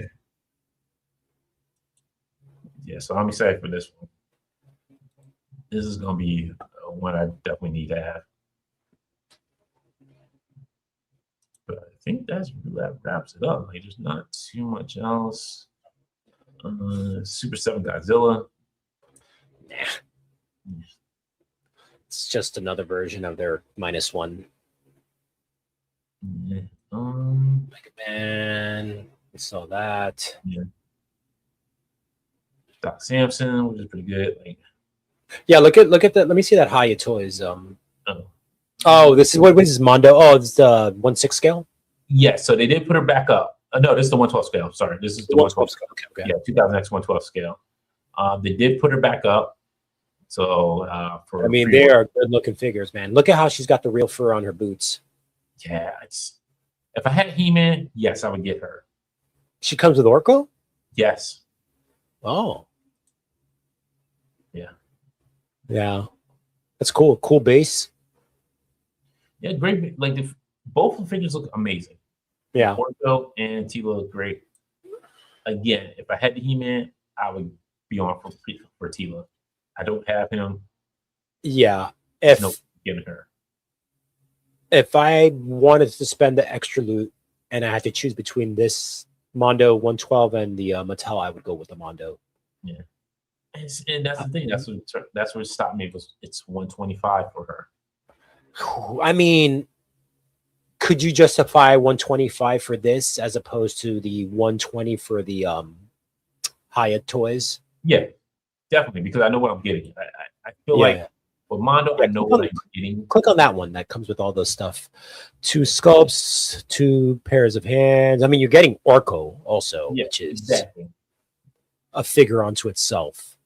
Yeah, so I'm excited for this one. This is going to be one I definitely need to have. But I think that wraps it up. Like, there's not too much else. Super 7 Godzilla. Nah. It's just another version of their -1. Yeah. Mega Man. We saw that. Yeah. Doc Samson, which is pretty good. Like, yeah, look at that. Let me see that Haya Toys. oh, This is what is this Mondo? Oh, it's the 1/6 scale. yeah, so they did put her back up. No, this is the 1/12 scale. Sorry, this is the 1/12 scale. Okay. Yeah, 2000X 1/12 scale. They did put her back up. So for they are good looking figures, man. Look at how she's got the real fur on her boots. Yeah, if I had He-Man, yes, I would get her. She comes with Orko? Yes. Oh. Yeah. Yeah. That's cool. Cool base. Yeah, great. Like both the figures look amazing. Yeah. Orko and Tila look great. Again, if I had the He-Man, I would be on for Tila. I don't have him. Yeah. Getting her. If I wanted to spend the extra loot and I had to choose between this Mondo 112 and the Mattel, I would go with the Mondo. Yeah. And that's the thing. That's what stopped me. It's 125 for her. I mean, could you justify 125 for this as opposed to the 120 for the Hyatt toys? Yeah, definitely, because I know what I'm getting. I feel like with Mondo, I know what I'm getting. Click on that one that comes with all this stuff. 2 sculpts, 2 pairs of hands. I mean, you're getting Orko also, which is a figure onto itself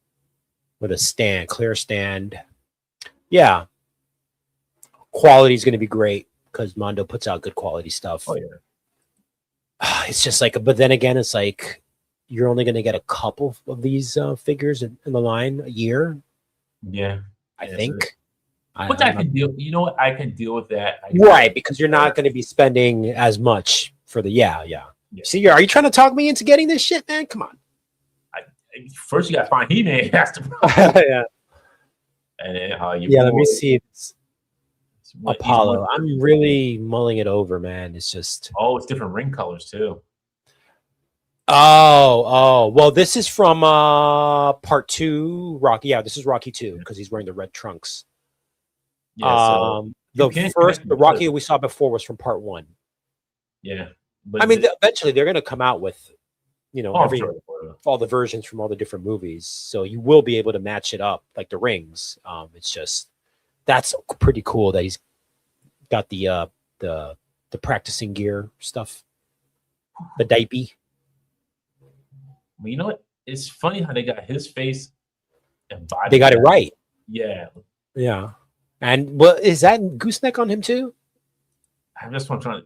with a stand, clear stand. Yeah. Quality is going to be great because Mondo puts out good quality stuff. Oh, yeah. It's just like, but then again, it's like you're only going to get a couple of these figures in the line a year. Yeah. I Yeah, think. which I can deal. You know what? I can deal with that. Right, because you're not going to be spending as much for the yeah. See, are you trying to talk me into getting this shit, man? Come on. First, you got to find He-Man. That's the problem. Yeah. And then Let me see. It's he's Apollo. I'm really mulling it over, man. It's just. Oh, it's different ring colors too. Oh, well, this is from part 2, Rocky. Yeah, this is Rocky 2 because he's wearing the red trunks. Yeah, so the Rocky we saw before was from part 1. Yeah, but I mean, eventually they're going to come out with, sure. all the versions from all the different movies, so you will be able to match it up like the rings. It's just that's pretty cool that he's got the practicing gear stuff, the diaper. Well, you know what? It's funny how they got his face and body. They got it right. Yeah. Yeah. And well, is that gooseneck on him too? I'm just trying to.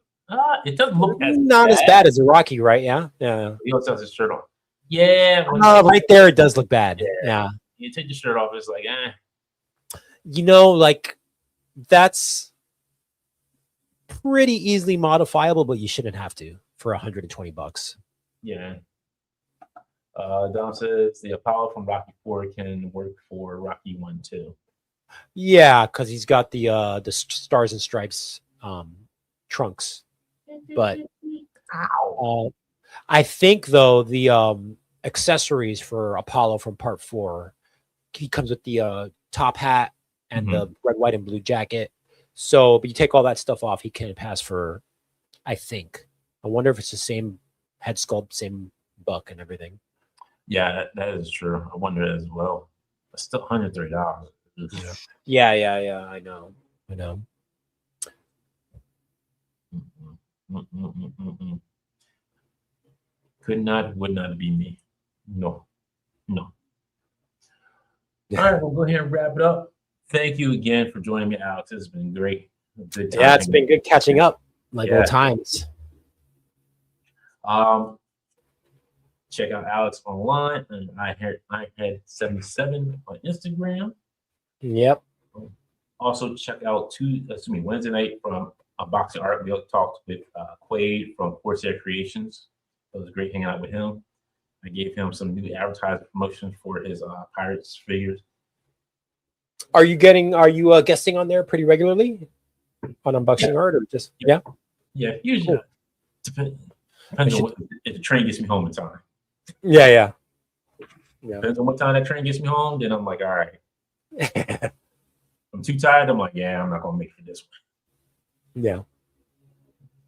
It doesn't look as bad as the Rocky, right? Yeah. He also has his shirt on. Yeah. Right there, it does look bad. Yeah. You take your shirt off, it's like, like that's pretty easily modifiable, but you shouldn't have to for $120. Yeah. Dom says the Apollo from Rocky 4 can work for Rocky 1 too. Yeah, because he's got the stars and stripes trunks. But I think though the accessories for Apollo from part 4, he comes with the top hat and the red, white, and blue jacket. So, but you take all that stuff off, he can pass for, I think. I wonder if it's the same head sculpt, same buck, and everything. Yeah, that is true. I wonder as well. It's still $130. Yeah. I know. Would not be me. No. All right, we'll go ahead and wrap it up. Thank you again for joining me, Alex. It's been great. Good time. Yeah, it's been good catching up old times. Check out Alex online and I had 77 on Instagram. Yep. Also check out Wednesday night from Unboxing Art. We talked with Quaid from Corsair Creations. It was great hanging out with him. I gave him some new advertising promotions for his Pirates figures. Are you guesting on there pretty regularly on Unboxing Art or just Yeah, usually. Cool. Depends on if the train gets me home in time. Yeah. Depends on what time that train gets me home, then I'm like, all right. I'm too tired. I'm like, yeah, I'm not gonna make it for this one.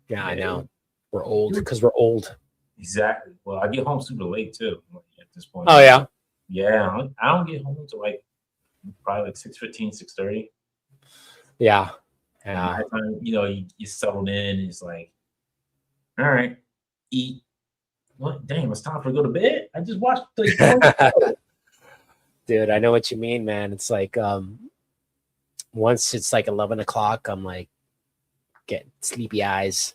Yeah, I know. We're old because we're old. Exactly. Well, I get home super late too at this point. Oh yeah. Yeah, I don't get home until probably like 6:15, 6:30. Yeah. By the time you settled in, it's like, all right, eat. What? Damn, it's time for to go to bed. I just watched the. Dude, I know what you mean, man. It's like once it's like 11 o'clock, I'm like getting sleepy eyes.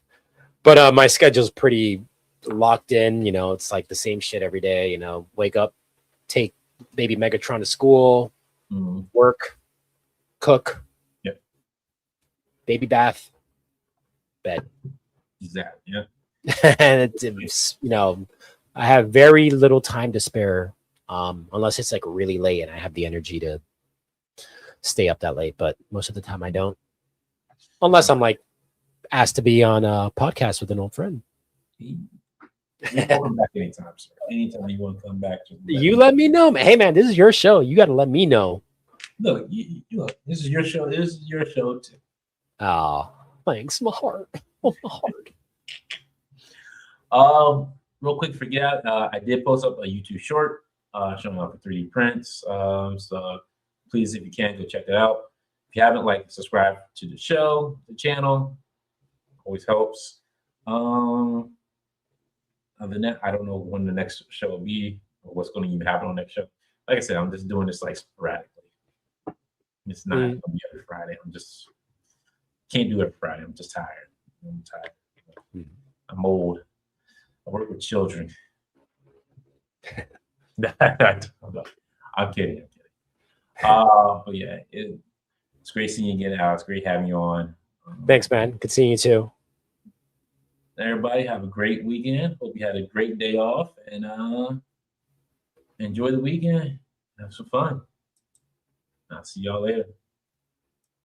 But my schedule's pretty locked in. It's like the same shit every day. Wake up, take baby Megatron to school, work, cook, baby bath, bed. Exactly. Yeah. And it's I have very little time to spare, unless it's like really late and I have the energy to stay up that late. But most of the time I don't, unless I'm like asked to be on a podcast with an old friend. Welcome back anytime, sir. Anytime you want to come back, let me know, man. Hey, man, this is your show. You got to let me know. Look, look. This is your show. This is your show too. Oh, thanks, my heart. Oh, my heart. Real quick, forget I did post up a YouTube short showing off the 3D prints. So please, if you can, go check that out. If you haven't, subscribe to the channel. Always helps. Other than that, I don't know when the next show will be or what's going to even happen on the next show. Like I said, I'm just doing this sporadically. It's not going to be every Friday. I'm just can't do it every Friday. I'm just tired. I'm tired. I'm old. I work with children. I'm kidding. But yeah, it's great seeing you again, Alex. Great having you on. Thanks, man. Good seeing you too. Everybody have a great weekend. Hope you had a great day off and enjoy the weekend. Have some fun. I'll see y'all later.